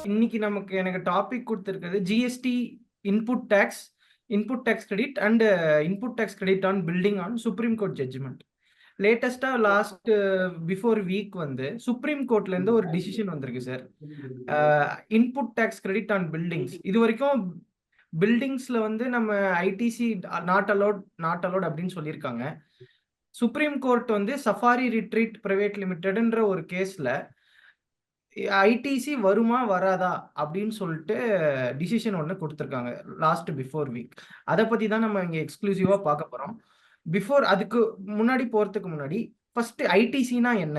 இன்னைக்கு எனக்கு டாபிக் கொடுத்துருக்கிறது GST input tax credit and input tax credit on building on supreme court judgment. லேட்டஸ்டா last before week வந்து supreme கோர்ட்ல இருந்து ஒரு டிசிஷன் வந்திருக்கு sir. Input tax credit on buildings, இது வரைக்கும் பில்டிங்ஸ்ல வந்து நம்ம ஐடிசி நாட் அலோட் அப்படின்னு சொல்லியிருக்காங்க. சுப்ரீம் கோர்ட் வந்து சஃபாரி ரிட்ரீட் பிரைவேட் லிமிடெட்ன்ற ஒரு கேஸ்ல ஐடிசி வருமா வராதா அப்படின்னு சொல்லிட்டு டிசிஷன் ஒன்று கொடுத்துருக்காங்க லாஸ்ட் பிஃபோர் வீக். அதை பத்தி தான் நம்ம இங்க எக்ஸ்க்ளூசிவா பார்க்க போறோம். அதுக்கு முன்னாடி போறதுக்கு முன்னாடி ஃபர்ஸ்ட் ஐடிசினா என்ன,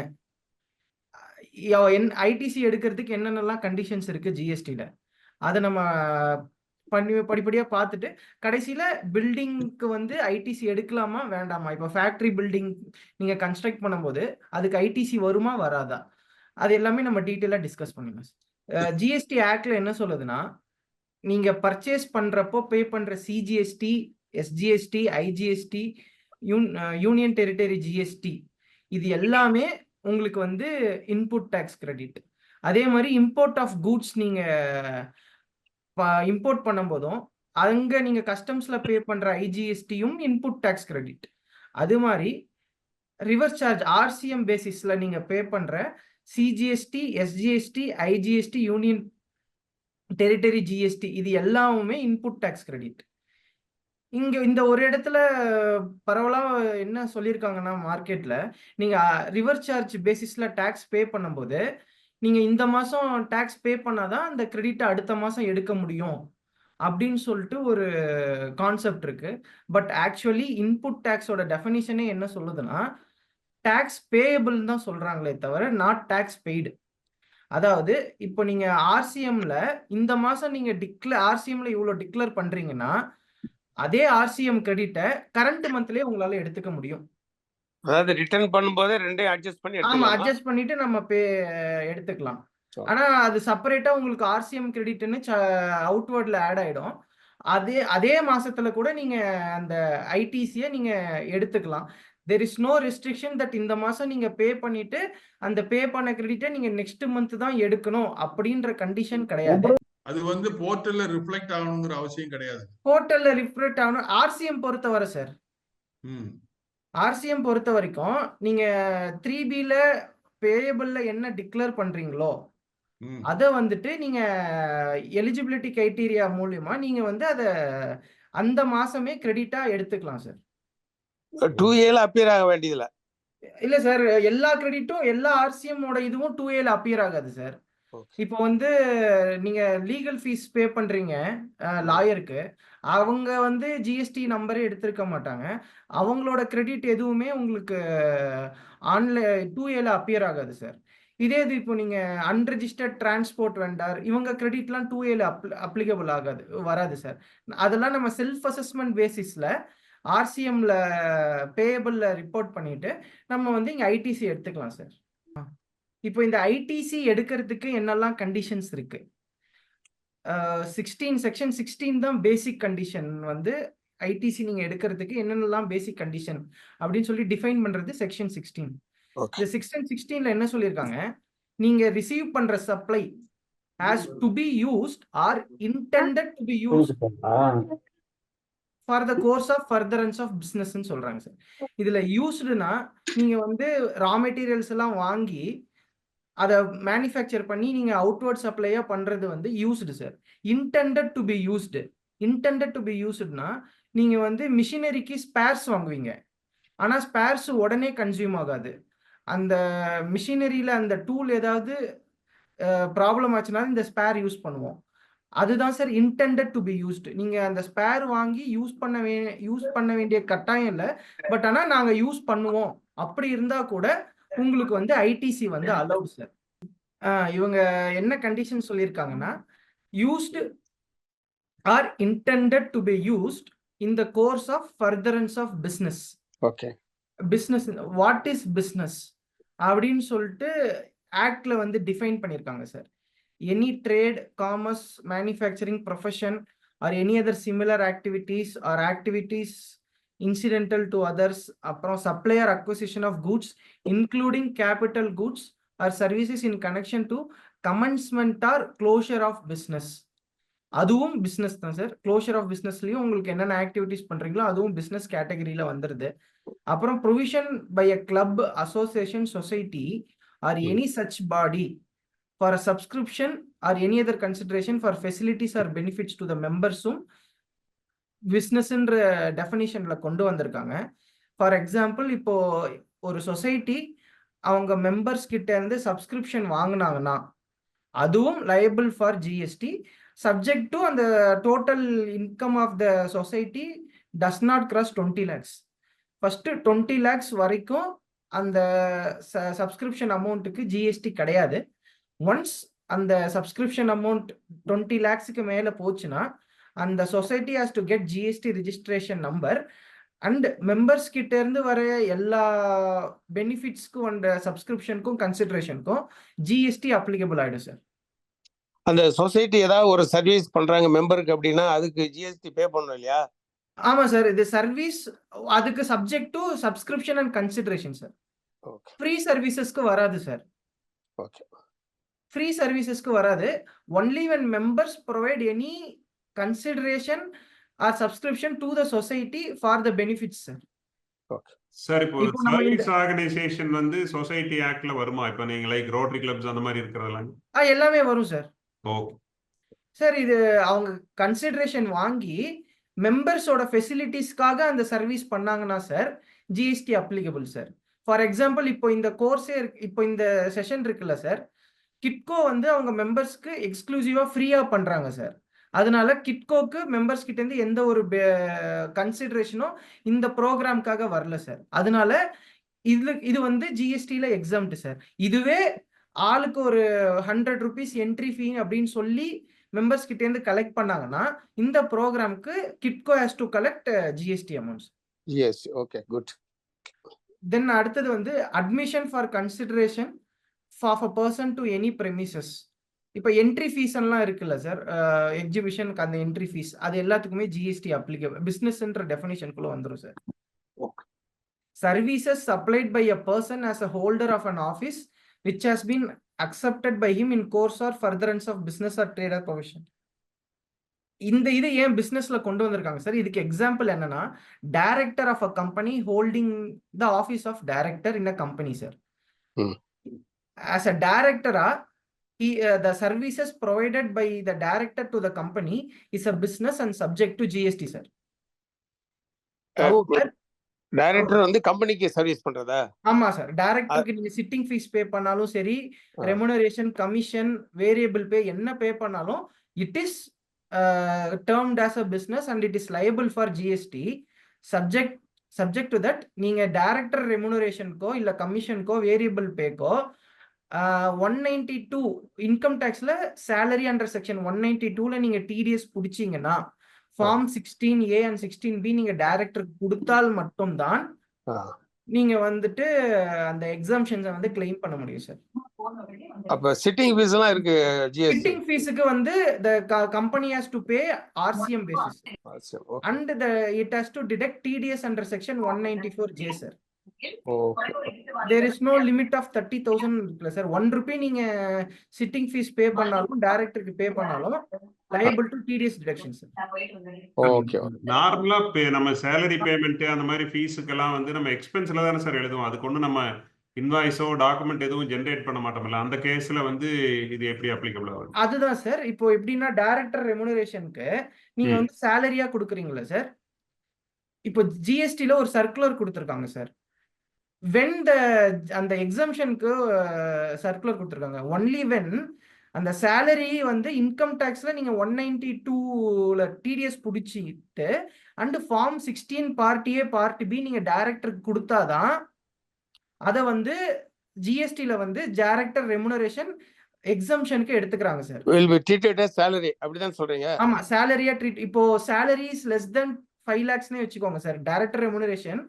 ஐடிசி எடுக்கிறதுக்கு என்னென்னலாம் கண்டிஷன்ஸ் இருக்கு ஜிஎஸ்டில, அதை நம்ம படிப்படியா பார்த்துட்டு கடைசியில பில்டிங்க்கு வந்து ஐடிசி எடுக்கலாமா வேண்டாமா. இப்போ ஃபேக்டரி பில்டிங் நீங்க கன்ஸ்ட்ரக்ட் பண்ணும்போது அதுக்கு ஐடிசி வருமா வராதா, அது எல்லாமே நம்ம டீட்டெயிலாக டிஸ்கஸ் பண்ணிடலாம். ஜிஎஸ்டி ஆக்ட்ல என்ன சொல்லுதுன்னா, நீங்க பர்ச்சேஸ் பண்றப்போ பே பண்ற CGST, SGST, IGST, union territory GST, இது எல்லாமே உங்களுக்கு வந்து இன்புட் டேக்ஸ் கிரெடிட். அதே மாதிரி இம்போர்ட் ஆஃப் கூட்ஸ் நீங்க இம்போர்ட் பண்ணும்போதும் அங்க நீங்க கஸ்டம்ஸ்ல பே பண்ற ஐஜிஎஸ்டியும் இன்புட் டேக்ஸ் கிரெடிட். அது மாதிரி ரிவர்ஸ் சார்ஜ் ஆர்சிஎம் பேசிஸ்ல நீங்க பே பண்ற CGST, SGST, IGST, union territory GST, இது எல்லாமே இன்புட் டேக்ஸ் கிரெடிட். இங்க இந்த ஒரு இடத்துல பரவலா என்ன சொல்லியிருக்காங்கன்னா, மார்க்கெட்ல நீங்க ரிவர்ஸ் சார்ஜ் பேசிஸ்ல டாக்ஸ் பே பண்ணும்போது நீங்க இந்த மாசம் டாக்ஸ் பே பண்ணாதான் அந்த கிரெடிட்டை அடுத்த மாசம் எடுக்க முடியும் அப்படின்னு சொல்லிட்டு ஒரு கான்செப்ட் இருக்கு. பட் ஆக்சுவலி இன்புட் டேக்ஸோட டெஃபினிஷனே என்ன சொல்லுதுன்னா, டாக்ஸ் பேயபிள் தான் சொல்றாங்களே தவிர நாட் டாக்ஸ் பெய்டு. அதாவது இப்போ நீங்க ஆர்சிஎம்ல இந்த மாசம் நீங்க ஆர்சிஎம்ல இவ்வளவு டிக்ளேர் பண்றீங்கன்னா அதே ஆர்சிஎம் கிரெடிட்டை கரண்ட் மந்த்லயே உங்களால எடுத்துக்க முடியும். அதாவது ரிட்டர்ன் பண்ணும்போது ரெண்டையும் அட்ஜஸ்ட் பண்ணி ஆமா, அட்ஜஸ்ட் பண்ணிட்டு நம்ம எடுத்துக்கலாம். ஆனா அது செப்பரேட்டா உங்களுக்கு ஆர்சிஎம் கிரெடிட்னு அவுட்வர்ட்ல ஆட் ஆயிடும். அதே மாசத்துல கூட நீங்க அந்த ஐடிசியை நீங்க எடுத்துக்கலாம். there is no restriction that இந்த மாசம் நீங்க பே பண்ணிட்டு அந்த பே பண்ண கிரெடிட்டை நீங்க நெக்ஸ்ட் மந்த் தான் எடுக்கணும் அப்படின்ற கண்டிஷன் கிடையாது. அது வந்து போர்ட்டல்ல ரிஃப்ளெக்ட் ஆகணுங்கிற அவசியம் கிடையாது. போர்ட்டல்ல ரிஃப்ளெக்ட் ஆகணும் ஆர்சிஎம் பொறுத்தவரை சார். ஆர்சிஎம் பொறுத்த வரைக்கும் நீங்க 3Bல பேயபிள்ல என்ன டிக்ளேர் பண்றீங்களோ அதை வந்துட்டு நீங்க எலிஜிபிலிட்டி கிரைட்டீரியா மூலியமா நீங்க வந்து அதை அந்த மாசமே கிரெடிட்டா எடுத்துக்கலாம் சார். 2Aல அப்பியர் ஆக வேண்டியதுல இல்ல சார், எல்லா கிரெடிட்டும் எல்லா ஆர்சிஎம் ஓட இதுவும் 2Aல அப்பியர் ஆகாது சார். இப்போ வந்து நீங்க லீகல் ஃபீஸ் பே பண்றீங்க லாயருக்கு, அவங்க வந்து ஜிஎஸ்டி நம்பரே எடுத்திருக்க மாட்டாங்க. அவங்களோட கிரெடிட் எதுவுமே உங்களுக்கு ஆன்லைன் 2Aல அப்பியர் ஆகாது சார். இதே இது இப்போ நீங்க அன்ரெஜிஸ்டர்ட் டிரான்ஸ்போர்ட் வெண்டர், இவங்க கிரெடிட்லாம் 2Aல அப்ளிகபிள் வராது சார். அதெல்லாம் நம்ம செல்ஃப் அசஸ்மெண்ட் பேசிஸ்ல ஆர்சிஎம்ல பேயபிள்ல ரிப்போர்ட் பண்ணிட்டு நம்ம வந்து இங்க ஐடிசி எடுத்துக்கலாம் சார். இப்போ இந்த ஐடிசி எடுக்கிறதுக்கு என்னெல்லாம் கண்டிஷன்ஸ் இருக்கு? 16 செக்ஷன் 16 தான் பேசிக் கண்டிஷன். வந்து ஐடிசி நீங்க எடுக்கிறதுக்கு என்னென்னலாம் பேசிக் கண்டிஷன் அப்படின்னு சொல்லி டிஃபைன் பண்றது செக்ஷன் 16. இந்த செக்ஷன் 16ல என்ன சொல்லியிருக்காங்க, நீங்க ரிசீவ் பண்ற supply has to be used or intended to be used for the course of furtherance of business ன்னு சொல்றாங்க சார். இதுல யூஸ்டுனா நீங்க வந்து ரா மெட்டீரியல்ஸ் எல்லாம் வாங்கி அதை மேனுஃபேக்சர் பண்ணி நீங்க அவுட்வர்ட் சப்ளையா பண்றது வந்து used sir. Intended to be யூஸ்டுனா நீங்க வந்து மிஷினரிக்கு ஸ்பேர்ஸ் வாங்குவீங்க, ஆனா ஸ்பேர்ஸ் உடனே கன்சியூம் ஆகாது. அந்த மிஷினரியில அந்த டூல் ஏதாவது ப்ராப்ளம் ஆச்சுனாலும் இந்த ஸ்பேர் யூஸ் பண்ணுவோம். அதுதான் sir intended to B used. நீங்க அந்த ஸ்பேர் வாங்கி யூஸ் பண்ண வேண்டிய கட்டாயம் இல்லை, பட் ஆனா நாங்க யூஸ் பண்ணுவோம் அப்படி இருந்தா கூட உங்களுக்கு வந்து ஐடிசி வந்து அலௌட் சார். இவங்க என்ன கண்டிஷன் சொல்லியிருக்காங்கன்னா, used or intended to be used in the course of furtherance of business. Okay, business what is business அப்படின்னு சொல்லிட்டு ஆக்ட்ல வந்து டிஃபைன் பண்ணியிருக்காங்க sir. Any trade, commerce, manufacturing profession or any other similar activities or activities incidental to others, அப்புறம் supply or acquisition of goods including capital goods or services in connection to commencement or closure of business, அதுவும் business தான் sir. Closure of பிஸ்னஸ்லயும் உங்களுக்கு என்னென்ன activities பண்றீங்களோ அதுவும் business கேட்டகரியில வந்துருது. அப்புறம் provision by a club, association, society or any such body for a subscription or any other consideration for facilities or benefits to the members-உம் பிஸ்னஸ்ன்ற டெஃபினிஷன்ல கொண்டு வந்திருக்காங்க. ஃபார் எக்ஸாம்பிள், இப்போ ஒரு சொசைட்டி அவங்க மெம்பர்ஸ் கிட்ட இருந்து சப்ஸ்கிரிப்ஷன் வாங்கினாங்கன்னா அதுவும் liable for GST, subject to அந்த total income of the society does not cross 20 lakhs. First 20 lakhs வரைக்கும் அந்த சப்ஸ்கிரிப்ஷன் அமௌண்ட்டுக்கு ஜிஎஸ்டி கிடையாது. ஒன்ஸ் அந்த சப்ஸ்கிரிப்ஷன் அமௌண்ட் 20 lakhsக்கு மேல போச்சுன்னா அந்த society has to get GST registration number and members கிட்ட இருந்து வர எல்லா பெனிஃபிட்ஸ்க்கும் அந்த சப்ஸ்கிரிப்ஷனுக்கும் கன்சிடரேஷனுக்கும் ஜிஎஸ்டி அப்ளிகபிள் ஆயிடும் சார். அந்த சொசைட்டி ஏதாவது ஒரு சர்வீஸ் பண்றாங்க மெம்பருக்கு அப்படின்னா அதுக்கு ஜிஎஸ்டி பே பண்ணணும் இல்லையா? ஆமா சார், இது சர்வீஸ், அதுக்கு subject to subscription and consideration sir. Okay free சர்வீசஸ்க்கு வராது சார். ஓகே ஃப்ரீ சர்வீசஸ்க்கு வராது. Only when members provide any consideration or subscription to the society for the benefits sir. Okay sir இப்போ இப்போ நம்ம சர்வீஸ் ஆர்கனைசேஷன் வந்து society ஆக்ட்ல வருமா? இப்போ நீங்க லைக் ரோட்டரி கிளப்ஸ் அந்த மாதிரி இருக்கிறதெல்லாம்? எல்லாமே வரும் சார். ஓகே சார், இது அவங்க கன்சிடரேஷன் வாங்கி மெம்பர்ஸோட ஃபெசிலிட்டிஸ்க்காக அந்த சர்வீஸ் பண்ணாங்கன்னா sir GST applicable sir. For example, இப்போ இந்த கோர்ஸே இப்போ இந்த செஷன் இருக்குல்ல சார், கிட்கோ வந்து அவங்க மெம்பர்ஸ்க்கு எக்ஸ்க்ளூசிவா ஃப்ரீயா பண்றாங்க சார். அதனால கிட்கோக்கு மெம்பர்ஸ் கிட்ட இருந்து எந்த ஒரு கன்சிடரேஷனும் இந்த ப்ரோக்ராம்காக வரல சார். அதனால இது வந்து ஜிஎஸ்டில எக்ஸாம்ட் சார். இதுவே ஆளுக்கு ஒரு 100 rupees என்ட்ரி ஃபீ அப்படின்னு சொல்லி மெம்பர்ஸ் கிட்ட இருந்து கலெக்ட் பண்ணாங்கன்னா இந்த ப்ரோக்ராம்க்கு KITCO has to collect GST amounts. GST okay good. Then அடுத்தது வந்து admission for consideration of a person to any premises. இப்போ என்ட்ரி ஃபீஸ் எல்லாம் இருக்குல்ல சார், எக்ஸிபிஷனுக்கு அந்த என்ட்ரி ஃபீஸ் அது எல்லாத்துக்குமே ஜிஎஸ்டி அப்ளிகபிள், பிஸ்னஸ்ன்ற டெஃபினிஷனுக்குள்ள வந்துடும் sir. Services supplied by a person as a holder of an office which has been accepted by him in course or furtherance of business or trade or profession. இது ஏன் பிசினஸ்ல கொண்டு வந்திருக்காங்க சார்? இதுக்கு example என்னன்னா, director of a company holding the office of director in a company sir. As a டைரக்டரா the services provided by the director to the company is a business and subject to GST sir. Director வந்து கம்பெனிக்கு service பண்றதா? ஆமா sir, டைரக்டருக்கு நீங்க sitting fees pay பண்ணாலும் சரி, remuneration, commission, variable பே என்ன பே பண்ணாலும் it is termed as a business and it is liable for GST subject to that. நீங்க டைரக்டர் ரெமுனரேஷனுக்கோ இல்ல கமிஷனுக்கோ வேரியபிள் பேக்கோ 192 இன்கம் டாக்ஸ்ல சேலரி அண்டர் செக்ஷன் 192ல நீங்க TDS புடிச்சீங்கன்னா form 16A and 16B நீங்க டைரக்டருக்கு கொடுத்தால் மட்டும்தான் நீங்க வந்துட்டு அந்த எக்ஸாம்ஷன்ஸை வந்து கிளைம் பண்ண முடியும் சார். அப்ப சிட்டிங் ஃபீஸ் எல்லாம் இருக்கு ஜிஎஸ்டி. சிட்டிங் ஃபீஸ்க்கு வந்து the company has to pay RCM basis and it has to deduct TDS under section 194J sir. There is no limit of 30,000 இருக்குல்ல சார். 1 rupee நீங்க சிட்டிங் ஃபீஸ் பே பண்ணாலும் டைரக்டருக்கு பே பண்ணாலும் liable to TDS deduction sir. Okay நார்மலா நம்ம salary payment அந்த மாதிரி ஃபீஸுக்கெல்லாம் வந்து நம்ம எக்ஸ்பென்ஸ்ல தானே சார் எழுதுவோம். அதுக்கு ஒன்றும் நம்ம இன்வாய்ஸோ டாக்குமெண்ட் எதுவும் ஜென்ரேட் பண்ண மாட்டோம்ல. அந்த கேஸ்ல வந்து இது எப்படி அப்ளிகபிள் ஆகும்? அதுதான் சார். இப்போ எப்படின்னா டைரக்டர் ரெமுனரேஷனுக்கு நீங்க வந்து சேலரியா கொடுக்குறீங்களா சார், இப்போ ஜிஎஸ்டில ஒரு சர்க்குலர் கொடுத்துருக்காங்க சார். வென் அந்த எக்ஸம்ஷனுக்கு சர்க்குலர் கொடுத்துருக்காங்க ஒன்லி வென் அந்த சேலரி வந்து இன்கம் டாக்ஸ்ல நீங்க 192ல டிடிஎஸ் புடிச்சிட்டு and form 16 part A part B நீங்க டைரக்டருக்கு கொடுத்தாதான் அதை வந்து ஜிஎஸ்டில வந்து டைரக்டர் ரெமுனரேஷன் எக்ஸம்ஷனுக்கு எடுத்துக்கிறாங்க sir. will be treated as salary அப்படிதான் சொல்றீங்க? ஆமா, சேலரியா ட்ரீட். இப்போ salary is less than 5 lakhsனே வெச்சுக்கோங்க sir. Director remuneration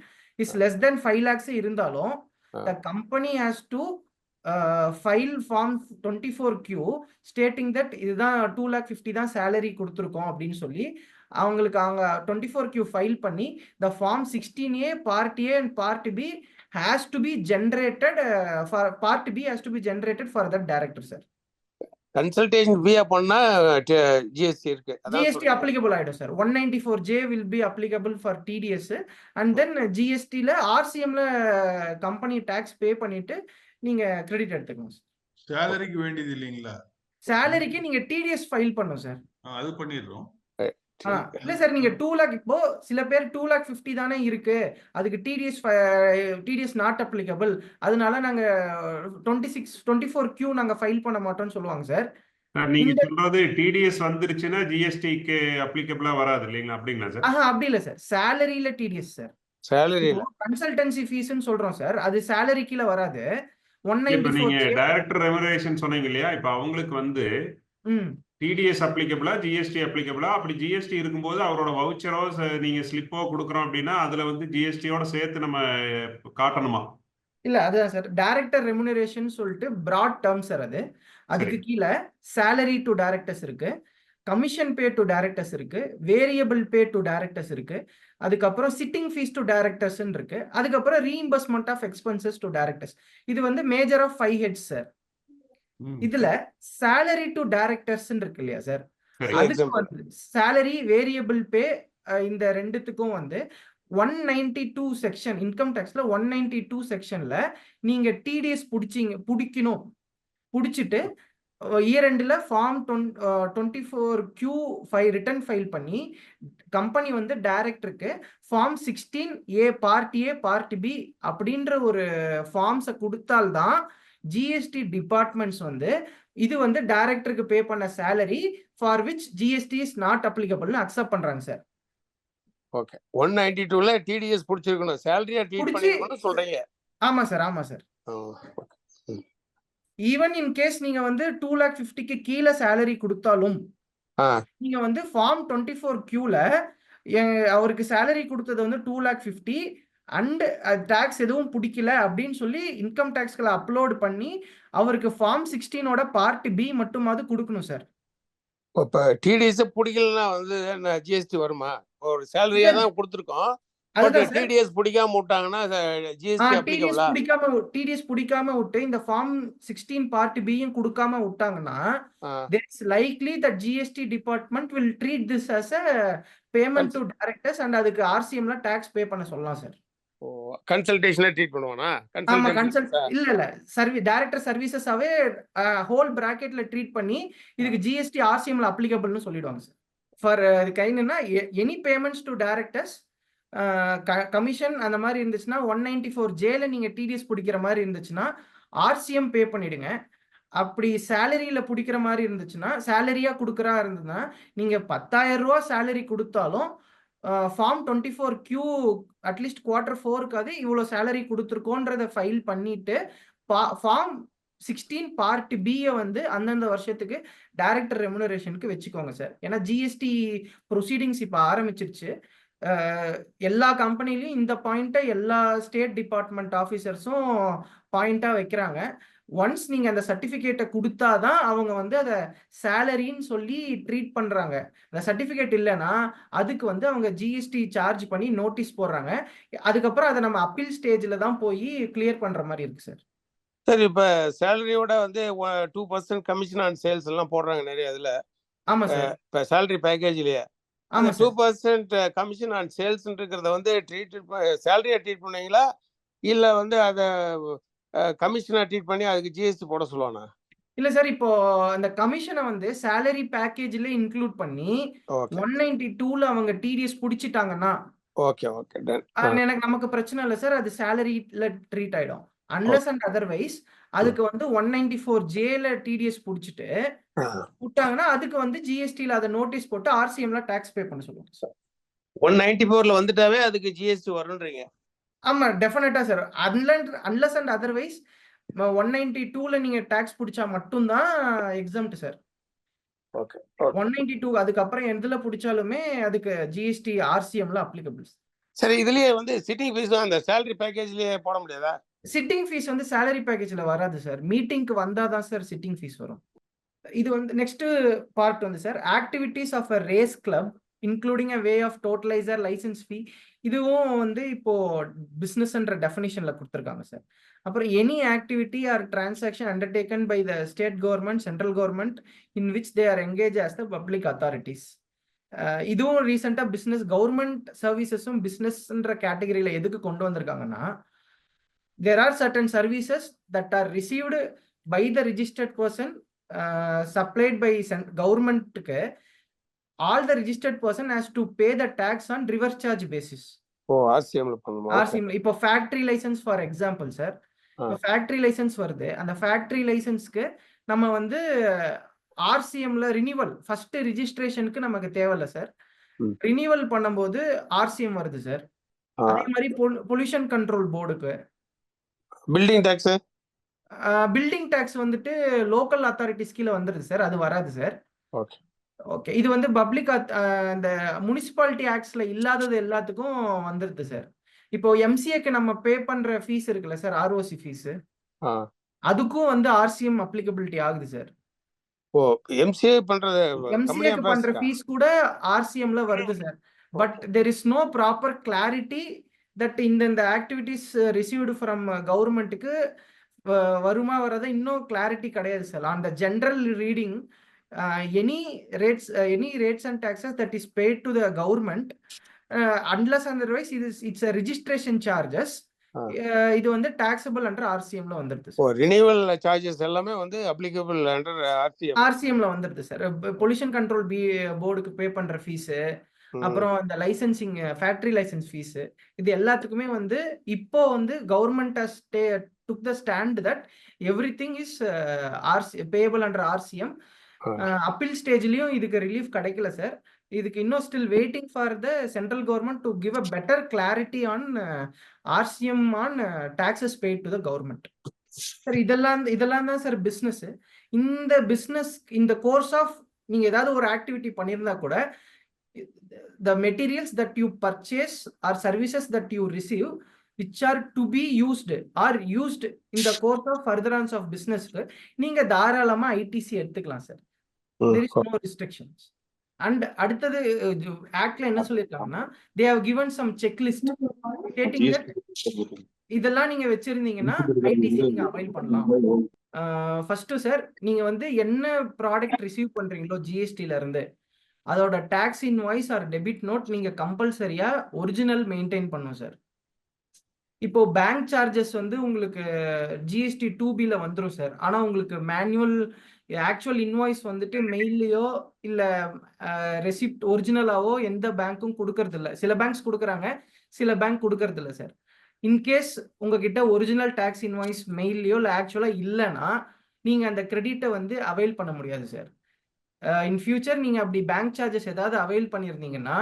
is less than 5 lakhs இருந்தாலும் the company has to file form 24Q stating that இதுதான் 2,50,000 தான் salary கொடுத்துருக்கோம் அப்படின்னு சொல்லி அவங்களுக்கு அவங்க 24Q ஃபைல் பண்ணி the form 16A part A and part B has to be generated for part B has to be generated for that director sir. Consultation ஃபீயா பண்ணா ஜிஎஸ்டி இருக்கு. அதான் GST சொல்றீங்க. applicable ஆயிடும் சார். 194J will be applicable for TDS and then GSTல RCMல company tax pay பண்ணிட்டு நீங்க கிரெடிட் எடுத்துக்கணும் சார். சேலரிக்கு வேண்டியது இல்லைங்களா? சேலரிக்கு நீங்க TDS ஃபைல் பண்ணணும் சார். அது பண்ணிடுறோம். இல்ல சார், நீங்க 2 lakh இப்போ சில பேர் 2,50,000 தானே இருக்கு, அதுக்கு TDS நாட் அப்ளிகபிள், அதனால நாங்க 24Q நாங்க ஃபைல் பண்ண மாட்டோம்னு சொல்லுவாங்க சார். நீங்க இந்த சொல்றது டிடிஎஸ் வந்துருச்சுன்னா ஜிஎஸ்டிக்கு அப்ளிகபிளா வராது இல்லைங்களா? அப்படிங்களா சார்? அப்படி இல்ல சார், சேலரியில TDS சார். சேலரியில கன்சல்டன்சி ஃபீஸ்ன்னு சொல்றோம் சார், அது சேலரி கீழ வராது. இப்ப நீங்க 194J. டைரக்டர் ரெமுனரேஷன் சொன்னீங்க இல்லையா? இப்ப அவங்களுக்கு வந்து டிடிஎஸ் அப்ளிகபிளா, ஜிஎஸ்டி அப்ளிகபிளா? அப்படி ஜிஎஸ்டி இருக்கும்போது அவரோட வவுச்சரோ நீங்க ஸ்லிப்போ கொடுக்குறோம் அப்படின்னா அதுல வந்து ஜிஎஸ்டியோட சேர்த்து நம்ம காட்டணுமா? இல்ல அதுதான் சார், டைரக்டர் ரெமுனரேஷன் சொல்லிட்டு பிராட் டேர்ம் சார். அதுக்கு கீழ சேலரி டு டைரக்டர்ஸ் இருக்கு, கமிஷன் பே டு டைரக்டர்ஸ் இருக்கு, வேரியபிள் பே டு டைரக்டர்ஸ் இருக்கு, அதுக்கப்புறம் சிட்டிங் ஃபீஸ் டு டைரக்டர்ஸ் இருக்கு, அதுக்கப்புறம் reimbursement of expenses to directors. இது வந்து மேஜர் ஆஃப் 5 ஹெட்ஸ் சார். இதுல சேலரி டு டைரக்டர்ஸ் இருக்கு இல்லையா சார், அதுக்கு வந்து சேலரி, வேரியபிள் பே, இந்த ரெண்டுத்துக்கும் வந்து 192 செக்ஷன் இன்கம் டாக்ஸ்ல 192 செக்ஷன்ல நீங்க டிடிஎஸ் பிடிக்கணும். பிடிச்சிட்டு இயர் எண்ட்ல ஃபார்ம் 24Q ரிட்டர்ன் ஃபைல் பண்ணி கம்பெனி வந்து டைரக்டருக்கு form 16A part A part B அப்படின்ற ஒரு ஃபார்ம்ஸை கொடுத்தால்தான் ஜிஎஸ்டி டிபார்ட்மெண்ட்ஸ் வந்து இது வந்து டைரக்டருக்கு பே பண்ண salary for which GST is not அப்ளிகபிள்னு அக்செப்ட் பண்றாங்க சார். ஓகே, 192ல டிடிஎஸ் புடிச்சிருக்கணும், சேலரியா ட்ரீட் பண்ணிருக்கணும் சொல்றீங்க. ஆமா சார், ஆமா சார். ஈவன் இன் கேஸ் நீங்க வந்து 2,50,000க்கு கீழே சேலரி கொடுத்தாலும் நீங்க வந்து ஃபார்ம் 24Qல அவருக்கு சேலரி கொடுத்தது வந்து 2,50,000 அண்ட் டாக்ஸ் எதுவும் பிடிக்கல அப்படின்னு சொல்லி இன்கம் டாக்ஸ்களை அப்லோட் பண்ணி அவருக்கு ஃபார்ம் 16ஓட பார்ட் B மட்டுமாவது கொடுக்கணும் சார். இப்ப டிடிஎஸ் பிடிக்கலன்னா வந்து ஜிஎஸ்டி வருமா? ஒரு சேலரியா தான் கொடுத்துருக்கோம், டிடிஎஸ் பிடிக்காம விட்டாங்கன்னா ஜிஎஸ்டி அப்ளிகபிளா? டிடிஎஸ் பிடிக்காம விட்டு இந்த ஃபார்ம் 16 பார்ட் B-யும் கொடுக்காம விட்டாங்கன்னா there is likely that GST department will treat this as a payment to directors and அதுக்கு RCMல டாக்ஸ் பே பண்ண சொல்லலாம் சார். கன்சல்டேஷனா ட்ரீட் பண்ணுவானா? இல்ல டைரக்டர் சர்வீசஸாவே ஹோல் பிராக்கெட்ல ட்ரீட் பண்ணி இதுக்கு ஜிஎஸ்டி RCMல அப்ளிகபிள்னு சொல்லிடுவாங்க சார். ஃபார் இதுக்கு என்னன்னா any payments to directors, commission அந்த மாதிரி இருந்துச்சுன்னா 194Jல நீங்க டிடிஎஸ் பிடிக்கிற மாதிரி இருந்துச்சுன்னா RCM பே பண்ணிடுங்க. அப்படி சேலரியில பிடிக்கிற மாதிரி இருந்துச்சுன்னா, சேலரியா கொடுக்குறா இருந்ததுன்னா நீங்க 10,000 ரூபா சேலரி கொடுத்தாலும் ஃபார்ம் 24Q அட்லீஸ்ட் Q4க்காவது இவ்வளோ சேலரி கொடுத்துருக்கோன்றத ஃபைல் பண்ணிட்டு ஃபார்ம் 16 பார்ட் B-யை வந்து அந்தந்த வருஷத்துக்கு டைரக்டர் ரெமுனரேஷனுக்கு வச்சுக்கோங்க சார். ஏன்னா ஜிஎஸ்டி ப்ரொசீடிங்ஸ் இப்போ ஆரம்பிச்சிருச்சு. எல்லா கம்பெனிலையும் இந்த பாயிண்ட்டை எல்லா ஸ்டேட் டிபார்ட்மெண்ட் ஆஃபீஸர்ஸும் பாயிண்டா வைக்கிறாங்க. ஒன்ஸ் நீங்க அந்த சர்டிபிகேட்டை கொடுத்தாதான் அவங்க வந்து அதை சேலரின்னு சொல்லி ட்ரீட் பண்றாங்க. அந்த சர்டிபிகேட் இல்லைன்னா அதுக்கு வந்து அவங்க ஜிஎஸ்டி சார்ஜ் பண்ணி நோட்டீஸ் போடுறாங்க. அதுக்கப்புறம் அதை நம்ம அப்பீல் ஸ்டேஜ்ல தான் போய் கிளியர் பண்ற மாதிரி இருக்கு சார். சரி, இப்ப சேலரியோட வந்து 2% கமிஷன் ஆன் சேல்ஸ் எல்லாம் போடுறாங்க நிறைய இதுல. ஆமா சார், இப்ப சேலரி பேக்கேஜ்லயே ஆமா சார். 2% கமிஷன் ஆன் சேல்ஸ் இருக்கிறத வந்து சேலரியா ட்ரீட் பண்ணீங்களா இல்ல வந்து அத கமிஷனா ட்ரீட் பண்ணி அதுக்கு ஜிஎஸ்டி போட சொல்லுவானா? இல்ல சார், இப்போ அந்த கமிஷனை வந்து சேலரி பேக்கேஜ்ல இன்க்ளூட் பண்ணி 192ல அவங்க டிடிஎஸ் புடிச்சிட்டாங்கன்னா எனக்கு நமக்கு பிரச்சனை இல்லை சார், அது சேலரில ட்ரீட் ஆயிடும். அன்லெஸ் அண்ட் அதர்வைஸ் அதுக்கு வந்து 194Jல டிடிஎஸ் புடிச்சிட்டு விட்டாங்கன்னா அதுக்கு வந்து ஜிஎஸ்டில அதை நோட்டீஸ் போட்டு RCMல டாக்ஸ் பே பண்ண சொல்லுவாங்க சார். 194ல வந்துட்டாவே அதுக்கு ஜிஎஸ்டி வரும்ன்றீங்க? ஆமா, டெஃபினட்டா சார். அன்லெஸ் அண்ட் அதர்வைஸ் 192ல நீங்க டாக்ஸ் பிடிச்சா மட்டும்தான் எக்ஸம்ட் சார். 192 அதுக்கப்புறம் எதுல பிடிச்சாலுமே அதுக்கு ஜிஎஸ்டி RCMல அப்ளிகபிள். சரி, இதுலயே வந்து சிட்டிங் ஃபீஸ் அந்த சேலரி பேக்கேஜ்லயே போட முடியாதா? சிட்டிங் ஃபீஸ் வந்து சேலரி பேக்கேஜ்ல வராது சார், மீட்டிங்க்கு வந்தாதான் சார் சிட்டிங் ஃபீஸ் வரும். இது வந்து நெக்ஸ்ட் பார்ட் வந்து sir, activities of a race club including a way of totaliser, licence fee, இதுவும் வந்து இப்போ பிஸ்னஸ்ன்ற டெஃபினிஷன்ல கொடுத்துருக்காங்க சார். அப்புறம் any activity or transaction undertaken by the state government, central government in which they are engage as the public authorities. இதுவும் ரீசெண்டா business government சர்வீசஸும் பிசினஸ்ன்ற கேட்டகரியில எதுக்கு கொண்டு வந்திருக்காங்கன்னா, there are certain services that are received by the registered person, supplied by government க்கு all the registered person has to pay the tax on reverse charge basis. ஓ ஆர்சிஎம்ல பண்ணுமா? RCM இப்போ factory license for example sir, இப்போ factory license வருது. அந்த factory லைசன்ஸ்க்கு நம்ம வந்து ஆர்சிஎம்ல renewal first ரிஜிஸ்ட்ரேஷனுக்கு நமக்கு தேவையில்ல சார். ரினிவல் பண்ணும்போது ஆர்சிஎம் வருது சார். அதே மாதிரி பொல்யூஷன் கண்ட்ரோல் போர்டுக்கு பில்டிங் டாக்ஸ், பில்டிங் டாக்ஸ் வந்துட்டு லோக்கல் அத்தாரிட்டிஸ் கீழே வந்துருது சார், அது வராது சார். ஓகே ஓகே, இது வந்து பப்ளிக் இந்த முனிசிபாலிட்டி ஆக்ட்ஸ்ல இல்லாதது எல்லாத்துக்கும் வந்துருது சார். இப்போ எம்சிஏக்கு நம்ம பே பண்ற ஃபீஸ் இருக்குல்ல சார், ஆர்ஓசி ஃபீஸ், அதுக்கும் வந்து ஆர்சிஎம் அப்ளிகபிலிட்டி ஆகுது சார். ஓ எம்சிஏ பண்றது எம்சிஏக்கு பண்ற ஃபீஸ் கூட ஆர்சிஎம்ல வருது sir. But there is no proper clarity that இந்த ஆக்டிவிட்டிஸ் ரிசீவ்டு ஃப்ரம் கவர்மெண்ட்டுக்கு வருமா வராத இன்னும் கிளாரிட்டி கிடையாது சார். அந்த general reading any rates and taxes that is paid to the government, unless otherwise it's a registration charges, இது வந்து taxable under RCM ல வந்துருது சார். ரினிவல் சார்ஜஸ் எல்லாமே வந்து applicable under RCM ல வந்துருது சார். பொல்யூஷன் கண்ட்ரோல் போர்டுக்கு பே பண்ற ஃபீஸ், அப்புறம் இந்த லைசன்சிங் ஃபேக்டரி லைசன்ஸ் ஃபீஸ், இது எல்லாத்துக்குமே வந்து இப்போ வந்து government took the stand that everything is payable under RCM. Appeal ஸ்டேஜ்லயும் இதுக்கு ரிலீஃப் கிடைக்கல சார். இதுக்கு இன்னும் still waiting for the central government to give a better clarity on RCM on taxes paid to the government sir. இதெல்லாம் தான் sir business. இந்த business இந்த course of நீங்க ஏதாவது ஒரு ஆக்டிவிட்டி பண்ணியிருந்தா கூட, the materials that you purchase or services that you receive which are to be used or used in the course of furtherance of business, நீங்க தாராளமா ஐடிசி எடுத்துக்கலாம் sir. there is no restrictions. and அடுத்தது ஆக்ட்ல என்ன சொல்லிருக்காங்கன்னா, they have given some checklist stating that இதெல்லாம் நீங்க வச்சிருந்தீங்கன்னா ITC நீங்க avail பண்ணலாம். ஃபர்ஸ்ட் சார், நீங்க வந்து என்ன ப்ராடக்ட் ரிசீவ் பண்றீங்களோ ஜிஎஸ்டில இருந்து, அதோட tax invoice or debit note நீங்க கம்பல்சரியா ஒரிஜினல் மெயின்டைன் பண்ணும் சார். இப்போ பேங்க் சார்ஜஸ் வந்து உங்களுக்கு ஜிஎஸ்டி 2B வந்துடும் சார். ஆனா உங்களுக்கு மேனுவல் ஆக்சுவல் இன்வாய்ஸ் வந்துட்டு மெயிலையோ இல்ல ரெசிப்ட் ஒரிஜினலாவோ எந்த பேங்க்கும் கொடுக்கறது இல்லை. சில பேங்க்ஸ் கொடுக்குறாங்க, சில பேங்க் கொடுக்கறது இல்லை சார். இன்கேஸ் உங்ககிட்ட ஒரிஜினல் டாக்ஸ் இன்வாய்ஸ் மெயிலையோ இல்லை ஆக்சுவலா இல்லைன்னா நீங்க அந்த கிரெடிட்டை வந்து அவைல் பண்ண முடியாது சார். இன் ஃபியூச்சர் நீங்க அப்படி பேங்க் சார்ஜஸ் ஏதாவது அவைல் பண்ணியிருந்தீங்கன்னா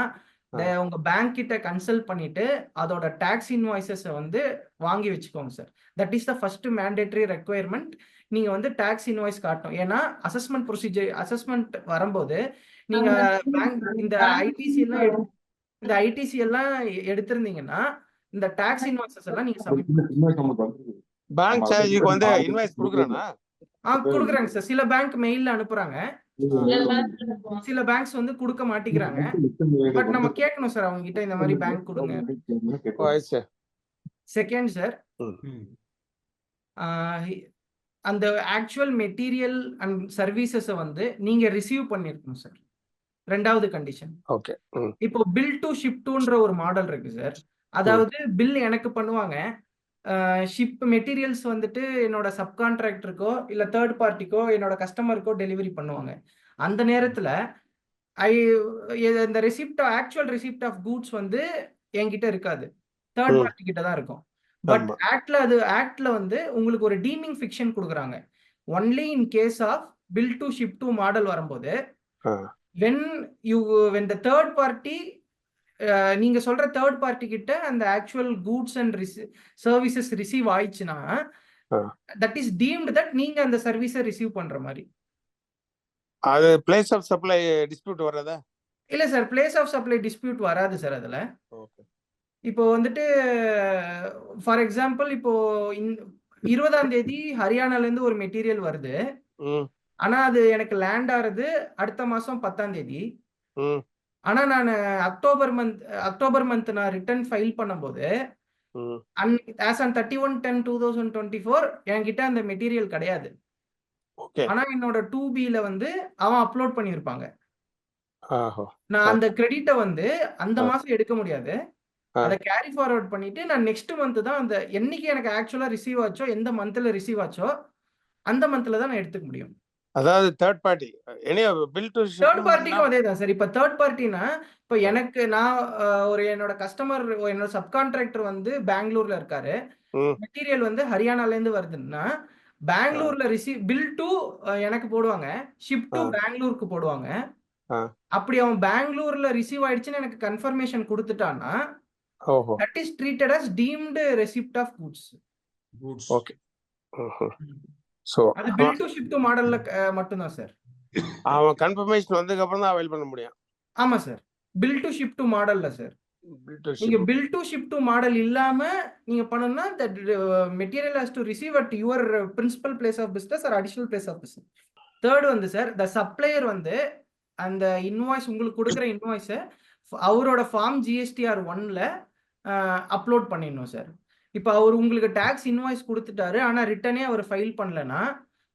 உங்க பேங்க் கிட்ட கன்சல்ட் பண்ணிட்டு அதோட டாக்ஸ் இன்வாய்ஸஸ் வந்து வாங்கி வச்சுக்கோங்க sir. That is the first mandatory requirement. நீங்க வந்து டாக்ஸ் இன்வாய்ஸ் காட்டணும். ஏன்னா அசஸ்மெண்ட் ப்ரொசீஜர் அசஸ்மெண்ட் வரும்போது நீங்க பேங்க் இந்த ஐடிசி எல்லாம் எடுத்திருந்தீங்கன்னா இந்த டாக்ஸ் இன்வாய்ஸஸ் எல்லாம் நீங்க சப்மிட் பேங்க் சார்ஜுக்கு வந்து இன்வாய்ஸ் கொடுக்குறானா? கொடுக்குறாங்க சார். சில பேங்க் மெயில்ல அனுப்புறாங்க, சில பேங்க்ஸ் வந்து கொடுக்க மாட்டேங்கிறாங்க. பட் நம்ம கேட்கணும் சார் அவங்க கிட்ட, இந்த மாதிரி பேங்க் கொடுங்க. செகண்ட் சார், அந்த ஆக்சுவல் மெட்டீரியல் அண்ட் சர்வீசஸ் வந்து நீங்க ரிசீவ் பண்ணிருக்கணும் சார். ரெண்டாவது கண்டிஷன். ஓகே. இப்போ பில் டு ஷிப் டுன்ற ஒரு மாடல் இருக்கு சார். அதாவது பில் எனக்கு பண்ணுவாங்க, ஷிப் மெட்டீரியல்ஸ் வந்துட்டு என்னோட சப்கான்ட்ராக்டருக்கோ இல்ல தேர்ட் பார்ட்டிக்கோ என்னோட கஸ்டமருக்கோ டெலிவரி பண்ணுவாங்க. அந்த நேரத்துல இந்த receipt actual receipt of goods வந்து என்கிட்ட இருக்காது, தேர்ட் பார்ட்டி கிட்ட தான் இருக்கும். பட் ஆக்ட்ல வந்து உங்களுக்கு ஒரு டீமிங் ஃபிக்ஷன் கொடுக்குறாங்க. Only in case of bill to ship to model வரும்போது when the third party நீங்க சொல்ற தேர்ட் பார்ட்டி கிட்ட அந்த actual goods and services receive ஆயிடுச்சுன்னா தட் இஸ் டீம்டு தட் நீங்க அந்த சர்வீஸை ரிசீவ் பண்ற மாதிரி. அது பிளேஸ் ஆஃப் சப்ளை டிஸ்பியூட் வரதா? இல்ல sir, place of supply dispute வராது சார் அதுல. இப்போ வந்துட்டு ஃபார் எக்ஸாம்பிள், இப்போ 20ஆம் தேதி ஹரியானால இருந்து ஒரு மெட்டீரியல் வருது, ஆனா அது எனக்கு லேண்ட் ஆறது அடுத்த மாசம் 10ஆம் தேதி. ஆனா நான் அக்டோபர் மந்த் நான் ரிட்டர்ன் ஃபைல் பண்ணும்போது ஆஸ் ஆன் 31/10/2024 என்கிட்ட அந்த மெட்டீரியல் கிடையாது. ஆனா என்னோட 2Bல வந்து அவன் அப்லோட் பண்ணியிருப்பாங்க. நான் அந்த கிரெடிட்டை வந்து அந்த மாசம் எடுக்க முடியாது. அதை கேரி ஃபார்வர்ட் பண்ணிட்டு நான் நெக்ஸ்ட் மந்த் தான் அந்த என்னைக்கு எனக்கு ஆக்சுவலா ரிசீவ் ஆச்சோ, எந்த மந்த்ல ரிசீவ் ஆச்சோ அந்த மந்த்ல தான் நான் எடுத்துக்க முடியும். அதாவது third party bill to third பார்ட்டிக்கும் அதே தான் சார். இப்ப தேர்ட் பார்ட்டினா இப்ப எனக்கு நான் ஒரு என்னோட கஸ்டமர் என்னோட சப்கான்ட்ராக்டர் வந்து பெங்களூர்ல இருக்காரு. மெட்டீரியல் வந்து ஹரியானால இருந்து வருதுன்னா பெங்களூர்ல பில் டு எனக்கு போடுவாங்க, ஷிப் டு பெங்களூருக்கு போடுவாங்க. அப்படி அவன் பெங்களூர்ல ரிசீவ் ஆயிடுச்சுன்னு எனக்கு கன்ஃபர்மேஷன் கொடுத்துட்டான்னா that is treated as deemed receipt of goods. Okay. So அது பில் டு ஷிப் டு மாடல்ல மட்டும் தான் சார். அவன் கன்ஃபர்மேஷன் வந்ததுக்கு அப்புறம் தான் அவைல் பண்ண முடியும். ஆமா sir. Bill to ship to மாடல்ல சார். நீங்க bill to ship to model இல்லாம நீங்க பண்ணனும்னா that material has to receive at your principal place of business or additional place of business. Third வந்து சார் the supplier வந்து அந்த invoice உங்களுக்கு கொடுக்குற இன்வாய்ஸை அவரோட ஃபார்ம் GSTR 1ல அப்லோட் பண்ணிடணும் சார். இப்போ அவர் உங்களுக்கு டாக்ஸ் இன்வாய்ஸ் கொடுத்துட்டாரு, ஆனால் ரிட்டனே அவர் ஃபைல் பண்ணலன்னா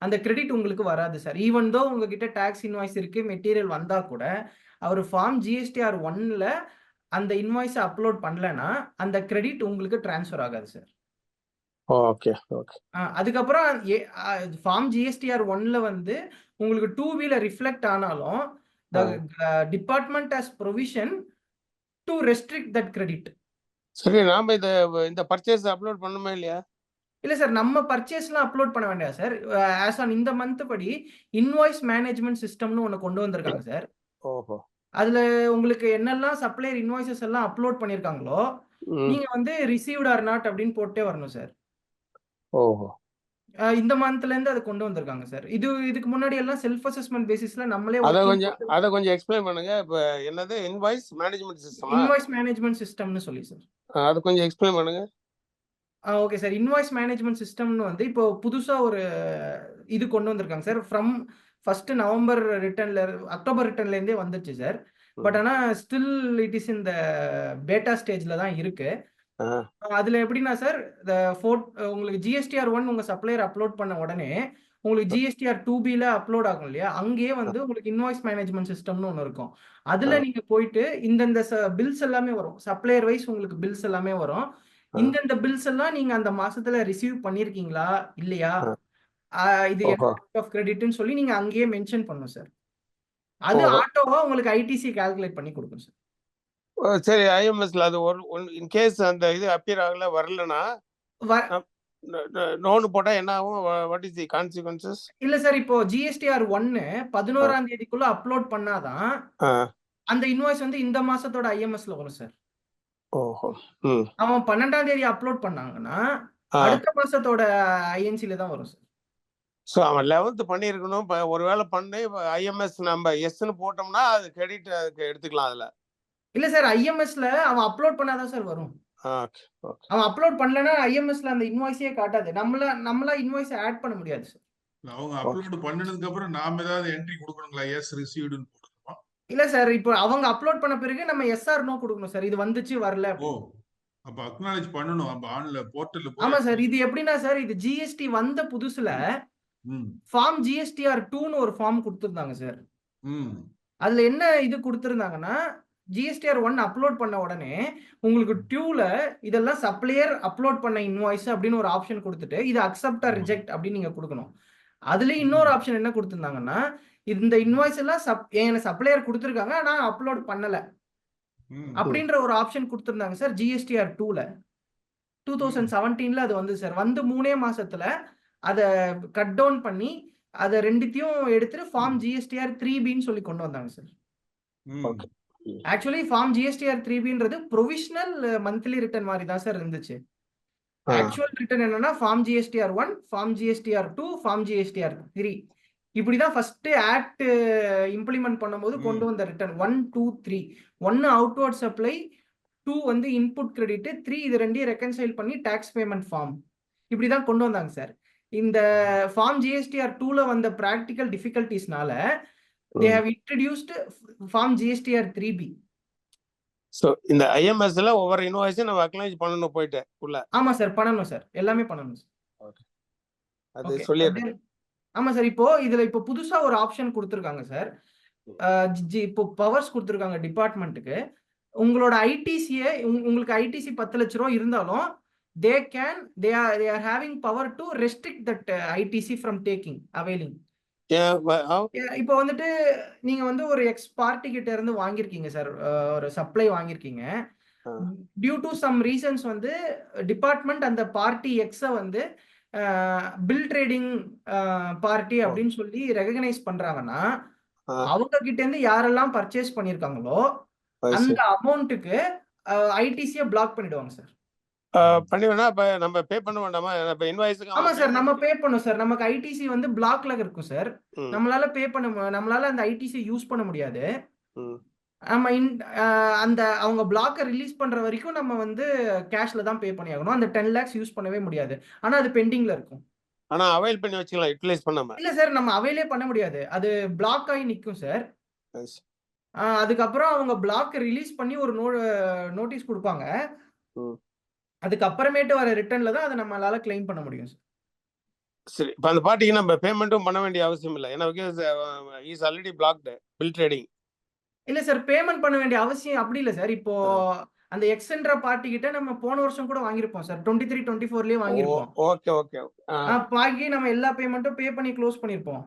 அந்த கிரெடிட் உங்களுக்கு வராது சார். ஈவன் தோ உங்ககிட்ட டாக்ஸ் இன்வாய்ஸ் இருக்கு, மெட்டீரியல் வந்தா கூட அவர் ஃபார்ம் GSTR 1ல அந்த இன்வாய்ஸை அப்லோட் பண்ணலன்னா அந்த கிரெடிட் உங்களுக்கு டிரான்ஸ்ஃபர் ஆகாது சார். Okay okay. அதுக்கப்புறம் ஃபார்ம் GSTR 1ல வந்து உங்களுக்கு 2Bல ரிஃப்ளெக்ட் ஆனாலும் the department has provision to restrict that credit. சரி, நாம இந்த பர்ச்சேஸ் அப்லோட் பண்ணுமா இல்லையா? இல்ல சார், நம்ம பர்ச்சேஸ்லாம் அப்லோட் பண்ண வேண்டாம் சார். ஆஸ் ஆன் இந்த மந்த் படி இன்வாய்ஸ் மேனேஜ்மெண்ட் சிஸ்டம்னு ஒன்று கொண்டு வந்திருக்காங்க சார். ஓஹோ. அதுல உங்களுக்கு என்னெல்லாம் சப்ளையர் இன்வாய்சஸ் எல்லாம் அப்லோட் பண்ணிருக்காங்களோ நீங்க வந்து ரிசீவ்ட் ஆர் நாட் அப்படின்னு போட்டே வரணும் சார். ஓஹோ. இந்த மந்த்ல இருந்து அதை கொண்டு வந்திருக்காங்க சார். இதுக்கு முன்னாடி எல்லாம் செல்ஃப் அசஸ்மெண்ட் பேசிஸ்ல நம்மளே அத கொஞ்சம் எக்ஸ்பிளைன் பண்ணுங்க. இப்போ என்னது invoice management system? Invoice management சிஸ்டம்னு சொல்லி சார். அது கொஞ்சம் எக்ஸ்பிளைன் பண்ணுங்க. Okay sir. இன்வாய்ஸ் மேனேஜ்மெண்ட் சிஸ்டம்னு வந்து இப்போ புதுசா ஒரு இது கொண்டு வந்திருக்காங்க சார். ஃப்ரம் 1 நவம்பர் ரிட்டர்ன்ல அக்டோபர் ரிட்டர்ன்ல இருந்தே வந்துச்சு சார். பட் ஆனா ஸ்டில் இட் இஸ் இந்த பேட்டா ஸ்டேஜ்ல தான் இருக்கு. அதுல எப்படின்னா சார், உங்களுக்கு GSTR 1 உங்க சப்ளையர் அப்லோட் பண்ண உடனே உங்களுக்கு GSTR 2Bல அப்லோட் ஆகும் இல்லையா, அங்கேயே வந்து உங்களுக்கு இன்வாய்ஸ் மேனேஜ்மெண்ட் சிஸ்டம்னு ஒன்று இருக்கும். அதுல நீங்க போயிட்டு இந்தந்த பில்ஸ் எல்லாமே வரும், சப்ளையர் வைஸ் உங்களுக்கு பில்ஸ் எல்லாமே வரும். இந்தந்த பில்ஸ் எல்லாம் நீங்க அந்த மாசத்துல ரிசீவ் பண்ணிருக்கீங்களா இல்லையா, இது ஆஃப் கிரெடிட்னு சொல்லி நீங்க அங்கேயே மென்ஷன் பண்ணும் சார். அது ஆட்டோவா உங்களுக்கு ITC கால்குலேட் பண்ணி கொடுக்கும் சார். சரி, IMSல அது இன் கேஸ் அந்த இது அப்பியர் ஆகல வரலனா நோன் போட்டா என்ன ஆகும்? What is the consequences? இல்ல சார், இப்போ GSTR 1 11ஆம் தேதிக்குள்ள அப்லோட் பண்ணாதான் அந்த இன்வாய்ஸ் வந்து இந்த மாசத்தோட IMSல வரும் சார். ஓஹோ. அவன் 12ஆம் தேதி அப்லோட் பண்ணாங்கன்னா அடுத்த மாசத்தோட INCல தான் வரும் சார். சோ அவன் 11th பண்ணிருக்கணும். ஒருவேளை பண்ணி IMS நம்ம எஸ்ன்னு போட்டோம்னா அது கிரெடிட் எடுத்துக்கலாம் அதுல. இல்ல சார், IMSல அவன் அப்லோட் பண்ணாதான் சார் வரும். அவன் அப்லோட் பண்ணலனா IMSல அந்த இன்வாய்ஸே காட்டாது. நம்மளா இன்வாய்ஸ் ஆட் பண்ண முடியாது சார். அவங்க அப்லோட் பண்ணதுக்கு அப்புறம் நாம ஏதாவது என்ட்ரி கொடுக்கணுங்களா? எஸ் ரிசீவ்டுன்னு போடுறோமா? இல்ல சார், இப்போ அவங்க அப்லோட் பண்ண பிறகு நம்ம SR நோ கொடுக்கணும் சார். இது வந்துச்சு வரல. ஓ, அப்ப அக்னாலஜ் பண்ணனும் அப்ப ஆன்ல போர்ட்டல்ல போய். ஆமா சார். இது எப்படின்னா சார், இது GST வந்த புதுசுல ஃபார்ம் GSTR 2ன்னு ஒரு ஃபார்ம் கொடுத்திருந்தாங்க சார். அதுல என்ன இது கொடுத்திருந்தாங்கன்னா, GSTR 1 அப்லோட் பண்ண உடனே உங்களுக்கு டியூல இதெல்லாம் சப்ளையர் அப்லோட் பண்ண இன்வாய்ஸ் அப்படின்னு ஒரு ஆப்ஷன் கொடுத்துட்டு இது அக்செப்ட் ஆர் ரிஜெக்ட் அப்படின்னு நீங்க கொடுக்கணும். அதுல இன்னொரு ஆப்ஷன் என்ன கொடுத்திருந்தாங்கன்னா, இந்த இன்வாய்ஸ் எல்லாம் சப்ளையர் கொடுத்திருக்காங்க நான் அப்லோட் பண்ணல அப்படின்ற ஒரு ஆப்ஷன் கொடுத்திருந்தாங்க சார். GSTR 2ல 2017ல அது வந்து சார் வந்து 3 மாசத்துல அதை கட் டவுன் பண்ணி அதை ரெண்டுத்தையும் எடுத்துட்டு ஃபார்ம் GSTR 3Bன்னு சொல்லி கொண்டு வந்தாங்க சார். ஆக்சுவலி ஃபார்ம் GSTR 3Bன்றது ப்ரொவிஷனல் மந்த்லி ரிட்டர்ன் மாதிரி தான் சார் இருந்துச்சு. ஆக்சுவல் ரிட்டர்ன் என்னன்னா form GSTR 1, form GSTR 2, form GSTR 3 இப்படிதான் ஃபர்ஸ்ட் ஆக்ட் இம்ப்ளிமெண்ட் பண்ணும்போது கொண்டு வந்த ரிட்டர்ன் 1, 2, 3. 1 அவுட்வர்ட் சப்ளை, 2 வந்து இன்புட் கிரெடிட், 3 இது ரெண்டையும் ரெக்கன்சைல் பண்ணி டாக்ஸ் பேமெண்ட் ஃபார்ம் இப்படிதான் கொண்டு வந்தாங்க சார். இந்த ஃபார்ம் GSTR 2ல வந்த பிராக்டிக்கல் டிஃபிகல்டிஸ்னால they ம். have introduced form GSTR 3B. So இந்த ஐஎம்எஸ்ல ஒவ்வொரு இன்வாய்ஸும் நம்ம அக்னாலேஜ் பண்ணணும் போயிட்டு உள்ள. ஆமா சார், பண்ணணும் சார், எல்லாமே பண்ணணும் சார். அது ஓகே. சொல்லிடுறேன். ஆமா சார், இப்போ இதுல இப்போ புதுசா ஒரு ஆப்ஷன் கொடுத்துருக்காங்க சார். இப்போ பவர்ஸ் கொடுத்துருக்காங்க டிபார்ட்மெண்ட்டுக்கு. உங்களோட ஐடிசியை உங்களுக்கு ஐடிசி 10 லட்ச ரூபா இருந்தாலும் they are having power to restrict that ITC from taking availing. இப்போ வந்துட்டு நீங்க வந்து ஒரு எக்ஸ் பார்ட்டி கிட்ட இருந்து வாங்கியிருக்கீங்க சார், ஒரு சப்ளை வாங்கியிருக்கீங்க. டியூ டு சம் ரீசன்ஸ் வந்து டிபார்ட்மெண்ட் அந்த பார்ட்டி எக்ஸை வந்து பில் ட்ரேடிங் பார்ட்டி அப்படின்னு சொல்லி ரெகக்னைஸ் பண்றாங்கன்னா அவங்க கிட்ட இருந்து யாரெல்லாம் பர்ச்சேஸ் பண்ணிருக்காங்களோ அந்த அமௌண்ட்டுக்கு ஐடிசியை பிளாக் பண்ணிடுவாங்க சார். பண்ணிடுவேனா? அப்ப நம்ம பே பண்ண வேண்டாமா? இப்ப இன்வாய்ஸ்க்கு ஆமா சார், நம்ம பே பண்ணோம் சார். நமக்கு ஐடிசி வந்து பிளாக்ல இருக்கும் சார். நம்மளால நம்மளால அந்த ஐடிசி யூஸ் பண்ண முடியாது. நம்ம அந்த அவங்க பிளாக்கை ரிலீஸ் பண்ற வரைக்கும் நம்ம வந்து கேஷ்ல தான் பே பண்ணி ஆகணும். அந்த 10 lakhs யூஸ் பண்ணவே முடியாது. ஆனா அது பெண்டிங்ல இருக்கும். ஆனா அவைல் பண்ணி வச்சுக்கலாம், யூட்டிலைஸ் பண்ணாம. இல்ல சார், நம்ம அவைலே பண்ண முடியாது. அது பிளாக் ஆகி நிக்கும் சார். அதுக்கப்புறம் அவங்க பிளாக் ரிலீஸ் பண்ணி ஒரு நோட்டீஸ் கொடுப்பாங்க. அதுக்கப்புறமேட்டு வர ரிட்டர்ன்ல தான் அதை நம்மளால கிளைம் பண்ண முடியும் சார். சரி, இப்போ அந்த பார்ட்டிக்கு நம்ம பேமெண்ட்டும் பண்ண வேண்டிய அவசியம் இல்லை. ஏன்னா is already blocked bill trading. இல்ல சார், பேமெண்ட் பண்ண வேண்டிய அவசியம் அப்படி இல்லை சார். இப்போ அந்த எக்ஸ்என்ற பார்ட்டி கிட்ட நம்ம போன வருஷம் கூட வாங்கியிருப்போம் சார், 23-24லயே வாங்கியிருப்போம். Okay okay. பாக்கி நம்ம எல்லா பேமெண்ட்டும் பே பண்ணி க்ளோஸ் பண்ணிருப்போம்.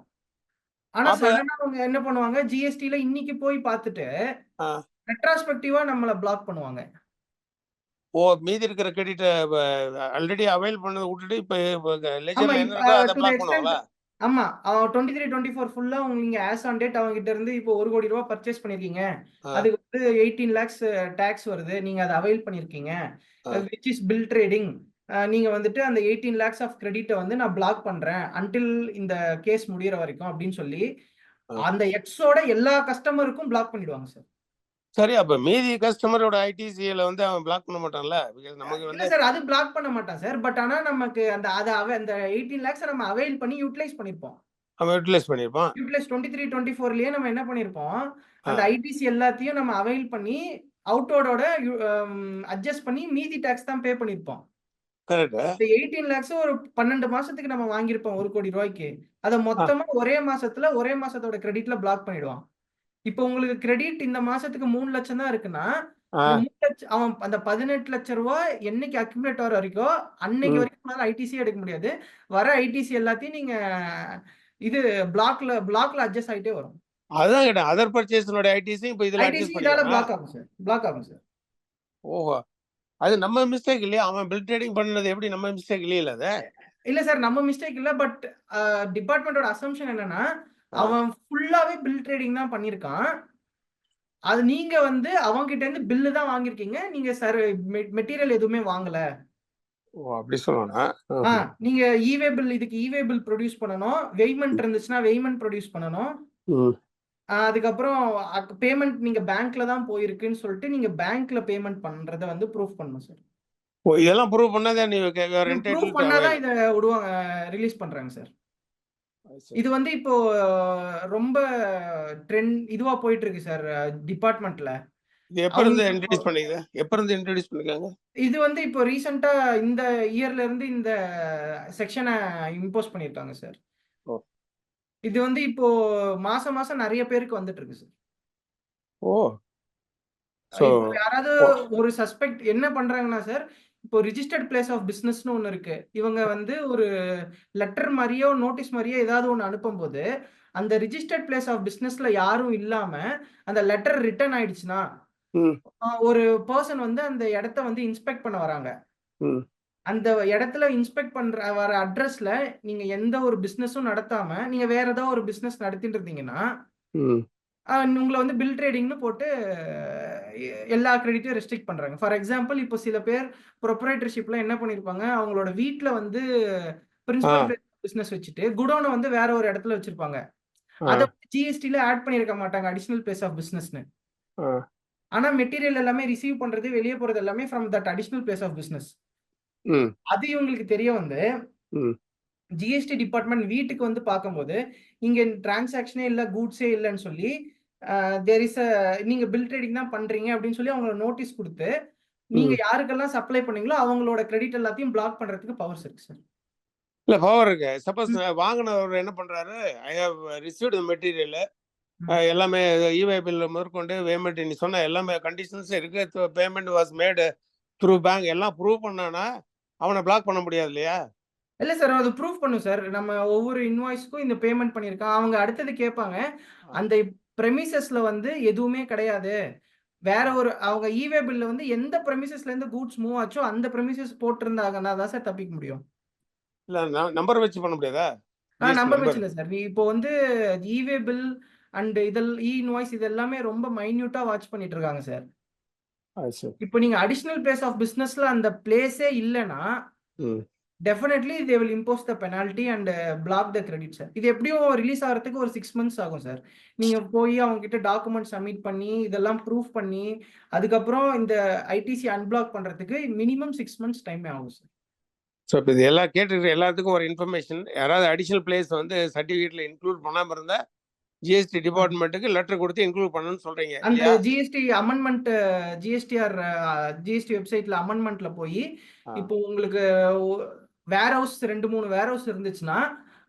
ஆனா சடனா அவங்க என்ன பண்ணுவாங்க, ஜிஎஸ்டில இன்னைக்கு போய் பார்த்துட்டு ரெட்ராஸ்பெக்டிவா நம்மள பிளாக் பண்ணுவாங்க. மீதி இருக்கிற கிரெடிட் ஆல்ரெடி அவைல் பண்ணத விட்டுட்டு இப்ப லெஜர்ல என்ன இருக்கோ அத பிளாக் பண்ணுவாங்களா? ஆமா, 23-24 ஃபுல்லா நீங்க ஆஸ் ஆன் டேட் அவங்க கிட்ட இருந்து இப்போ 1 கோடி ரூபாய் பர்ச்சேஸ் பண்ணிருக்கீங்க. அதுக்கு வந்து 18 lakhs டாக்ஸ் வருது. நீங்க அதை அவைல் பண்ணிருக்கீங்க, which is bill trading. நீங்க வந்துட்டு அந்த 18 lakhs ஆஃப் கிரெடிட்டை வந்து நான் பிளாக் பண்றேன் until இந்த கேஸ் முடியற வரைக்கும் அப்படின்னு சொல்லி அந்த எக்ஸோட எல்லா கஸ்டமருக்கும் பிளாக் பண்ணிடுவாங்க சார். சரி, அப்ப மீதி கஸ்டமரோட ஐடிசில வந்து அவன் பிளாக் பண்ண மாட்டான்ல? நமக்கு வந்து சார் அது பிளாக் பண்ண மாட்டான் சார். பட் ஆனா நமக்கு அந்த அந்த 18 lakhs நம்ம அவைல் பண்ணி யூட்டிலைஸ் பண்ணிருப்போம். அவன் யூட்டிலைஸ் பண்ணிருப்பான். யூட்டிலைஸ் 23-24லயே நம்ம என்ன பண்ணிருப்போம், அந்த ஐடிசி எல்லாத்தையும் நம்ம அவைல் பண்ணி அவுட்டோட அட்ஜஸ்ட் பண்ணி மீதி டாக்ஸ் தான் பே பண்ணிருப்போம். கரெக்ட். இந்த 18 lakhs ஒரு 12 மாசத்துக்கு நம்ம வாங்கியிருப்போம் 1 கோடி ரூபாய்க்கு. அதை மொத்தமா ஒரே மாசத்தோட கிரெடிட்ல பிளாக் பண்ணிடுவான். இப்போ உங்களுக்கு கிரெடிட் இந்த மாசத்துக்கு 3 லட்சம் தான் இருக்குன்னா, அவன் அந்த 18 லட்சம் ரூபாய் என்னைக்கு அக்யூமுலேட் ஆகிற வரைக்கும் அன்னைக்கு வரைக்கும் ஐடிசி எடுக்க முடியாது. வர ஐடிசி எல்லாத்தையும் நீங்க இது பிளாக்ல அட்ஜஸ்ட் ஆயிட்டே வரும். அதான் கேட்டேன், அதர் பர்ச்சேஸ்னோட ஐடிசி இப்போ இதுல அட்ஜஸ்ட் பண்ணிடலாம். பிளாக் ஆகும் சார். ஓஹோ, அது நம்ம மிஸ்டேக் இல்லையா? அவன் பில் ட்ரேடிங் பண்ணது எப்படி நம்ம மிஸ்டேக் இல்லையில? அது இல்ல சார், நம்ம மிஸ்டேக் இல்ல. பட் டிபார்ட்மெண்டோட அசம்ப்ஷன் என்னன்னா, அவன் ஃபுல்லாவே பில் ட்ரேடிங் தான் பண்ணிருக்கான். அது நீங்க வந்து அவங்க கிட்ட இருந்து பில்லு தான் வாங்கிருக்கீங்க, நீங்க சார் மெட்டீரியல் எதுவுமே வாங்கல. ஓ, அப்படி சொல்லணும்னா நீங்க ஈவே பில், இதுக்கு ஈவே பில் ப்ரொடியூஸ் பண்ணனும். வெய்மென்ட் இருந்துச்சுன்னா வெய்மென்ட் ப்ரொடியூஸ் பண்ணனும். அதுக்கப்புறம் பேமெண்ட் நீங்க பேங்க்ல தான் போயிருக்குன்னு சொல்லிட்டு நீங்க பேங்க்ல பேமெண்ட் பண்றத வந்து ப்ரூஃப் பண்ணணும் சார். ஓ, இதெல்லாம் ப்ரூவ் பண்ணாதான் நீ ப்ரூஃப் பண்ணாதான் இத விடுவாங்க, ரிலீஸ் பண்றாங்க சார். இது வந்து இப்போ ரொம்ப ட்ரெண்ட் இதுவா போயிட்டு இருக்கு சார் டிபார்ட்மெண்ட்ல. எப்ப இருந்து இன்ட்ரோ듀ஸ் பண்ணிருக்காங்க? இது வந்து இப்போ ரீசெண்டா இந்த இயர்ல இருந்து இந்த செக்ஷனை இம்போஸ் பண்ணிருக்காங்க சார். இது வந்து இப்போ மாசம் நிறைய பேருக்கு வந்துட்டு இருக்கு சார். யாராவது ஒரு சஸ்பெக்ட் என்ன பண்றாங்கன்னா சார், இப்போ ரிஜிஸ்டர்ட் பிளேஸ் ஆஃப் பிசினஸ்னு ஒண்ணு இருக்கு. இவங்க வந்து ஒரு லெட்டர் மாதிரியோ நோட்டீஸ் மாதிரியோ ஏதாவது ஒண்ணு அனுப்பும்போது அந்த ரிஜிஸ்டர்ட் பிளேஸ் ஆஃப் பிசினஸ்ல யாரும் இல்லாம அந்த லெட்டர் ரிட்டர்ன் ஆயிடுச்சுன்னா ஒரு பர்சன் வந்து அந்த இடத்த வந்து இன்ஸ்பெக்ட் பண்ண வராங்க. அந்த இடத்துல இன்ஸ்பெக்ட் பண்ற வர அட்ரஸ்ல நீங்க எந்த ஒரு பிசினஸும் நடத்தாம நீங்க வேற ஏதாவது ஒரு பிசினஸ் நடத்திட்டு இருந்தீங்கன்னா உங்களை வந்து பில் ட்ரேடிங்னு போட்டு எல்லா கிரெடிட்டையும் ரெஸ்ட்ரிக்ட் பண்றாங்க. ஃபார் எக்ஸாம்பிள், இப்போ சில பேர் ப்ரொப்ரைட்டர்ஷிப்ல என்ன பண்ணிருப்பாங்க, அவங்களோட வீட்டுல வந்து பிரின்சிபல் பிசினஸ் வச்சுட்டு குடோனை வந்து வேற ஒரு இடத்துல வச்சிருப்பாங்க. அதை ஜிஎஸ்டில ஆட் பண்ணிருக்க மாட்டாங்க அடிஷனல் பிளேஸ் ஆஃப் பிசினஸ்னு. ஆனா மெட்டீரியல் எல்லாமே ரிசீவ் பண்றது வெளியே போறது எல்லாமே from that additional place of business. அது இவங்களுக்கு தெரிய வந்து ஜிஎஸ்டி டிபார்ட்மெண்ட் வீட்டுக்கு வந்து பார்க்கும்போது இங்க டிரான்சாக்ஷனே இல்ல, கூட்ஸே இல்லைன்னு சொல்லி தேர் இஸ் நீங்க பில் ட்ரேடிங் தான் பண்றீங்க அப்படின்னு சொல்லி அவங்கள நோட்டீஸ் கொடுத்து நீங்க யாருக்கெல்லாம் சப்ளை பண்ணீங்களோ அவங்களோட கிரெடிட் எல்லாத்தையும் பிளாக் பண்றதுக்கு பவர்ஸ் இருக்கு சார். இல்ல பவர் இருக்கு. சப்போஸ் வாங்கினவர் என்ன பண்றாரு, ஐ ஹவ் ரிசீவ்ட் மெட்டீரியல் எல்லாமே இவை பில் முதற்கொண்டு பேமெண்ட் நீ சொன்ன எல்லாமே கண்டிஷன்ஸ் இருக்கு, payment was made through bank எல்லாம் ப்ரூவ் பண்ணானா அவனை பிளாக் பண்ண முடியாது இல்லையா? இல்ல சார், அது ப்ரூஃப் பண்ணும் சார். நம்ம ஒவ்வொரு இன்வாய்ஸ்க்கும் இந்த பேமெண்ட் பண்ணியிருக்கான். அவங்க அடுத்தது கேட்பாங்க, அந்த பிரெமிசஸ்ல வந்து எதுவுமே கிடையாது. வேற ஒரு அவங்க ஈவே பில்ல வந்து எந்த பிரெமிசஸ்ல இருந்து கூட்ஸ் மூவ் ஆச்சோ அந்த பிரெமிசஸ் போட்டிருந்தாங்கன்னா தான் சார் தப்பிக்க முடியும். இல்ல நம்பர் வச்சு பண்ண முடியாதா? நம்பர் வச்சு இல்ல சார். இப்போ வந்து e way bill and e invoice இது எல்லாமே ரொம்ப மைன்யூட்டா வாட்ச் பண்ணிட்டு இருக்காங்க சார். இப்போ நீங்க அடிஷனல் பிளேஸ் ஆஃப் பிசினஸ்ல அந்த பிளேஸே இல்லைன்னா definitely they will impose the penalty and block the credit sir. இது எப்படியும் ரிலீஸ் ஆகிறதுக்கு ஒரு 6 months ஆகும் சார். நீங்க போய் அவங்க கிட்ட டாக்குமெண்ட் சப்மிட் பண்ணி இதெல்லாம் ப்ரூஃப் பண்ணி அதுக்கப்புறம் இந்த ஐடிசி அன்பிளாக் பண்றதுக்கு மினிமம் 6 months டைம் ஆகும் சார். ஸோ இப்போ இது எல்லாம் கேட்டுக்கிற எல்லாத்துக்கும் ஒரு இன்ஃபர்மேஷன், யாராவது அடிஷனல் பிளேஸ் வந்து சர்டிஃபிகேட்ல இன்க்ளூட் பண்ணாம இருந்தா ஜிஎஸ்டி டிபார்ட்மெண்ட்டுக்கு லெட்டர் கொடுத்து இன்க்ளூட் பண்ணணும்னு சொல்றீங்க. அந்த ஜிஎஸ்டி அமெண்ட்மெண்ட் ஜிஎஸ்டிஆர் ஜிஎஸ்டி வெப்சைட்ல அமெண்ட்மெண்ட்ல போய் இப்போ உங்களுக்கு வேர் ஹவுஸ் 2-3 வேர் ஹவுஸ் இருந்துச்சுன்னா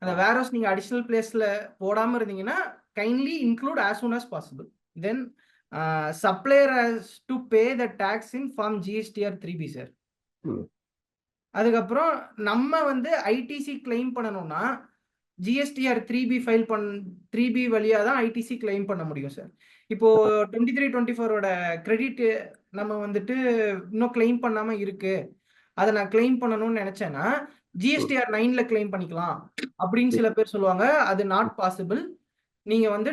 அந்த வேர் ஹவுஸ் நீங்க அடிஷனல் பிளேஸ்ல போடாம இருந்தீங்கன்னா kindly include as soon as possible. Then supplier has to pay the tax in form GSTR 3B sir. அதுக்கப்புறம் நம்ம வந்து ஐடிசி கிளைம் பண்ணணும்னா ஜிஎஸ்டிஆர் 3B ஃபைல் 3B வழியா தான் ஐடிசி கிளைம் பண்ண முடியும் சார். இப்போ 23-24 கிரெடிட் நம்ம வந்துட்டு இன்னும் கிளைம் பண்ணாம இருக்கு, அதை நான் கிளைம் பண்ணணும்னு நினைச்சேன்னா ஜிஎஸ்டிஆர் 9ல கிளைம் பண்ணிக்கலாம் அப்படின்னு சில பேர் சொல்லுவாங்க. அது நாட் பாசிபிள். நீங்க வந்து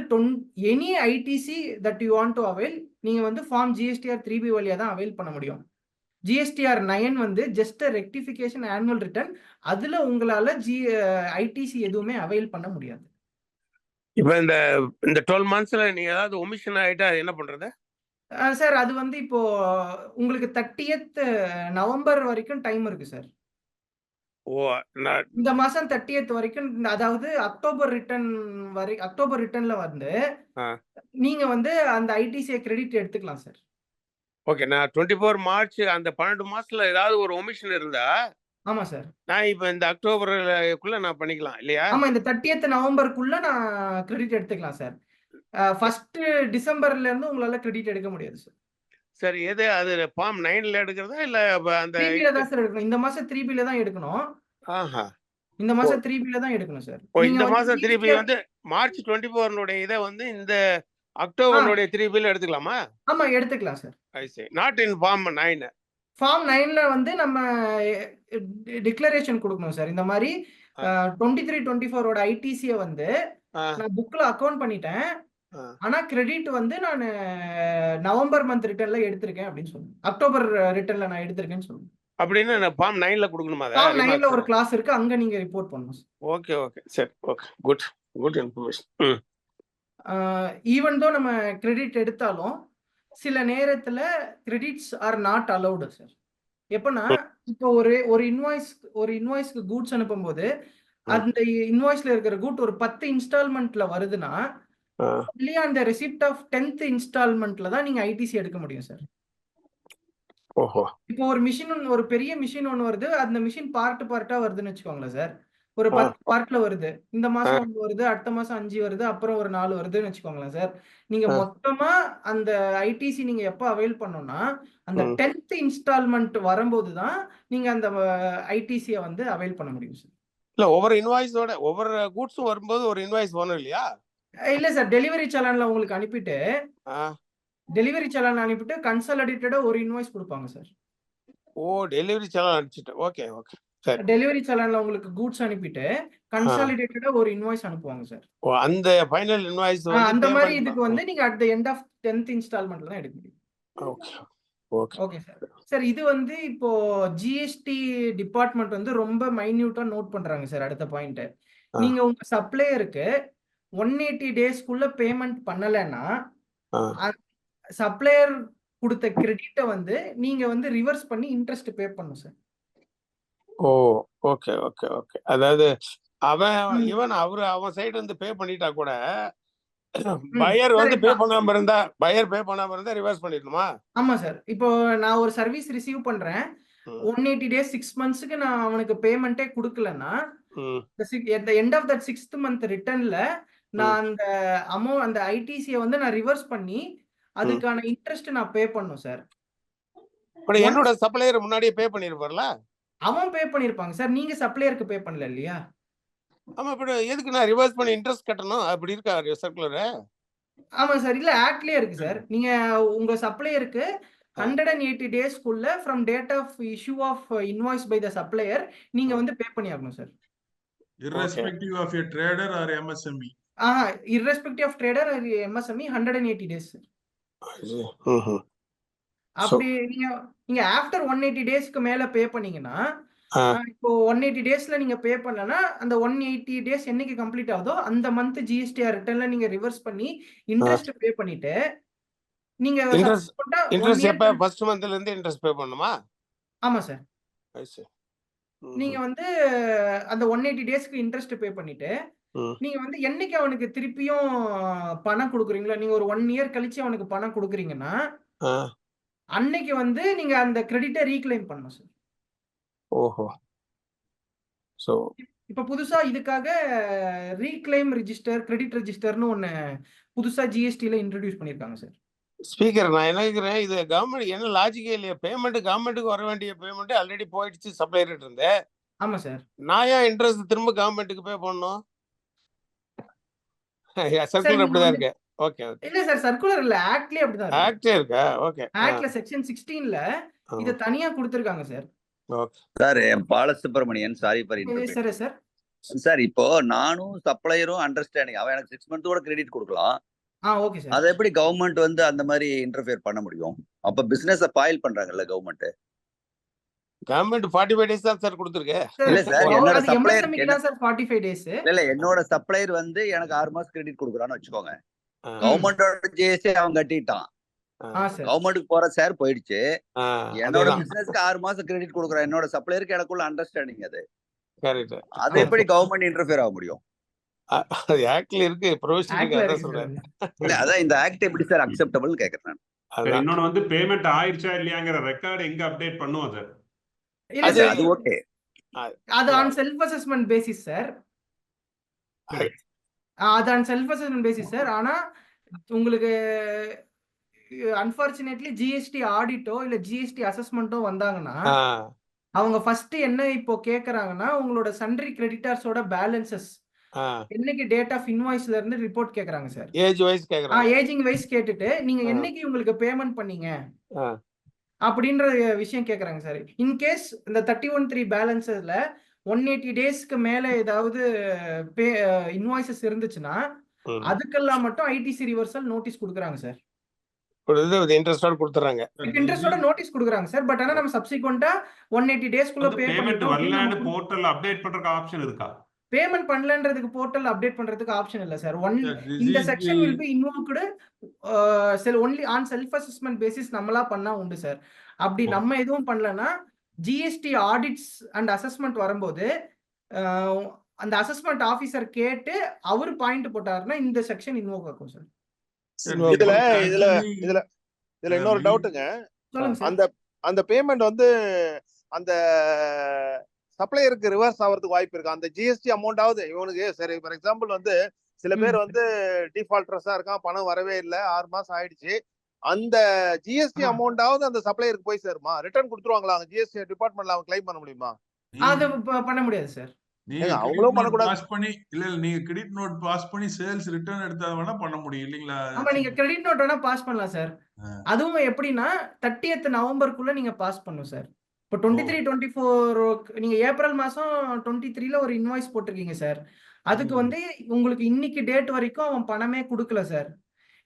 any ITC that you want to avail நீங்க வந்து ஃபார்ம் ஜிஎஸ்டிஆர் 3B வழியா தான் அவைல் பண்ண முடியும். ஜிஎஸ்டிஆர் 9 வந்து ஜஸ்ட் ரெக்டிஃபிகேஷன் ஆனுவல் ரிட்டர்ன், அதுல உங்களால ஐடிசி எதுவுமே அவைல் பண்ண முடியாது. இப்போ இந்த 12 monthsல நீங்க ஏதாவது ஒமிஷன் ஆயிட்டா என்ன பண்றது சார்? அது வந்து இப்போ உங்களுக்கு 30th நவம்பர் வரைக்கும் டைம் இருக்கு சார். இந்த மாசம் 30th வரைக்கும், அதாவது அக்டோபர் ரிட்டர்ன்ல வந்து நீங்க வந்து அந்த ஐடிசியை கிரெடிட் எடுத்துக்கலாம் சார். ஓகே, நான் 24 March அந்த 12 மாசத்துல ஏதாவது ஒரு ஒமிஷன் இருந்தா ஆமா சார், நான் இப்போ இந்த அக்டோபருக்குள்ள நான் பண்ணிக்கலாம் இல்லையா? ஆமா, இந்த 30th நவம்பருக்குள்ள நான் கிரெடிட் எடுத்துக்கலாம் சார். 1st டிசம்பர்ல இருந்து உங்களால கிரெடிட் எடுக்க முடியாது சார். சரி, எது அது ஃபார்ம் 9ல எடுக்கிறதா இல்ல அந்த 3Bல தான் சார் எடுக்கணும். இந்த மாசம் 3Bல தான் எடுக்கணும். இந்த மாசம் 3Bல தான் எடுக்கணும் சார். இந்த மாசம் 3B வந்து March 24 இதை வந்து இந்த அக்டோபர் 3Bல எடுத்துக்கலாமா? ஆமா, எடுத்துக்கலாம் sir. I say, not in form 9. Form 9ல வந்து நம்ம டிக்ளரேஷன் கொடுக்கணும் சார். இந்த மாதிரி 23-24 ஐடிசியை வந்து நான் புக்ல அக்கவுண்ட் பண்ணிட்டேன், ஆனா கிரெடிட் வந்து நான் நவம்பர் மந்த் ரிட்டர்ன்ல எடுத்திருக்கேன் அப்படின்னு சொல்லுங்க. அக்டோபர் ரிட்டர்ன்ல நான் எடுத்திருக்கேன்னு சொல்லுங்க. அப்படின்னு நான் ஃபார்ம் 9ல கொடுக்கணுமா? ஃபார்ம் 9ல ஒரு கிளாஸ் இருக்கு, அங்க நீங்க ரிப்போர்ட் பண்ணணும். ஓகே ஓகே, சரி, okay, good information. Even though நம்ம கிரெடிட் எடுத்தாலும் சில நேரத்துல credits are not allowed sir. எப்பன்னா இப்போ ஒரு இன்வாய்ஸ்க்கு கூட்ஸ் அனுப்பும்போது அந்த இன்வாய்ஸ்ல இருக்கிற கூட் ஒரு 10 இன்ஸ்டால்மெண்ட்ல வருதுன்னா அந்த ரெசிப்ட் ஆஃப் 10th இன்ஸ்டால்மெண்ட்ல தான் நீங்க ஐடிசி எடுக்க முடியும் சார். இப்போ ஒரு பெரிய மிஷின் ஒன்று வருது, அந்த மிஷின் பார்ட்டா வருதுன்னு வச்சுக்கோங்களேன் சார். ஒரு 10 பார்ட்ல வருது, இந்த மாசம் 1 வருது, அடுத்த மாசம் 5 வருது, அப்புறம் ஒரு 4 வருதுன்னு வச்சுக்கோங்களேன் சார். நீங்க மொத்தமா அந்த ஐடிசி நீங்க எப்ப அவைல் பண்ணணும்னா அந்த 10th இன்ஸ்டால்மெண்ட் வரும்போது தான் நீங்க அந்த ஐடிசியை வந்து அவைல் பண்ண முடியும் சார். இல்ல, ஒவ்வொரு இன்வாய்ஸோட ஒவ்வொரு கூட்ஸும் வரும்போது ஒரு இன்வாய்ஸ் வரும் இல்லையா? இல்ல சார், டெலிவரி சலான்ல உங்களுக்கு அனுப்பிட்டு கன்சாலிடேட்டடா ஒரு இன்வாய்ஸ் கொடுப்பாங்க சார். டெலிவரி சலான் அனுப்பிச்சிட்டு, ஓகே ஓகே, சரி. டெலிவரி சலான்ல உங்களுக்கு கூட்ஸ் அனுப்பிட்டு கன்சாலிடேட்டடா ஒரு இன்வாய்ஸ் அனுப்புவாங்க சார். அந்த ஃபைனல் இன்வாய்ஸ் அந்த மாதிரி இதுக்கு வந்து நீங்க at the end of 10th இன்ஸ்டால்மெண்ட்ல தான் எடுக்க முடியும். Okay sir. சார், இது வந்து இப்போ ஜிஎஸ்டி டிபார்ட்மெண்ட் வந்து ரொம்ப மைன்யூட்டா நோட் பண்றாங்க சார். அடுத்த பாயிண்ட், நீங்க உங்க சப்ளையருக்கு 180 டேஸ்க்குள்ள பேமெண்ட் பண்ணலைன்னா சப்ளையர் கொடுத்த கிரெடிட்டை வந்து நீங்க வந்து ரிவர்ஸ் பண்ணி இன்ட்ரெஸ்ட் பே பண்ணும் சார். Okay okay okay. அதாவது அவன் ம். ஈவன் அவன் சைடு வந்து பே பண்ணிட்டா கூட ம். பையர் சார் வந்து இப்ப பே பண்ணாம இருந்தா ரிவர்ஸ் பண்ணிடணுமா? ஆமா சார். இப்போ நான் ஒரு சர்வீஸ் ரிசீவ் பண்றேன். ம், 180 டேஸ் 6 மந்த்ஸ்க்கு நான் அவனுக்கு பேமெண்ட்டே குடுக்கலன்னா, ம், at the end of that 6த் மந்த் ரிட்டர்ன்ல ம், நான் அந்த ஐடிசிய வந்து நான் ரிவர்ஸ் பண்ணி, ம். அதுக்கான இன்ட்ரெஸ்ட் நான் பே பண்ணணும் சார். இப்ப என்னோட ஒன்ஸ் சப்ளையர் முன்னாடியே பே பண்ணிருப்பார்ல? அவன் பே பண்ணியிருப்பாங்க சார். நீங்க சப்ளையருக்கு பே பண்ணல இல்லையா? ஆமா, இப்ப எதுக்கு நான் ரிவர்ஸ் பண்ணி இன்ட்ரெஸ்ட் கட்டணும்? அப்படி இருக்கா சர்க்குலரு? ஆமா சார். இல்ல ஆக்ட்லயே இருக்கு சார். நீங்க உங்க சப்ளையருக்கு 180 டேஸ்க்குள்ள from date of issue of invoice by the supplier நீங்க வந்து பே பண்ணியாகணும் sir. irrespective of a trader or MSME. Irrespective of trader or MSME 180 days sir. ம்ஹும். So, அப்படி நீங்க நீங்க ஆஃப்டர் 180 டேஸ்க்கு மேல பே பண்ணீங்கன்னா, ஆ, இப்போ 180 டேஸ்ல நீங்க பே பண்ணலன்னா, அந்த 180 டேஸ் என்னைக்கு கம்ப்ளீட் ஆகுதோ, அந்த மந்த் ஜிஎஸ்டிஆர் ரிட்டர்ன்ல நீங்க ரிவர்ஸ் பண்ணி இன்ட்ரெஸ்ட் பே பண்ணிட்டு, நீங்க சப்சிக்வென்ட்டா 1 இன்ட்ரெஸ்ட் இயர் எப்ப ஃபர்ஸ்ட் மந்த்ல இருந்து இன்ட்ரெஸ்ட் பே பண்ணணுமா? ஆமா சார். I see. நீங்க ம்ஹும். வந்து அந்த 180 டேஸ்க்கு இன்ட்ரெஸ்ட் பே பண்ணிட்டு, ம், நீங்க வந்து என்னைக்கு அவனுக்கு திருப்பியும் பணம் குடுக்குறீங்களோ, நீங்க ஒரு 1 இயர் கழிச்சு அவனுக்கு பணம் குடுக்குறீங்கன்னா, ஆ, அன்னைக்கு வந்து நீங்க அந்த கிரெடிட்ட ரீக்ளைம் பண்ணணும் சார். ஓஹோ. So, இப்ப புதுசா இதுக்காக ரீக்ளைம் ரிஜிஸ்டர், கிரெடிட் ரெஜிஸ்டர்னு ஒண்ணு புதுசா ஜிஎஸ்டில இன்ட்ரோடியூஸ் பண்ணியிருக்காங்க சார். ஸ்பீக்கர் நான் என்ன கேக்குறேன், இது கவர்மெண்ட் என்ன லாஜிக்கே இல்லையா? கவர்மெண்ட்டுக்கு வர வேண்டிய பேமெண்ட் ஆல்ரெடி போயிடுச்சு சப்ளையர் இருந்து. ஆமா சார். நான் ஏன் இன்ட்ரெஸ்ட் திரும்ப கவர்மெண்ட்டுக்கு பே பண்ணணும்? சார் சர்க்குலர் நீங்க அப்படிதான் வந்து இருக்கு. Okay, okay. இல்ல சார் சர்க்குலர் இல்ல. ஆக்ட்லயே அப்படிதான் இருக்கு. ஆக்டே இருக்கா? ஓகே. ஆக்ட்ல செக்ஷன் 16ல இத தனியா குடுத்திருக்காங்க sir. Okay. Sir Balasubramanian, sorry for interpret. சரி சார். சார் இப்போ நானும் சப்ளையரும் அண்டர்ஸ்டாண்டிங், அவன் எனக்கு 6 மந்த்தோட கிரெடிட் கொடுக்கலாம். Okay sir. அதை எப்படி கவர்மெண்ட் வந்து அந்த மாதிரி இன்டர்ஃபியர் பண்ண முடியும்? அப்ப பிசினஸ் ஃபைல் பண்றாங்கல்ல கவர்மெண்ட். கவர்மெண்ட் 45 டேஸ் தான் சார் கொடுத்துருக்கு. இல்ல சார், என்னோட அது சப்ளையர் MSME தான் சார் 45 டேஸ். இல்ல என்னோட சப்ளையர் வந்து எனக்கு 6 மாசம் கிரெடிட் கொடுக்குறான்னு வச்சுக்கோங்க. ஆ, கவர்மெண்டோட ஜிஎஸ்டி அவன் கட்டிட்டான். சார். கவர்மெண்ட்டுக்கு போற ஷேர் போயிடுச்சு. ஆ, என்னோட அதேதான். பிசினஸ்க்கு 6 மாசம் கிரெடிட் கொடுக்குறேன். என்னோட சப்ளையருக்கு எனக்குள்ள அண்டர்ஸ்டாண்டிங் அது. கரெக்ட். அது எப்படி கவர்மெண்ட் இன்டர்ஃபியர் ஆக முடியும்? அது ஆக்ட்ல இருக்கு, ப்ரொவிஷன் இருக்கு, ஆக்ட்ல அதான் இருக்கு சொல்றேன். சார். இல்ல அதான் இந்த ஆக்ட் எப்படி சார் அக்செப்டபிள் கேக்குறேன் நான். அதான். இன்னொன்னு வந்து பேமெண்ட் ஆயிருச்சா இல்லையாங்கிற ரெக்கார்டு எங்க அப்டேட் பண்ணும் அது? இல்ல அது சார். அது ஓகே. அது on self assessment basis sir. அது on self assessment basis sir. ஆனா உங்களுக்கு அன்பார்ச்சுனேட்லி ஜிஎஸ்டி ஆடிட்டோ இல்ல ஜிஎஸ்டி அசஸ்மென்ட்டோ வந்தாங்கன்னா, ஆ, அவங்க ஃபர்ஸ்ட் என்ன இப்போ கேக்குறாங்கன்னா, உங்களோட சன்ட்ரி கிரெடிட்டார்ஸோட பேலன்சஸ் ஆ. என்னைக்கு டேட் ஆஃப் இன்வாய்ஸ்ல இருந்து ரிப்போர்ட் கேக்குறாங்க சார். ஏஜ் வைஸ் கேக்குறாங்க. ஏஜிங் வைஸ் கேட்டுட்டு நீங்க என்னைக்கு உங்களுக்கு பேமெண்ட் பண்ணீங்க ஆ, அப்படின்ற விஷயம் கேக்குறாங்க சார். இன் கேஸ் இந்த 31(3) பேலன்ஸ்ல 180 டேஸ்க்கு மேல ஏதாவது இன்வாய்ஸஸ் இருந்துச்சுன்னா, ம். அதுக்கெல்லாம் மட்டும் ஐடிசி ரிவர்சல் நோட்டீஸ் கொடுக்குறாங்க சார். இது இன்ட்ரெஸ்டோட கொடுத்துறாங்க. இன்ட்ரெஸ்டோட நோட்டீஸ் கொடுக்குறாங்க சார். பட் ஆனா நம்ம சப்சிக்வென்ட்டா 180 டேஸ்க்குள்ள வந்து பே பேமெண்ட் பண்ணிட்டோம் அப்படின்னு வரலன்னு நமக்கு போர்ட்டல் அப்டேட் பண்றதுக்கு ஆப்ஷன் இருக்கா? பேமெண்ட் பண்ணலன்றதுக்கு போர்ட்டல் அப்டேட் பண்றதுக்கு ஆப்ஷன் இல்ல சார். This இந்த is section the will be invoked only on self assessment basis நம்மளா பண்ணா உண்டு சார். அப்படி நம்ம எதுவும் பண்ணலன்னா ஜிஎஸ்டி ஆடிட்ஸ் அண்ட் அசஸ்மென்ட் வரும்போது அஹ், அந்த அசஸ்மென்ட் ஆபீசர் கேட்டு அவர் பாயிண்ட் போட்டாருன்னா இந்த செக்ஷன் இன்வோக் ஆகும் சார். இதுல இதுல actually, இதுல இதுல இன்னொரு டவுட்டுங்க. சொல்லுங்க சார். அந்த அந்த பேமெண்ட் வந்து அந்த சப்ளையருக்கு ரிவர்ஸ் ஆகிறதுக்கு வாய்ப்பு இருக்கு. அந்த ஜிஎஸ்டி அமௌண்டாவது இவனுக்கு சரி, ஃபார் எக்ஸாம்பிள் வந்து சில பேர் வந்து டிஃபால்டர்ஸா இருக்கான், பணம் வரவே இல்லை, 6 மாசம் ஆயிடுச்சு. அந்த ஜிஎஸ்டி அமௌண்டாவது அந்த சப்ளையருக்கு போய் சேருமா? ரிட்டர்ன் கொடுத்துருவாங்களா? அந்த ஜிஎஸ்டி டிபார்ட்மெண்ட்ல அவன் கிளைம் பண்ண முடியுமா? அது பண்ண முடியாது சார். நீங்க அவங்களும் பண்ணக்கூடாது. பாஸ் பண்ணி நீங்க கிரெடிட் நோட் பாஸ் பண்ணி சேல்ஸ் ரிட்டர்ன் எடுத்தா வேணா பண்ண முடியும் இல்லீங்களா? ஆமா, நீங்க கிரெடிட் நோட் வேணா பாஸ் பண்ணலாம் சார். அதுவும் எப்படின்னா 30th நவம்பருக்குள்ள நீங்க பாஸ் பண்ணும் சார். இப்போ 23-24 நீங்க ஏப்ரல் மாசம் 23ல ஒரு இன்வாய்ஸ் போட்டிருக்கீங்க சார். அதுக்கு வந்து உங்களுக்கு இன்னைக்கு டேட் வரைக்கும் அவன் பணமே கொடுக்கல சார்.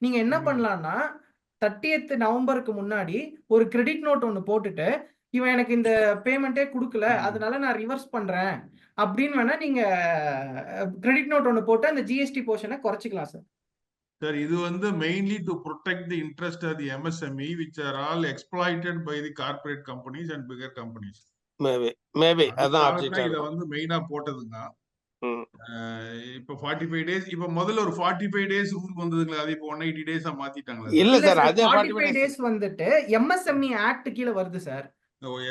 நீங்க என்ன பண்ணலாம்னா 30th நவம்பருக்கு முன்னாடி ஒரு கிரெடிட் நோட் ஒன்னு போட்டுட்டு, இவன் எனக்கு இந்த பேமெண்ட்டே கொடுக்கல, அதனால நான் ரிவர்ஸ் பண்றேன் அப்படின்னு வேணா நீங்க கிரெடிட் நோட் ஒன்னு போட்டு அந்த ஜிஎஸ்டி போர்ஷனை குறைச்சிக்கலாம் சார். சார், இது வந்து mainly to protect the interest of the MSME which are all exploited by the corporate companies and bigger companies. Maybe அதான் அதுக்காக ஆப்ஜெக்ட் தான் இத இருக்கும். வந்து மெயினா போட்டதுங்க. இப்ப 45 டேஸ் இப்ப முதல்ல ஒரு 45 டேஸ் ரூல் வந்ததுங்களா, அது இப்ப 180 டேஸா மாத்திட்டாங்களா? இல்ல இல்ல சார், சார், அது 45 டேஸ் வந்துட்டு எம்எஸ்எம்இ ஆக்ட் கீழ வருது சார்.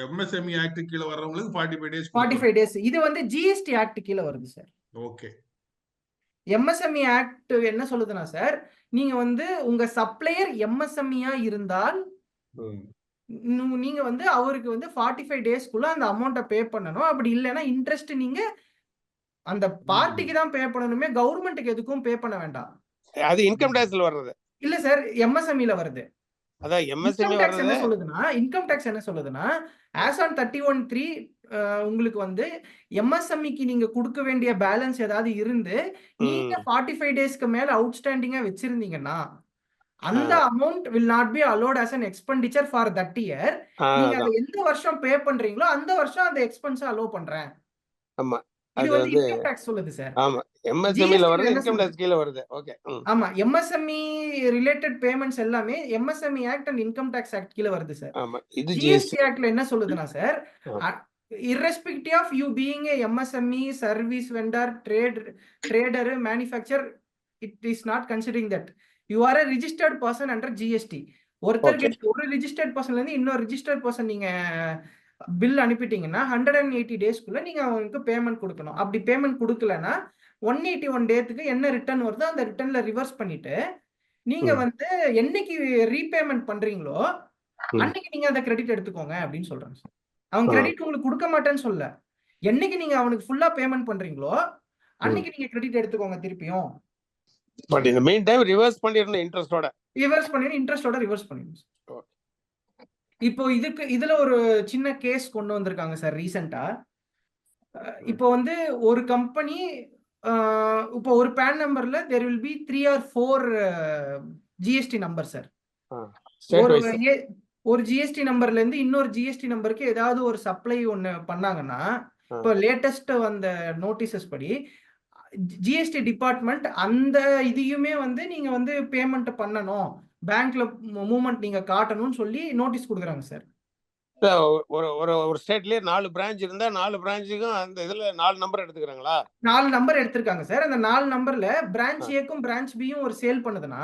எம்எஸ்எம்இ ஆக்ட் கீழ வர்றவங்களுக்கு 45 டேஸ் 45 டேஸ். இது வந்து ஜிஎஸ்டி ஆக்ட் கீழ வருது சார். ஓகே. எம்எஸ்எம்இ ஆக்ட் என்ன சொல்லுதுன்னா சார், நீங்க வந்து உங்க சப்ளையர் எம்எஸ்எம்இயா இருந்தால் நீங்க வந்து அவருக்கு வந்து 45 டேஸ்க்குள்ள அந்த அமௌண்ட்டை பே பண்ணணும். அப்படி இல்லைன்னா இன்ட்ரெஸ்ட் நீங்க அந்த பார்ட்டிக்கு தான் பே பண்ணணுமே, கவர்மெண்ட்டுக்கு எதுக்கும் பே பண்ண வேண்டாம். அது இன்கம் டாக்ஸ்ல வர்றது இல்ல சார், எம்எஸ்எம்இல வருது. அதான் இன்கம் எம்எஸ்எம்இ டாக்ஸ் என்ன வர்றது. சொல்லுதுன்னா, இன்கம் டாக்ஸ் என்ன சொல்லுதுன்னா, ஆஸ் ஆன் 31/3 உங்களுக்கு வந்து எம்எஸ்எம்இக்கு நீங்க கொடுக்க வேண்டிய பேலன்ஸ் ஏதாவது இருந்து நீங்க 45 டேஸ்க்கு மேல அவுட்ஸ்டாண்டிங்கா வச்சிருந்தீங்கன்னா அந்த amount will not be allowed as an expenditure for that year. நீங்க அதை எந்த வருஷம் பே பண்றீங்களோ அந்த வருஷம் அந்த எக்ஸ்பென்ஸ் அலோ பண்றேன். ஆமா, இது அது வந்து வந்து இன்கம் டாக்ஸ் சொல்லுது சார். ஆமா எம்எஸ்எம்இல வருது, இன்கம் டாக்ஸ் கீழ வருது. ஓகே. ஆமா, எம்எஸ்எம்இ ரிலேட்டட் பேமெண்ட்ஸ் எல்லாமே MSME act and income tax act கீழ வருது சார். ஆமா, இது ஜிஎஸ்டி ஆக்ட்ல என்ன சொல்லுதுன்னா sir, irrespective of you being a MSME, service vendor, trader, manufacturer, it is not considering that. You are a registered person under GST. ஒருத்தருக்கு ஒரு registered personல இருந்து இன்னொரு registered person நீங்க பில் அனுப்பிட்டீங்கன்னா 180 டேஸ்க்குள்ள நீங்க அவங்களுக்கு பேமெண்ட் கொடுக்கணும். அப்படி பேமெண்ட் கொடுக்கலன்னா 181 டேத்துக்கு என்ன ரிட்டர்ன் வருதோ அந்த ரிட்டர்ன்ல ரிவர்ஸ் பண்ணிட்டு நீங்க வந்து என்னைக்கு ரீபேமெண்ட் பண்றீங்களோ அன்னைக்கு நீங்க அந்த கிரெடிட் எடுத்துக்கோங்க அப்படின்னு சொல்றாங்க சார். அவன் கிரெடிட் உங்களுக்கு கொடுக்க மாட்டேன்னு சொல்ல, என்னைக்கு நீங்க அவனுக்கு ஃபுல்லா பேமெண்ட் பண்றீங்களோ அன்னைக்கு நீங்க கிரெடிட் எடுத்துக்கோங்க திருப்பியும். பட் இந்த மெயின் டைம் ரிவர்ஸ் பண்ணிரணும், இன்ட்ரெஸ்டோட ரிவர்ஸ் பண்ணிடணும். இப்போ இதுல ஒரு சின்ன கேஸ் கொண்டு வந்திருக்காங்க சார் ரீசெண்டா. இப்போ வந்து ஒரு கம்பெனி இப்போ ஒரு பேன் நம்பர்ல there will be 3 or 4 GST number sir. ஒரு ஜிஎஸ்டி நம்பர்ல இருந்து இன்னொரு ஜிஎஸ்டி நம்பருக்கு ஏதாவது ஒரு சப்ளை ஒண்ணு பண்ணாங்கன்னா, இப்போ லேட்டஸ்ட் வந்த நோட்டீசஸ் படி ஜிஎஸ்டி டிபார்ட்மெண்ட் அந்த இதையுமே வந்து நீங்க வந்து பேமெண்ட் பண்ணணும், பேங்க்ல மூவ்மெண்ட் நீங்க காட்டணும்னு சொல்லி நோட்டீஸ் கொடுக்குறாங்க சார். ஒரு ஸ்டேட்லயே 4 பிரான்ச் இருந்தா 4 பிரான்ச்சுக்கும் அந்த இதுல 4 நம்பர் எடுத்துக்கிறாங்களா? 4 நம்பர் எடுத்திருக்காங்க சார். அந்த 4 நம்பர்ல பிரான்ச் ஏக்கும் பிரான்ச் பியும் ஒரு சேல் பண்ணுதுன்னா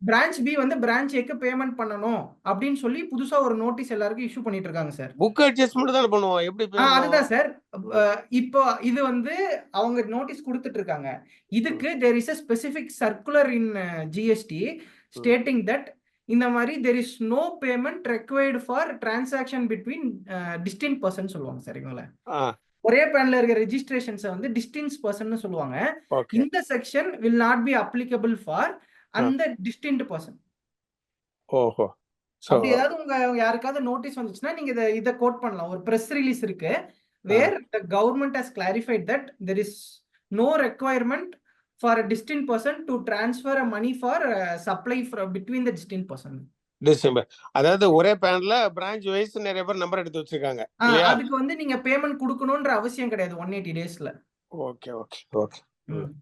பிரான்ச் பி வந்து பிரான்ச் ஏக்கு பேமெண்ட் பண்ணணும் அப்படின்னு சொல்லி புதுசா ஒரு நோட்டீஸ் எல்லாருக்கும் இஷ்யூ பண்ணிட்டு இருக்காங்க சார். புக் அட்ஜஸ்ட்மென்ட் தான் பண்ணுவோம். எப்படி அதுதான் சார். இப்போ இது வந்து அவங்க நோட்டீஸ் கொடுத்துட்டு இருக்காங்க. இதுக்கு there is a specific circular in GST stating that இந்த மாதிரி there is no payment required for transaction between distinct person சொல்லுவாங்க சார். இவங்கள ஒரே பேன்ல இருக்க ரெஜிஸ்ட்ரேஷன்ஸ் வந்து டிஸ்டின்ஸ் பர்சன் சொல்லுவாங்க. இந்த section will not be applicable for அந்த டிஸ்டின்ட் பர்சன். ஓஹோ. அப்படி ஏதாவது உங்க யாருக்காவது நோட்டீஸ் வந்துச்சுன்னா நீங்க இத கோட் பண்ணலாம். ஒரு பிரஸ் ரிலீஸ் இருக்கு where the government has clarified that there is no requirement for a distinct person to transfer a money for supply from between the distinct person. December, அதாவது ஒரே பேன்ல பிரான்ச் வைஸ் நிறைய பேர் number எடுத்து வச்சிருக்காங்க. அதுக்கு வந்து நீங்க பேமெண்ட் கொடுக்கணும்ன்ற அவசியம் கிடையாது 180 டேஸ்ல. Okay okay okay.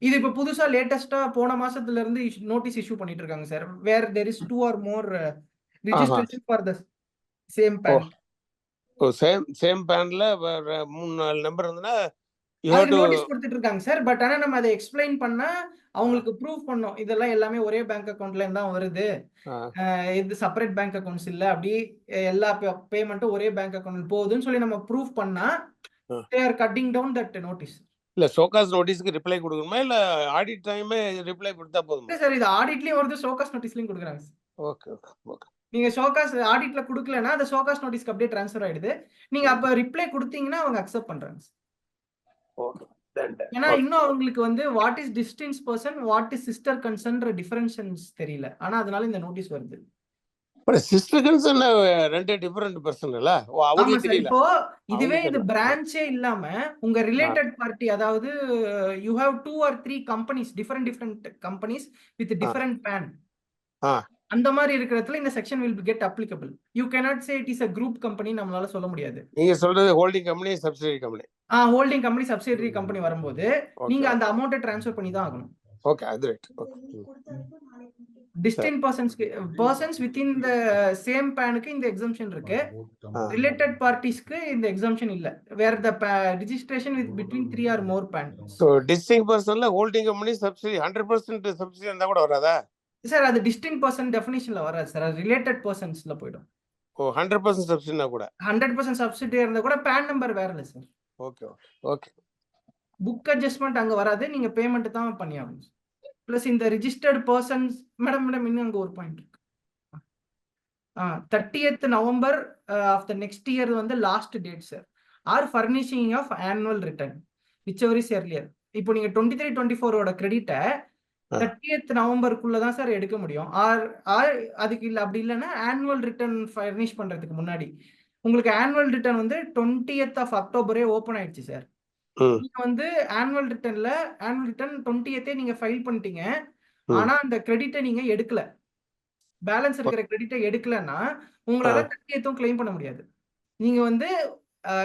இது இப்ப புதுசா லேட்டஸ்டா போன மாசத்துல இருந்து நோட்டீஸ் இஷ்யூ பண்ணிட்டு இருக்காங்க sir. Where there is 2 or more registration for the same pan. Same பேன்ல 3-4 நம்பர் இருந்தனா நோட்டீஸ் கொடுத்துட்டு இருக்காங்க சார். பட் ஆனா நம்ம அதை எக்ஸ்பிளைன் பண்ணா அவங்களுக்கு ப்ரூவ் பண்ணோம் இதெல்லாம் எல்லாமே ஒரே பேங்க் அக்கவுண்ட்ல இருந்தா வருது, இது செப்பரேட் பேங்க் அக்கவுண்ட்ஸ் இல்ல, அப்படி எல்லா பேமெண்ட்டும் ஒரே பேங்க் அக்கவுண்ட் போகுதுன்னு சொல்லி நம்ம ப்ரூவ் பண்ணா they are cutting down that notice. இல்ல ஷோகாஸ் நோட்டீஸ்க்கு ரிப்ளை கொடுக்கணுமா இல்ல ஆடிட் டைமே ரிப்ளை கொடுத்தா போதுமா? சார் இது ஆடிட்லயும் வருது, ஷோகாஸ் நோட்டீஸ்லயும் கொடுக்குறாங்க. Okay okay okay. நீங்க ஷோகாஸ் ஆடிட்ல கொடுக்கலனா அந்த ஷோகாஸ் நோட்டீஸ்க்கு அப்படியே ட்ரான்ஸ்ஃபர் ஆயிடுது. நீங்க அப்ப ரிப்ளை கொடுத்தீங்கன்னா அவங்க அக்செப்ட் பண்றாங்க. ஓகே. ஏன்னா இன்னும் அவங்களுக்கு வந்து what is distance person, what is sister கன்சர்ன்ற டிஃபரன்ஷியேஷன்ஸ் தெரியல. ஆனா அதனால இந்த நோட்டீஸ் வருது. சிஸ்டர் கன்சர்ன் ரெண்டு டிஃபரண்ட் பர்சன் இல்ல, அவங்களுக்கு தெரியல. இப்போ இதுவே இது பிரான்ச்சே இல்லாம உங்க ரிலேட்டட் பார்ட்டி, அதாவது you have 2 or 3 companies, different companies with different PAN. அந்த மாதிரி இருக்கிறதுல இந்த section will get applicable. You cannot say it is a group company நம்மளால சொல்ல முடியாது. நீங்க சொல்றது holding company subsidiary company. Holding company subsidiary company வரும்போது நீங்க அந்த அமௌண்ட்டை ட்ரான்ஸ்ஃபர் பண்ணி தான் ஆகணும். ஓகே, அது right. Okay. Distinct persons within the same பேனுக்கு இந்த எக்ஸம்ஷன் இருக்கு. ரிலேட்டட் பார்ட்டிஸ்க்கு இந்த எக்ஸம்ஷன் இல்ல. Where the registration with between 3 or more PAN. So distinct பர்சன்ல ஹோல்டிங் கம்பெனி சப்சிடி 100% சப்சிடி இருந்தா கூட வராதா? சார் அது டிஸ்டிங்க்ட் பர்சன் டெஃபினிஷன்ல வராது சார். அது ரிலேட்டட் பர்சன்ஸ்ல போயிடும். ஓ 100% சப்சிடினா கூட 100% சப்சிடி இருந்தா கூட PAN நம்பர் வேற இல்ல sir. Okay okay. Book adjustment அங்க வராது. நீங்க பேமெண்ட் தான் பண்ணி ஆகணும். பிளஸ் இந்த ரிஜிஸ்டர்ட் பர்சன்ஸ் மேடம் இன்னும் அங்க ஒரு பாயிண்ட் இருக்கு. 30th November of the next year வந்து last date sir. Or furnishing of annual return which ever is earlier. இப்போ நீங்க 23-24 கிரெடிட்டை 30th November தான் சார் எடுக்க முடியும். ஆர் அதுக்கு இல்லை, அப்படி இல்லைன்னா ஆனுவல் ரிட்டர்ன் ஃபர்னிஷ் பண்றதுக்கு முன்னாடி. உங்களுக்கு ஆனுவல் ரிட்டர்ன் வந்து 20th of October ஓப்பன் ஆயிடுச்சு சார். நீங்க வந்து ஆனுவல் ரிட்டர்ன் 20th நீங்க ஃபைல் பண்ணிட்டீங்க. ஆனா அந்த கிரெடிட்டை நீங்க எடுக்கல, பேலன்ஸ் இருக்கிற கிரெடிட்டை எடுக்கலன்னா உங்களால 30th கிளைம் பண்ண முடியாது. நீங்க வந்து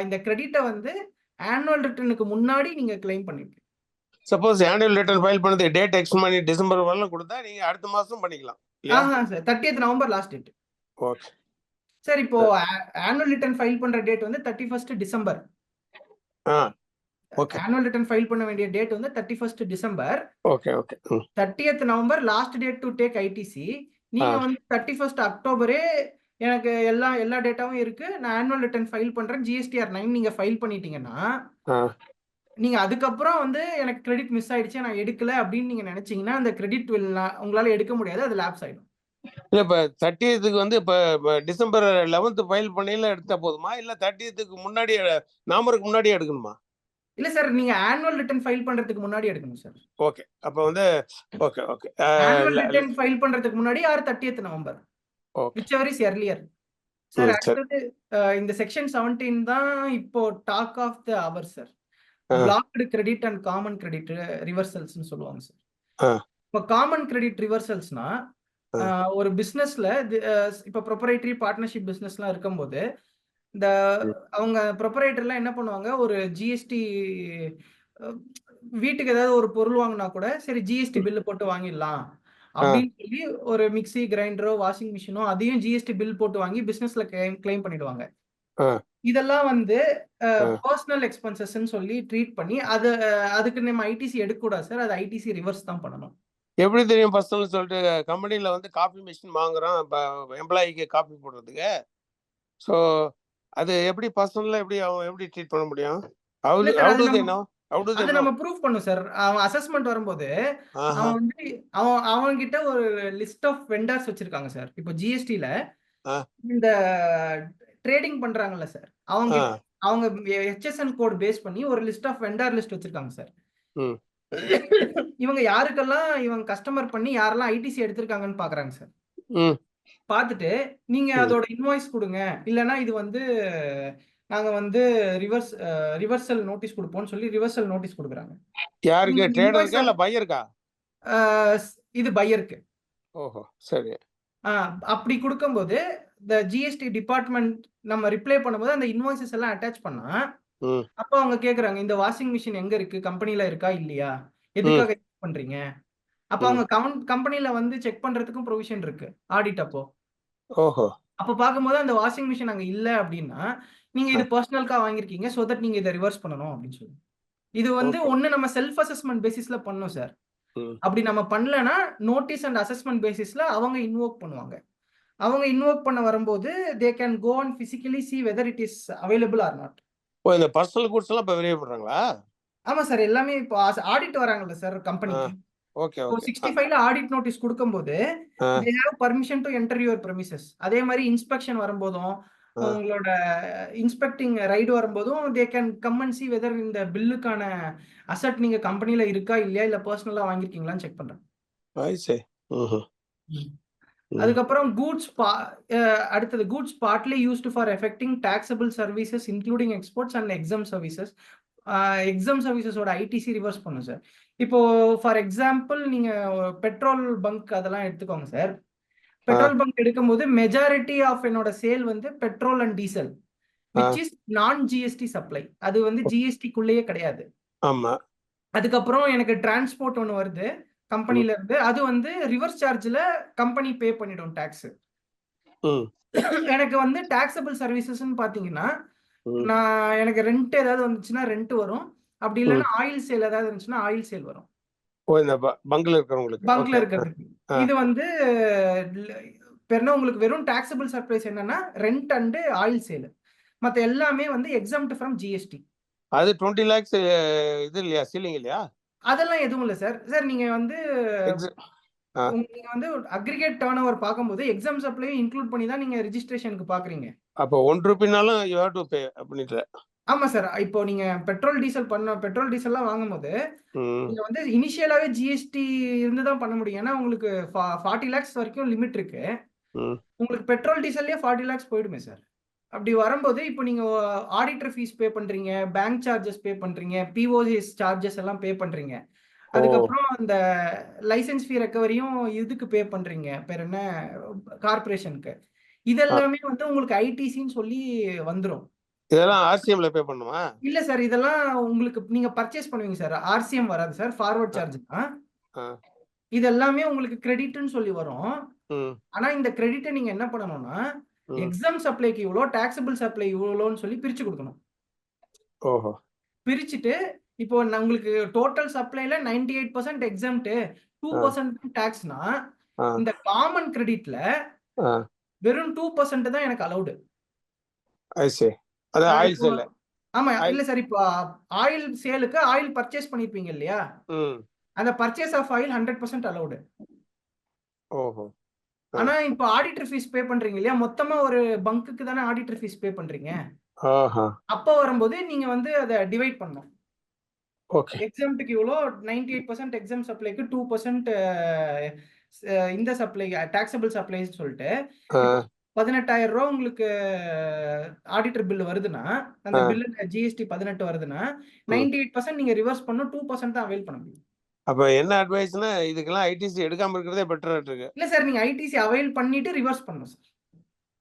இந்த கிரெடிட்டை வந்து ஆனுவல் ரிட்டர்னுக்கு முன்னாடி நீங்க கிளைம் பண்ணிருக்கீங்க. சப்போஸ் ஆனுவல் ரிட்டர்ன் ஃபைல் பண்ணது டேட் எக்ஸ்ட் பண்ணி டிசம்பர் வரலாம் கொடுத்தா நீங்க அடுத்த மாசம் பண்ணிக்கலாம். Sir 30th November last date. Okay sir இப்போ ஆனுவல் ரிட்டர்ன் ஃபைல் பண்ற டேட் வந்து 31st December. Okay. Annual return file பண்ண வேண்டிய டேட் வந்து 31st December. Okay 30th November last date to take ITC. நீங்க வந்து 31st October எனக்கு எல்லா டேட்டாவும் இருக்கு, நான் ஆனுவல் ரிட்டர்ன் ஃபைல் பண்றேன், GSTR 9 நீங்க ஃபைல் பண்ணிட்டீங்கன்னா நீங்க அதுக்கப்புறம் வந்து எனக்கு கிரெடிட் மிஸ் ஆயிடுச்சு நான் எடுக்கல அப்படின்னு நீங்க நினைச்சீங்கன்னா அந்த கிரெடிட் உங்களால எடுக்க முடியாது, அது லாப்ஸ் ஆயிடும். இல்ல இப்ப 30th வந்து இப்ப டிசம்பர் 11th ஃபைல் பண்ணையில எடுத்தா போதுமா, இல்ல 30th முன்னாடி நவம்பருக்கு முன்னாடி எடுக்கணுமா? இல்ல சார், நீங்க ஆனுவல் ரிட்டர்ன் ஃபைல் பண்றதுக்கு முன்னாடி எடுக்கணும் சார். ஓகே. அப்ப வந்து ஓகே ஆனுவல் ரிட்டர்ன் ஃபைல் பண்றதுக்கு முன்னாடி or 30th November which ever is earlier. Sir அடுத்தது இந்த செக்ஷன் 17 தான் இப்போ talk of the hour sir. Blocked credit and common credit ரிவர்சல்ஸ்னு சொல்லுவாங்க சார். இப்போ காமன் கிரெடிட் ரிவர்சல்ஸ்னா ஒரு பிசினஸ்ல இப்போ ப்ரொப்ரைட்டரி பார்ட்னர்ஷிப் பிசினஸ்லாம் இருக்கும்போது இந்த அவங்க ப்ரொப்ரைட்டர்லாம் என்ன பண்ணுவாங்க, ஒரு ஜிஎஸ்டி வீட்டுக்கு ஏதாவது ஒரு பொருள் வாங்கினா கூட சரி ஜிஎஸ்டி பில்லு போட்டு வாங்கிடலாம் அப்படின்னு சொல்லி ஒரு மிக்சி, கிரைண்டரோ, வாஷிங் மிஷினோ அதையும் ஜிஎஸ்டி பில் போட்டு வாங்கி பிசினஸ்ல கிளைம் பண்ணிடுவாங்க. இதெல்லாம் வந்து பர்சனல் எக்ஸ்பென்சஸ்ன்னு சொல்லி ட்ரீட் பண்ணி அதுக்கு நம்ம ஐடிசி எடுக்கக்கூடாது சார். அது ஐடிசி ரிவர்ஸ் தான் பண்ணணும். எப்படி தெரியும் பர்சனல் சொல்லிட்டு? கம்பெனில வந்து காபி மிஷின் வாங்குறோம் எம்ப்ளாயிக்கு காபி போடுறதுக்கு. ஸோ அது எப்படி பர்சனல்ல அவன் எப்படி ட்ரீட் பண்ண முடியும்? அது நம்ம ப்ரூஃப் பண்ணும் சார். அவன் அசஸ்மெண்ட் வரும்போது அவன் வந்து அவன் கிட்ட ஒரு லிஸ்ட் ஆஃப் வெண்டர்ஸ் வச்சிருக்காங்க சார். இப்போ ஜிஎஸ்டில இந்த ட்ரேடிங் பண்றாங்கல்ல சார், அவங்க HSN கோட் பேஸ் பண்ணி ஒரு லிஸ்ட் ஆஃப் வெண்டர் லிஸ்ட் வச்சிருக்காங்க சார். இவங்க யாருக்கெல்லாம் இவங்க கஸ்டமர் பண்ணி யாரெல்லாம் ஐடிசி எடுத்திருக்காங்கன்னு பாக்குறாங்க சார். பார்த்துட்டு நீங்க அதோட இன்வாய்ஸ் கொடுங்க, இல்லைன்னா இது வந்து நாங்க வந்து ரிவர்சல் நோட்டீஸ் கொடுப்போம்னு சொல்லி ரிவர்சல் நோட்டீஸ் கொடுக்குறாங்க. யாருக்கு? ட்ரேடருக்கா இல்ல பையருக்கா? இது பையருக்கு. ஓஹோ சரி. அப்படி கொடுக்கும்போது இந்த ஜிஎஸ்டி டிபார்ட்மெண்ட் நம்ம ரிப்ளை பண்ணும்போது அந்த இன்வாய்ஸஸ் எல்லாம் அட்டாச் பண்ணா அப்ப அவங்க கேக்குறாங்க, இந்த வாஷிங் மிஷின் எங்க இருக்கு, கம்பெனில இருக்கா இல்லையா, எதுக்காக செக் பண்றீங்க? அப்ப அவங்க கம்பெனில வந்து செக் பண்றதுக்கும் ப்ரொவிஷன் இருக்கு ஆடிட் அப்போ. ஓஹோ. அப்ப பாக்கும்போது அந்த வாஷிங் மிஷின் அங்க இல்ல அப்படின்னா நீங்க இது பர்சனல்கா வாங்கிருக்கீங்க, சோ தட் நீங்க இதை ரிவர்ஸ் பண்ணணும் அப்படின்னு சொல்லி. இது வந்து ஒண்ணு நம்ம செல்ஃப் அசஸ்மெண்ட் பேசிஸ்ல பண்ணோம் சார். அப்படி நம்ம பண்ணலன்னா நோட்டீஸ் அண்ட் அசஸ்மெண்ட் பேசிஸ்ல அவங்க இன்வோக் பண்ணுவாங்க. அவங்க இன்வோக் பண்ண வரும்போது they can go and physically see whether it is available or not. ஓ இந்த பர்சனல் கூட்ஸ் எல்லாம் இப்ப வெரிஃபை பண்றாங்களா? ஆமா சார், எல்லாமே இப்போ ஆடிட் வராங்கல்ல சார் கம்பெனிக்கு. Okay okay. 65ல ஆடிட் நோட்டீஸ் கொடுக்கும்போது they have permission to enter your premises. அதே மாதிரி இன்ஸ்பெக்ஷன் வரும்போதும் உங்களோட இன்ஸ்பெக்டிங் ரைடு வரும்போதும் they can come and see whether இந்த பில்லுக்கான அசெட் நீங்க கம்பெனில இருக்கா இல்லையா, இல்ல பர்சனலா வாங்கிருக்கீங்களான்னு செக் பண்றாங்க. அதுக்கப்புறம் அடுத்தது goods partly used for effecting taxable services including exports and exam services. Exam சர்வீசஸோட ஐடிசி ரிவர்ஸ் பண்ணும் சார். இப்போ ஃபார் எக்ஸாம்பிள் நீங்க பெட்ரோல் பங்க் அதெல்லாம் எடுத்துக்கோங்க சார். பெட்ரோல் பங்க் எடுக்கும்போது மெஜாரிட்டி ஆஃப் என்னோட சேல் வந்து petrol and diesel which is non GST supply. அது வந்து ஜிஎஸ்டிக்குள்ளேயே கிடையாது. ஆமா. அதுக்கப்புறம் எனக்கு டிரான்ஸ்போர்ட் ஒன்று வருது, கம்பெனில இருந்து. அது வந்து ரிவர்ஸ் சார்ஜ்ல கம்பெனி பே பண்ணிடும் டாக்ஸ். ம் எனக்கு வந்து டாக்ஸபிள் சர்வீசஸ்ன்னு பாத்தீங்கன்னா, ம் நான் எனக்கு ரெண்ட் ஏதாவது வந்துச்சுன்னா ரெண்ட் வரும். அப்படி இல்லைன்னா ஆயில் சேல் ஏதாவது இருந்துச்சுன்னா ஆயில் சேல் வரும். ஓ இந்த பங்க்ல இருக்கிறவங்களுக்கு. பங்க்ல ஓகே. இருக்கிறதுக்கு. ஆ. இது வந்து பெருனா உங்களுக்கு வெறும் டாக்ஸபிள் சர்ப்ரைஸ் என்னன்னா ரெண்ட் அண்ட் ஆயில் சேல். மத்த எல்லாமே வந்து எக்ஸம்ட் ஃப்ரம் ஜிஎஸ்டி. அது 20 lakhs இது இல்லையா, சீலிங் இல்லையா? அதெல்லாம் எதுவும் இல்ல சார். சார் நீங்க வந்து ஆ. நீங்க வந்து அக்ரிகேட் டர்ன் ஓவர் பார்க்கும்போது எக்ஸாம் சப்ளையும் இன்க்ளூட் பண்ணி தான் நீங்க ரெஜிஸ்ட்ரேஷனுக்கு பாக்குறீங்க. அப்போ 1 ரூபினாலும் யூ ஹேவ் டு பே அப்படின்ற. ஆமா சார். இப்போ நீங்க பெட்ரோல் டீசல்லாம் வாங்கும்போது நீங்க வந்து இனிஷியலாவே ஜிஎஸ்டி இருந்து தான் பண்ண முடியும். ஏன்னா உங்களுக்கு 40 lakhs வரைக்கும் லிமிட் இருக்கு. உங்களுக்கு பெட்ரோல் டீசல்லே 40 lakhs போயிடுமே சார். அப்படி வரும்போது இப்போ நீங்க ஆடிட்டர் ஃபீஸ் பே பண்றீங்க, பேங்க் சார்ஜஸ் பே பண்றீங்க, பிஓஎஸ் சார்ஜஸ் எல்லாம் பே பண்றீங்க. அதுக்கப்புறம் அந்த லைசென்ஸ் ஃபீ ரெக்கவரியும் இதுக்கு பே பண்றீங்க. பேர் என்ன, கார்பரேஷனுக்கு. இதெல்லாமே வந்து உங்களுக்கு ஐடிசின்னு சொல்லி வந்துரும். இதெல்லாம் ஆர்சிஎம்ல பே பண்ணுமா? இல்ல சார், இதெல்லாம் உங்களுக்கு நீங்க பர்ச்சேஸ் பண்ணுவீங்க சார். ஆர்சிஎம் வராது சார், ஃபார்வர்ட் சார்ஜ் தான். இது எல்லாமே உங்களுக்கு கிரெடிட்னு சொல்லி வரும். ஆனா இந்த கிரெடிட்டை நீங்க என்ன பண்ணணும்னா எக்ஸாம் சப்ளைக்கு இவ்வளோ, டாக்ஸபிள் சப்ளை இவ்வளோன்னு சொல்லி பிரிச்சு கொடுக்கணும். ஓஹோ. பிரிச்சுட்டு இப்போ உங்களுக்கு டோட்டல் சப்ளைல 98% எக்ஸாம்ட், 2% டாக்ஸ்னா இந்த காமன் கிரெடிட்ல வெறும் 2% தான் எனக்கு அலௌடு. அது ஆயில் சேல். ஆமா இல்ல சார், இப்போ ஆயில் சேலுக்கு ஆயில் பர்ச்சேஸ் பண்ணிருப்பீங்க இல்லையா, அந்த பர்ச்சேஸ் ஆஃப் ஆயில் 100% அலௌடு. ஓஹோ. ஆனா இப்போ ஆடிட்டர் ஃபீஸ் பே பண்றீங்க இல்லையா, மொத்தமா ஒரு பங்குக்கு தானே ஆடிட்டர் ஃபீஸ் பே பண்றீங்க. அப்போ வரும்போது நீங்க வந்து அதை டிவைட் பண்ணணும். ஓகே. எக்ஸாம்ட்டுக்கு இவ்வளோ, 98% எக்ஸாம் சப்ளைக்கு 2% இந்த சப்ளை டாக்ஸபிள் சப்ளைஸ் சொல்லிட்டு 18,000 ரூபா உங்களுக்கு ஆடிட்டர் பில் வருதுன்னா, அந்த பில்லுல ஜிஎஸ்டி 18 வருதுன்னா 98% நீங்க ரிவர்ஸ் பண்ணணும், 2% தான் அவைல் பண்ண முடியும். அப்ப என்ன அட்வைஸ்னா இதுக்கெல்லாம் ஐடிசி எடுக்காம இருக்கிறதே பெட்டரா இருக்கு. இல்ல சார், நீங்க ஐடிசி அவைல் பண்ணிட்டு ரிவர்ஸ் பண்ணணும் சார்.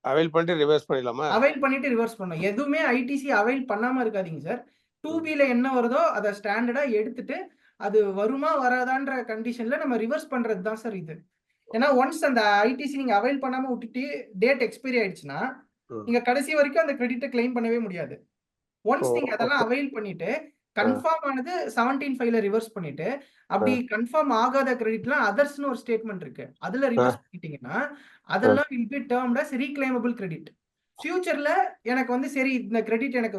அவைல் பண்ணிட்டு ரிவர்ஸ் பண்ணிடலாமா? அவைல் பண்ணிட்டு ரிவர்ஸ் பண்ணணும். எதுவுமே ஐடிசி அவைல் பண்ணாம இருக்காதீங்க சார். 2Bல என்ன வருதோ அதை ஸ்டாண்டர்டா எடுத்துட்டு அது வருமா வராதான்ற கண்டிஷன்ல நம்ம ரிவர்ஸ் பண்றது தான் சார் இது. ஏன்னா ஒன்ஸ் அந்த ஐடிசி நீங்க அவைல் பண்ணாம விட்டுட்டு டேட் எக்ஸ்பைரி ஆயிடுச்சுன்னா நீங்க கடைசி வரைக்கும் அந்த கிரெடிட்டை கிளைம் பண்ணவே முடியாது. ஒன்ஸ் நீங்க அதெல்லாம் அவைல் பண்ணிட்டு கன்ஃபார்ம் ஆனது 17.5ல ரிவர்ஸ் பண்ணிட்டு, அப்படி கன்ஃபார்ம் ஆகாத கிரெடிட்லாம் அதர்ஸ்னு ஒரு ஸ்டேட்மெண்ட் இருக்கு, அதுல ரிவர்ஸ் பண்ணிட்டீங்கன்னா அதெல்லாம் will be termed as reclaimable credit. ஃபியூச்சர்ல எனக்கு வந்து சரி இந்த கிரெடிட் எனக்கு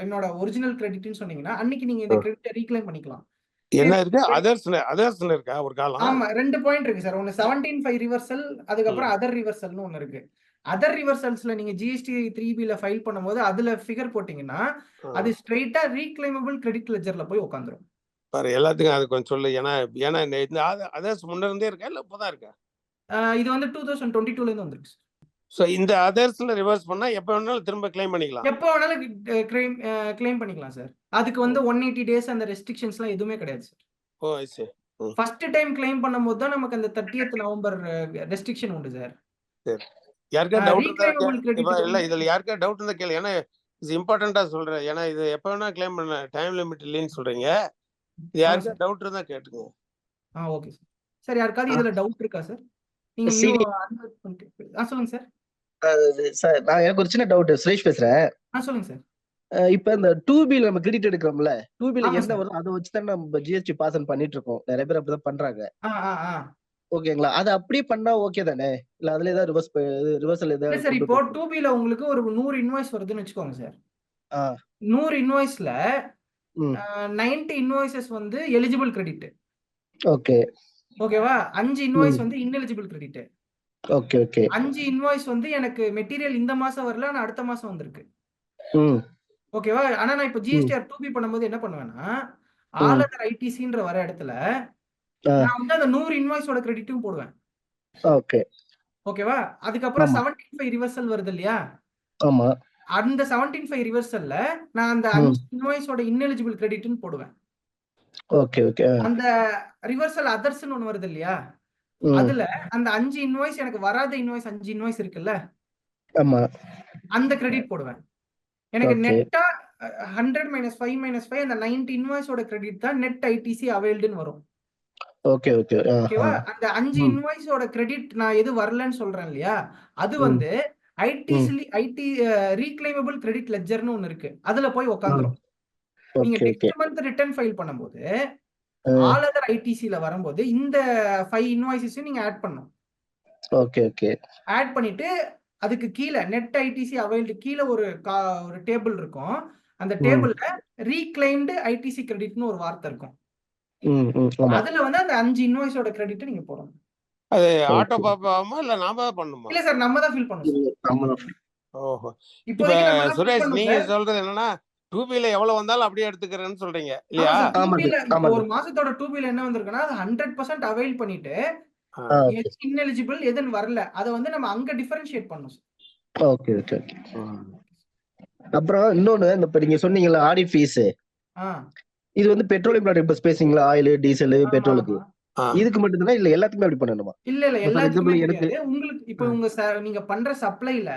என்னோட ஒரிஜினல் கிரெடிட்னு சொன்னீங்கன்னா அன்னைக்கு நீங்க இந்த கிரெடிட்டை ரீக்ளைம் பண்ணிக்கலாம். என்ன இருக்கு, அதர்ஸ்ல இருக்கா ஒரு காலம்? ஆமா, 2 பாயிண்ட் இருக்கு சார். ஒன்னு 17.5 ரிவர்சல், அதுக்கப்புறம் அதர் ரிவர்சல்னு ஒன்னு இருக்கு. அதர் ரிவர்சல்ஸ்ல நீங்க ஜிஎஸ்டி 3Bல ஃபைல் பண்ணும்போது அதுல ஃபிகர் போட்டீங்கன்னா அது ஸ்ட்ரைட்டா ரீக்ளைமபிள் கிரெடிட் லெட்ஜர்ல போய் உட்காந்துரும். பாரு எல்லாத்துக்கும் அது கொஞ்சம் சொல்லு. ஏன்னா இந்த அதர்ஸ் முன்ன இருந்தே இருக்கா இல்ல இப்பதான் இருக்கா? இது வந்து 2022ல இருந்து வந்திருக்கு. சோ இந்த அதர்ஸ்ல ரிவர்ஸ் பண்ணா எப்ப வேணாலும் திரும்ப கிளைம் பண்ணிக்கலாம். எப்ப வேணாலும் கிளைம் பண்ணிக்கலாம் சார். அதுக்கு வந்து 180 டேஸ் அந்த ரெஸ்ட்ரிக்ஷன்ஸ்லாம் எதுவுமே கிடையாது சார். ஓ ஐ சீ. ஃபர்ஸ்ட் டைம் கிளைம் பண்ணும்போது தான் நமக்கு அந்த 30th நவம்பர் ரெஸ்ட்ரிக்ஷன் உண்டு சார். சரி. யாருக்கா டவுட் இருந்தா இல்ல இதுல யாருக்கா டவுட் இருந்தா கேளு. ஏன்னா இது இம்பார்ட்டண்டா சொல்றேன். ஏன்னா இது எப்ப வேணா கிளைம் பண்ண, டைம் லிமிட் இல்லைன்னு சொல்றீங்க. இது யாருக்கா டவுட் இருந்தா கேட்டுங்க. Okay sir. சார் யாருக்காவது இதுல டவுட் இருக்கா சார்? நீங்க சொல்லுங்க சார். சார் நான் எனக்கு ஒரு சின்ன டவுட். சுரேஷ் பேசுறேன். சொல்லுங்க சார். இப்ப இந்த 2Bல நம்ம கிரெடிட் எடுக்கிறோம்ல, 2Bல என்ன வரும் அதை வச்சு தான் நம்ம ஜிஎஸ்டி பாஸ் பண்ணிட்டு இருக்கோம். நிறைய பேர் அப்படிதான் பண்றாங்க. ஓகேங்களா? அது அப்படியே பண்ணா ஓகே தானே? இல்ல அதுல ஏதாவது ரிவர்சல் ஏதாவது? சார் இப்போ 2Bல உங்களுக்கு ஒரு 100 இன்வாய்ஸ் வருதுன்னு வச்சுக்கோங்க சார். 100 இன்வாய்ஸ்ல 90 இன்வாய்ஸஸ் வந்து எலிஜிபிள் கிரெடிட். ஓகே. ஓகேவா? 5 இன்வாய்ஸ் வந்து ineligible credit. Okay okay. 5 invoice வந்து எனக்கு மெட்டீரியல் இந்த மாசம் வரல, ஆனா அடுத்த மாசம் வந்திருக்கு. ஓகேவா? ஆனா நான் இப்போ ஜிஎஸ்டிஆர் 2B பண்ணும்போது என்ன பண்ணுவேன்னா ஆல் அதர் ஐடிசின்ற வர இடத்துல நான் வந்து அந்த 100 இன்வாய்ஸோட கிரெடிட்டும் போடுவேன். ஓகே. ஓகேவா? அதுக்கப்புறம் 17.5 ரிவர்சல் வருது இல்லையா? ஆமா. அந்த 17.5 ரிவர்சல்ல நான் அந்த 5 இன்வாய்ஸோட இன்எலிஜிபிள் கிரெடிட்னு போடுவேன். Okay okay. அந்த ரிவர்சல் அதர்ஸ்னு ஒன்னு வருது இல்லையா, அதுல அந்த 5 இன்வாய்ஸ் எனக்கு வராத இன்வாய்ஸ் 5 இன்வாய்ஸ் இருக்குல்ல, ஆமா, அந்த கிரெடிட் போடுவேன். எனக்கு நெட்டா 100 - 5 - 5 அந்த 90 இன்வாய்ஸோட கிரெடிட் தான் நெட் ஐடிசி அவைல்டுன்னு வரும். Okay okay. ஓகேவா? அந்த 5 ம். இன்வாய்ஸோட கிரெடிட் நான் எது வரலன்னு சொல்றேன் இல்லையா? அது ம். வந்து ம். ஐடி ரீக்ளைமபிள் கிரெடிட் லெட்ஜர்னு ஒண்ணு இருக்கு. அதுல போய் உட்காந்துரும். நீங்க okay okay. Next month return file பண்ணும்போது ஆ, ஆல் அதர் ஐடிசில வரும்போது இந்த 5 இன்வாய்ஸஸையும் நீங்க ஆட் பண்ணணும். Okay okay. ஆட் பண்ணிட்டு அதுக்கு கீழ நெட் ஐடிசி அவைல்டு கீழ ஒரு டேபிள் இருக்கும். அந்த ம். டேபிள்ல ரீக்ளைம்டு ஐடிசி கிரெடிட்னு ஒரு வார்த்தை இருக்கும். ஆமா. அதுல வந்து அந்த 5 இன்வாய்ஸோட கிரெடிட் நீங்க போடணும். அது ஆட்டோ ஓகே. பாப் ஆகுமா இல்ல நாம தான் பண்ணுமா? இல்ல சார், நம்ம தான் ஃபில் பண்ணணும் சார். ஓஹோ. இப்ப இப்போதைக்கு நம்ம தான் ஃபில் சுரேஷ் பண்ணணும் நீங்க சார். சொல்றது என்னன்னா 2Bல எவ்வளவு வந்தாலும் அப்படியே எடுத்துக்கிறேன்னு சொல்றீங்க ஆமா இல்லையா? சார். ஆமா 2Bல சார். இப்போ ஆமா ஒரு சார். மாசத்தோட 2Bல என்ன வந்திருக்குன்னா அது 100% அவைல் பண்ணிட்டு ஆ. ஓகே எது இன்எலிஜிபிள் எதுன்னு வரல அதை வந்து நம்ம அங்க டிஃபரன்ஷியேட் பண்ணணும் சார். Okay okay okay. ம். அப்புறம் இன்னொன்னு, இப்ப நீங்க சொன்னீங்கல்ல ஆடி ஃபீஸ், ஆ இது வந்து பெட்ரோலியம் ப்ராடக்ட் பஸ் பேசிங்களா, ஆயில் டீசல் ஆமா பெட்ரோலுக்கு ஆமா. ஆ. இதுக்கு மட்டும்தானா இல்ல எல்லாத்துக்குமே அப்படி பண்ணணுமா? இல்ல இல்ல ஃபார் எல்லாத்துக்குமே எக்ஸாம்பிள் எனக்கு கிடையாது. உங்களுக்கு இப்போ நீங்க பண்ற சப்ளைல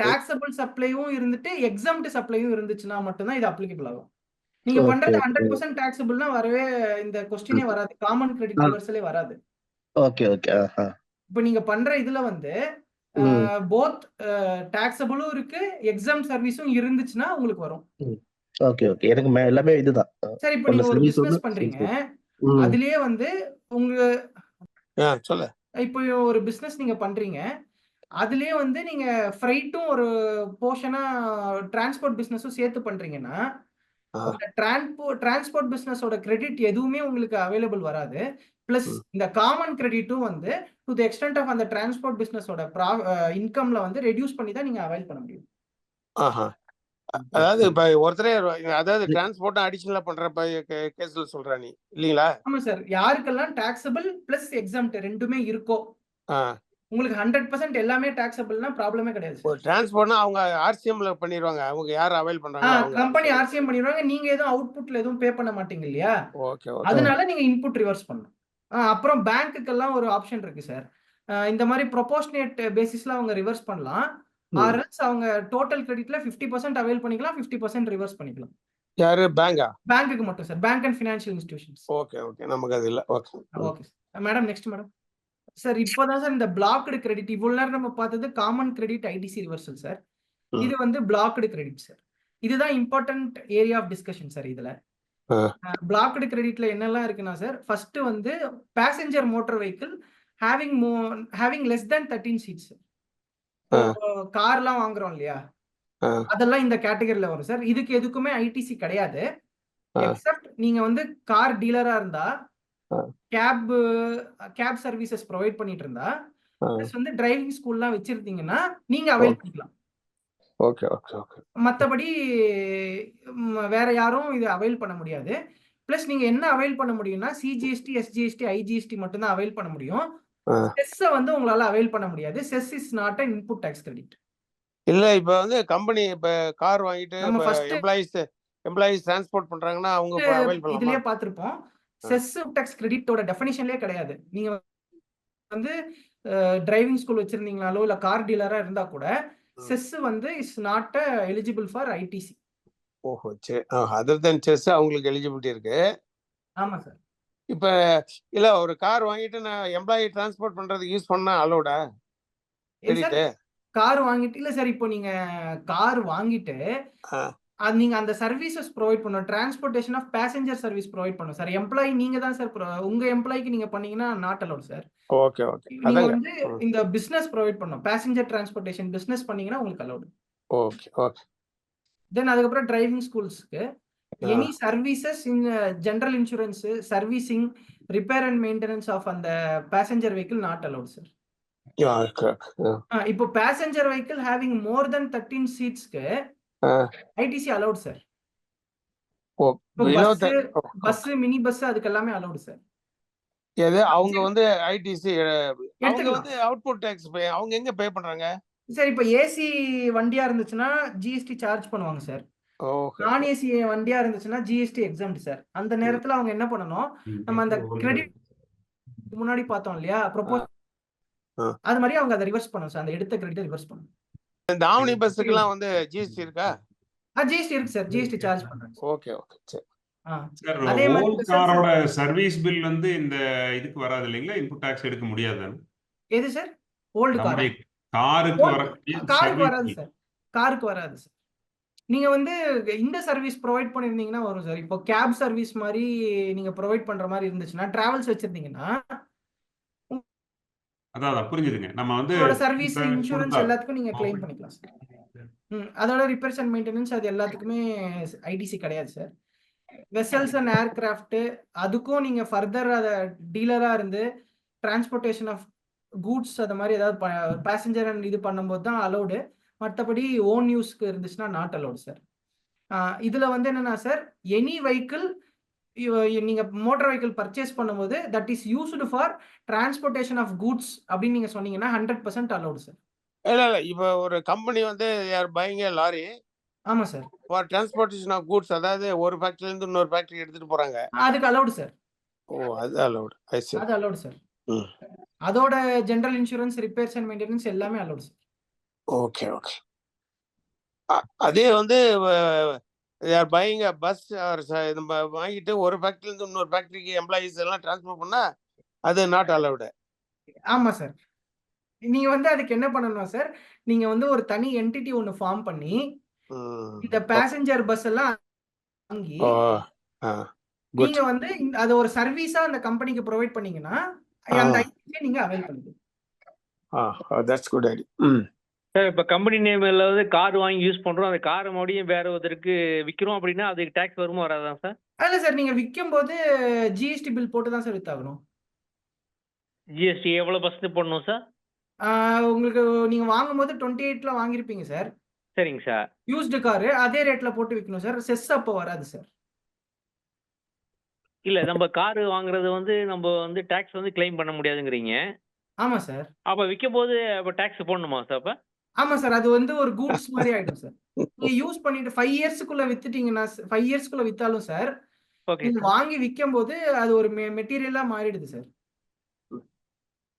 டாக்ஸபிள் சப்ளையும் இருந்துட்டு எக்ஸாம்ட் சப்ளையும் இருந்துச்சுன்னா மட்டும்தான் இது அப்ளிகபிள் ஆகும். நீங்க ஓகே பண்றது ஓகே 100% டாக்ஸபிள்னா வரவே இந்த கொஸ்டினே வராது. காமன் கிரெடிட் ரிவர்சலே வராது. Okay okay. இப்போ நீங்க பண்ற இதுல வந்து ம். போத் டாக்ஸபிளும் இருக்கு, எக்ஸாம் சர்வீஸும் இருந்துச்சுன்னா உங்களுக்கு வரும். Okay okay. எனக்கு எல்லாமே இதுதான். சரி, இப்போ ஒண்ணு நீங்க ஒரு சர்வீஸ் ஒண்ணு பிசினஸ் பண்றீங்க. ம். அதுலயே வந்து உங்க சொல்லு. இப்போ ஒரு பிசினஸ் நீங்க பண்றீங்க. அதுலயே வந்து நீங்க ஃப்ரைட்டும் ஒரு போர்ஷனா டிரான்ஸ்போர்ட் பிசினஸும் சேர்த்து பண்றீங்கன்னா, ஆ. உங்க டிரான்ஸ்போர்ட் பிசினஸோட கிரெடிட் எதுவுமே உங்களுக்கு அவைலபிள் வராது. பிளஸ் ம். இந்த காமன் கிரெடிட்டும் வந்து டு தி எக்ஸ்டென்ட் ஆஃப் அந்த டிரான்ஸ்போர்ட் பிசினஸோட இன்கம்ல வந்து ரெடியூஸ் பண்ணி தான் நீங்க அவைல் பண்ண முடியும். ஆஹா. அதாவது இப்ப ஒருத்தரே அதாவது டிரான்ஸ்போர்ட் அடிஷனலா பண்ற கேஸ்ல சொல்ற நீ இல்லீங்களா? ஆமா சார். யாருக்கெல்லாம் டாக்ஸபிள் பிளஸ் எக்ஸாம்ட் ரெண்டுமே இருக்கோ, ஆ. உங்களுக்கு 100% எல்லாமே டாக்ஸபிள்னா ப்ராப்ளமே கிடையாது ஒரு சார். டிரான்ஸ்போர்ட்னா அவங்க ஆர்சிஎம்ல பண்ணிடுவாங்க. அவங்க யார் அவைல் பண்றாங்களோ அவங்க. கம்பெனி ஆர்சிஎம் பண்ணிடுவாங்க. நீங்க எதுவும் அவுட்புட்ல எதுவும் பே பண்ண மாட்டீங்க இல்லையா? Okay okay. அதனால நீங்க இன்புட் ரிவர்ஸ் பண்ணணும். அப்புறம் பேங்க்குக்கெல்லாம் ஒரு ஆப்ஷன் இருக்கு சார். இந்த மாதிரி ப்ரொபோர்ஷனேட் பேசிஸ்ல அவங்க ரிவர்ஸ் பண்ணலாம். ஆர்எல்ஸ் அவங்க டோட்டல் கிரெடிட்ல 50% அவைல் பண்ணிக்கலாம், 50% ரிவர்ஸ் பண்ணிக்கலாம். யாரு பேங்கா? பேங்க்குக்கு மட்டும் sir. Bank and financial institutions. Okay okay. நமக்கு அது இல்ல. Okay. Okay sir. Madam next madam. Sir இப்போதான் சார் இந்த பிளாக்டு கிரெடிட் இவ்வளவு நேரம் நம்ம பார்த்தது common credit ITC reversal sir. இது வந்து பிளாக்டு கிரெடிட் சார். இதுதான் important area of discussion sir. இதுல பிளாக்டு கிரெடிட்ல என்னெல்லாம் இருக்குன்னா சார், ஃபர்ஸ்ட் வந்து passenger motor vehicle having less than 13 seats. கார்லாம் வாங்குறோம் இல்லையா, அதெல்லாம் இந்த கேட்டகரியில வரும் சார். இதுக்கு எதுக்குமே ஐடிசி கிடையாது. எக்ஸப்ட் நீங்க வந்து கார் டீலரா இருந்தா, கேப் சர்வீசஸ் ப்ரொவைட் பண்ணிட்டு இருந்தா, பிளஸ் வந்து டிரைவிங் ஸ்கூல்லாம் வச்சிருந்தீங்கன்னா நீங்க அவைல் பண்ணிக்கலாம். Okay okay okay. மத்தபடி வேற யாரும் இது அவைல் பண்ண முடியாது. பிளஸ் நீங்க என்ன அவைல் பண்ண முடியும்னா சிஜிஎஸ்டி, எஸ்ஜிஎஸ்டி, ஐஜிஎஸ்டி மட்டும் தான் அவைல் பண்ண முடியும். செஸ் வந்து உங்களால அவைல் பண்ண முடியாது. Chess is not an input tax credit. இல்ல இப்ப வந்து கம்பெனி இப்ப கார் வாங்கிட்டு நம்ம ஃபர்ஸ்ட் எம்ப்ளாயிஸ் டிரான்ஸ்போர்ட் பண்றாங்கன்னா அவங்க அவைல் பண்ணலாமா? இதுலயே பார்த்திருப்போம். செஸ் டாக்ஸ் கிரெடிட்டோட டெஃபினிஷன்லயே கிடையாது. நீங்க வந்து டிரைவிங் ஸ்கூல் வச்சிருந்தீங்கனாலோ இல்ல கார் டீலரா இருந்தா கூட செஸ் வந்து is not eligible for ITC. ஓஹோ சரி. அதர் தென் செஸ் அவங்களுக்கு எலிஜிபிலிட்டி இருக்கு. ஆமா சார். இப்ப இல்ல ஒரு கார் வாங்கிட்டு நான் எம்ப்ளாயி டிரான்ஸ்போர்ட் பண்றதுக்கு யூஸ் பண்ணா அலோடா? கார் வாங்கிட்டு இல்ல சார். இப்போ நீங்க கார் வாங்கிட்டு நீங்க அந்த சர்வீசஸ் ப்ரொவைட் பண்ணணும். Transportation of passenger service provide பண்ணணும் சார். எம்ப்ளாயி நீங்க தான் சார். உங்க எம்ப்ளாய்க்கு நீங்க பண்ணீங்கன்னா not allowed sir. Okay okay. நீங்க வந்து இந்த பிசினஸ் ப்ரொவைட் பண்ணணும். பேசஞ்சர் டிரான்ஸ்போர்ட்டேஷன் பிசினஸ் பண்ணீங்கன்னா உங்களுக்கு அலோட். Okay okay. தென் அதுக்கப்புறம் டிரைவிங் ஸ்கூல்ஸ்க்கு any services in general insurance, servicing, repair and maintenance of அந்த passenger vehicle not allowed sir. இப்போ passenger vehicle having more then 13 சீட்ஸ்க்கு ITC allot sir. Bus, mini bus அதுக்கு எல்லாமே allot sir. எது அவங்க வந்து ஐடிசி அவங்க வந்து அவுட்புட் டாக்ஸ் அவங்க எங்க பே பண்றாங்க சார்? இப்போ ஏசி வண்டியா இருந்துச்சுன்னா ஜிஎஸ்டி சார்ஜ் பண்ணுவாங்க சார். நான் ஏசி வண்டியா இருந்துச்சுன்னா ஜிஎஸ்டி எக்ஸாம்ட் சார். அந்த நேரத்துல அவங்க என்ன பண்ணணும், நம்ம அந்த கிரெடிட் முன்னாடி பார்த்தோம் இல்லையா ப்ரொபோஸ், அது மாதிரி அவங்க அதை ரிவர்ஸ் பண்ணணும் சார். அந்த எடுத்த கிரெடிட் ரிவர்ஸ் பண்ணணும். இந்த ஆம்னி பஸ்ஸுக்குலாம் வந்து ஜிஎஸ்டி இருக்கா? ஜிஎஸ்டி இருக்கு சார். ஜிஎஸ்டி சார்ஜ் பண்றாங்க. ஓகே ஓகே சரி. ஆ. சார் அதே மாதிரி ஓல்ட் ஸ்பெஷல் காரோட சர்வீஸ் பில் வந்து இந்த இதுக்கு வராது இல்லைங்களா? இன்புட் டாக்ஸ் எடுக்க முடியாது. எது சார்? ஓல்டு காரா? நம்முடைய காருக்கு ஓல்டு வரக்கூடிய காருக்கு சர்வீஸ் வராது பில். சார். காருக்கு வராது சார். நீங்க வந்து இந்த சர்வீஸ் ப்ரொவைட் பண்ணியிருந்தீங்கன்னா வரும் சார். இப்போ கேப் சர்வீஸ் மாதிரி நீங்க ப்ரொவைட் பண்ற மாதிரி இருந்துச்சுன்னா, டிராவல்ஸ் வச்சிருந்தீங்கன்னா, அதான் புரிஞ்சுதுங்க. நம்ம வந்து உங்களோட சர்வீஸ், இன்சூரன்ஸ் கொடுத்தா எல்லாத்துக்கும் நீங்க கிளைம் பண்ணிக்கலாம் சார். அதோட ரிப்பேர்ஸ் அண்ட் மெயின்டெனன்ஸ் அது எல்லாத்துக்குமே ஐடிசி கிடையாது சார். வெசல்ஸ் அண்ட் ஏர்கிராஃப்ட் அதுக்கும் நீங்க ஃபர்தர் அத டீலரா இருந்து டிரான்ஸ்போர்ட்டேஷன் ஆஃப் கூட்ஸ் அது மாதிரி ஏதாவது பேசஞ்சர் அண்ட் இது பண்ணும்போது தான் அலௌடு. மற்றபடி ஓன் யூஸ்க்கு இருந்துச்சுன்னா நாட் அலௌடு சார். இதுல வந்து என்னன்னா சார், எனி வெஹிக்கிள் நீங்க மோட்டார் வெஹிக்கிள் பர்ச்சேஸ் பண்ணும்போது that is used for transportation of goods அப்படின்னு நீங்க சொன்னீங்கன்னா 100% அலௌடு சார். இல்ல இப்போ ஒரு கம்பெனி வந்து யார் பையிங் லாரி ஆமா sir. For transportation of goods, அதாவது ஒரு ஃபேக்டரில இருந்து இன்னொரு ஃபேக்டரி எடுத்துட்டு போறாங்க. அதுக்கு அலௌடு சார். ஓ, அது அலௌடு. I see. அது அலௌடு சார். ம். அதோட general insurance, repairs and maintenance எல்லாமே அலௌடு சார். Okay okay. அதே வந்து யார் பையிங் பஸ் நம்ம வாங்கிட்டு ஒரு ஃபேக்டரில இருந்து இன்னொரு ஃபேக்டரிக்கு எம்ப்ளாயீஸ் எல்லாம் டிரான்ஸ்ஃபர் பண்ணா அது நாட் அலௌடு. ஆமா சார். நீங்க வந்து அதுக்கு என்ன பண்ணணும் சார், நீங்க வந்து ஒரு தனி என்டிட்டி ஒன்னு ஃபார்ம் பண்ணி இந்த பேசஞ்சர் பஸ் எல்லாம் வாங்கி நீங்க வந்து அது ஒரு சர்வீஸா அந்த கம்பெனிக்கு ப்ரொவைட் பண்ணீங்கன்னா அந்த ஐடியை நீங்க அவைல் பண்ணிக்கலாம். That's good idea. சார் இப்போ கம்பெனி நேம்ல வந்து கார் வாங்கி யூஸ் பண்றோம், அந்த காரை மறுபடியும் வேற ஒருத்தருக்கு விற்கிறோம் அப்படின்னா அதுக்கு டேக்ஸ் வருமா வராதான் சார்? இல்ல சார், நீங்க விற்கும் போது ஜிஎஸ்டி பில் போட்டு தான் சார் வித்தாகணும். ஜிஎஸ்டி எவ்வளவு பர்சன்ட் போடணும் சார்? உங்களுக்கு நீங்க வாங்கும்போது 28ல வாங்கியிருப்பீங்க சார். சரிங்க சார். யூஸ்டு காரு அதே ரேட்ல போட்டு விற்கணும் சார். செஸ் அப்போ வராது சார். இல்ல நம்ம கார் வாங்குறது வந்து நம்ம வந்து டேக்ஸ் வந்து கிளைம் பண்ண முடியாதுங்கிறீங்க. ஆமா சார். அப்ப விற்கும் போது அப்ப டேக்ஸ் போடணுமா சார் அப்ப? ஆமா சார். அது வந்து ஒரு கூட்ஸ் மாதிரி ஆயிடும் சார். நீங்க யூஸ் பண்ணிட்டு 5 இயர்ஸ்க்குள்ள வித்துட்டீங்கன்னா 5 இயர்ஸ்க்குள்ள வித்தாலும் சார், ஓகே நீங்க சார். வாங்கி விற்கும் போது அது ஒரு மெட்டீரியலா மாறிடுது சார்.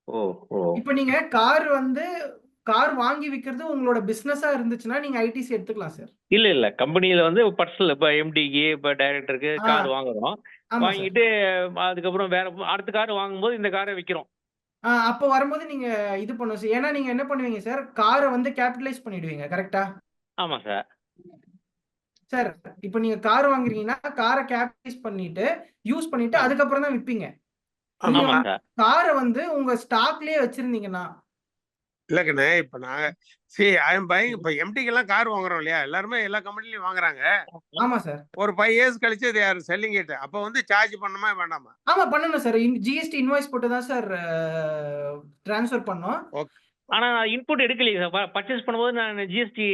ஓ ஓ. இப்போ நீங்க கார் வாங்கி விக்கிறது உங்களோட பிசினஸா இருந்துச்சுன்னா நீங்க ஐடிசி எடுத்துக்கலாம் சார். இல்ல கம்பெனில வந்து பர்சனல் இப்ப எம்டிக்கு இப்ப டைரக்டருக்கு கார் வாங்குறோம், ஆமா சார். வாங்கிட்டு அதுக்கப்புறம் வேற அடுத்த கார் வாங்கும்போது இந்த காரை விற்கிறோம். அப்போ வரும்போது நீங்க இது பண்ணுங்க சார். ஏன்னா நீங்க என்ன பண்ணுவீங்க சார், காரை வந்து கேபிட்டலைஸ் பண்ணிடுவீங்க. கரெக்டா? ஆமா சார். சார் இப்போ நீங்க கார் வாங்குறீங்கன்னா காரை கேபிட்டலைஸ் பண்ணிட்டு யூஸ் பண்ணிட்டு அதுக்கப்புறம் தான் விற்பீங்க. ஆமா சார். காரை வந்து உங்க ஸ்டாக்லயே வச்சிருந்தீங்கன்னா இல்லக்கண்ணே, இப்ப நாங்க இப்ப எம்டிக்கு எல்லாம் கார் வாங்குறோம் இல்லையா, எல்லாருமே எல்லா கம்பெனிலயும் வாங்குறாங்க. ஆமா சார். ஒரு 5 இயர்ஸ் கழிச்சு they are selling it. அப்ப வந்து சார்ஜ் பண்ணணுமா வேண்டாமா? ஆமா பண்ணணும் சார். ஜிஎஸ்டி இன்வாய்ஸ் போட்டு தான் சார் ட்ரான்ஸ்ஃபர் பண்ணோம். ஆனா நான் இன்புட் எடுக்கலையே சார். பர்ச்சேஸ் பண்ணும்போது நான் ஜிஎஸ்டி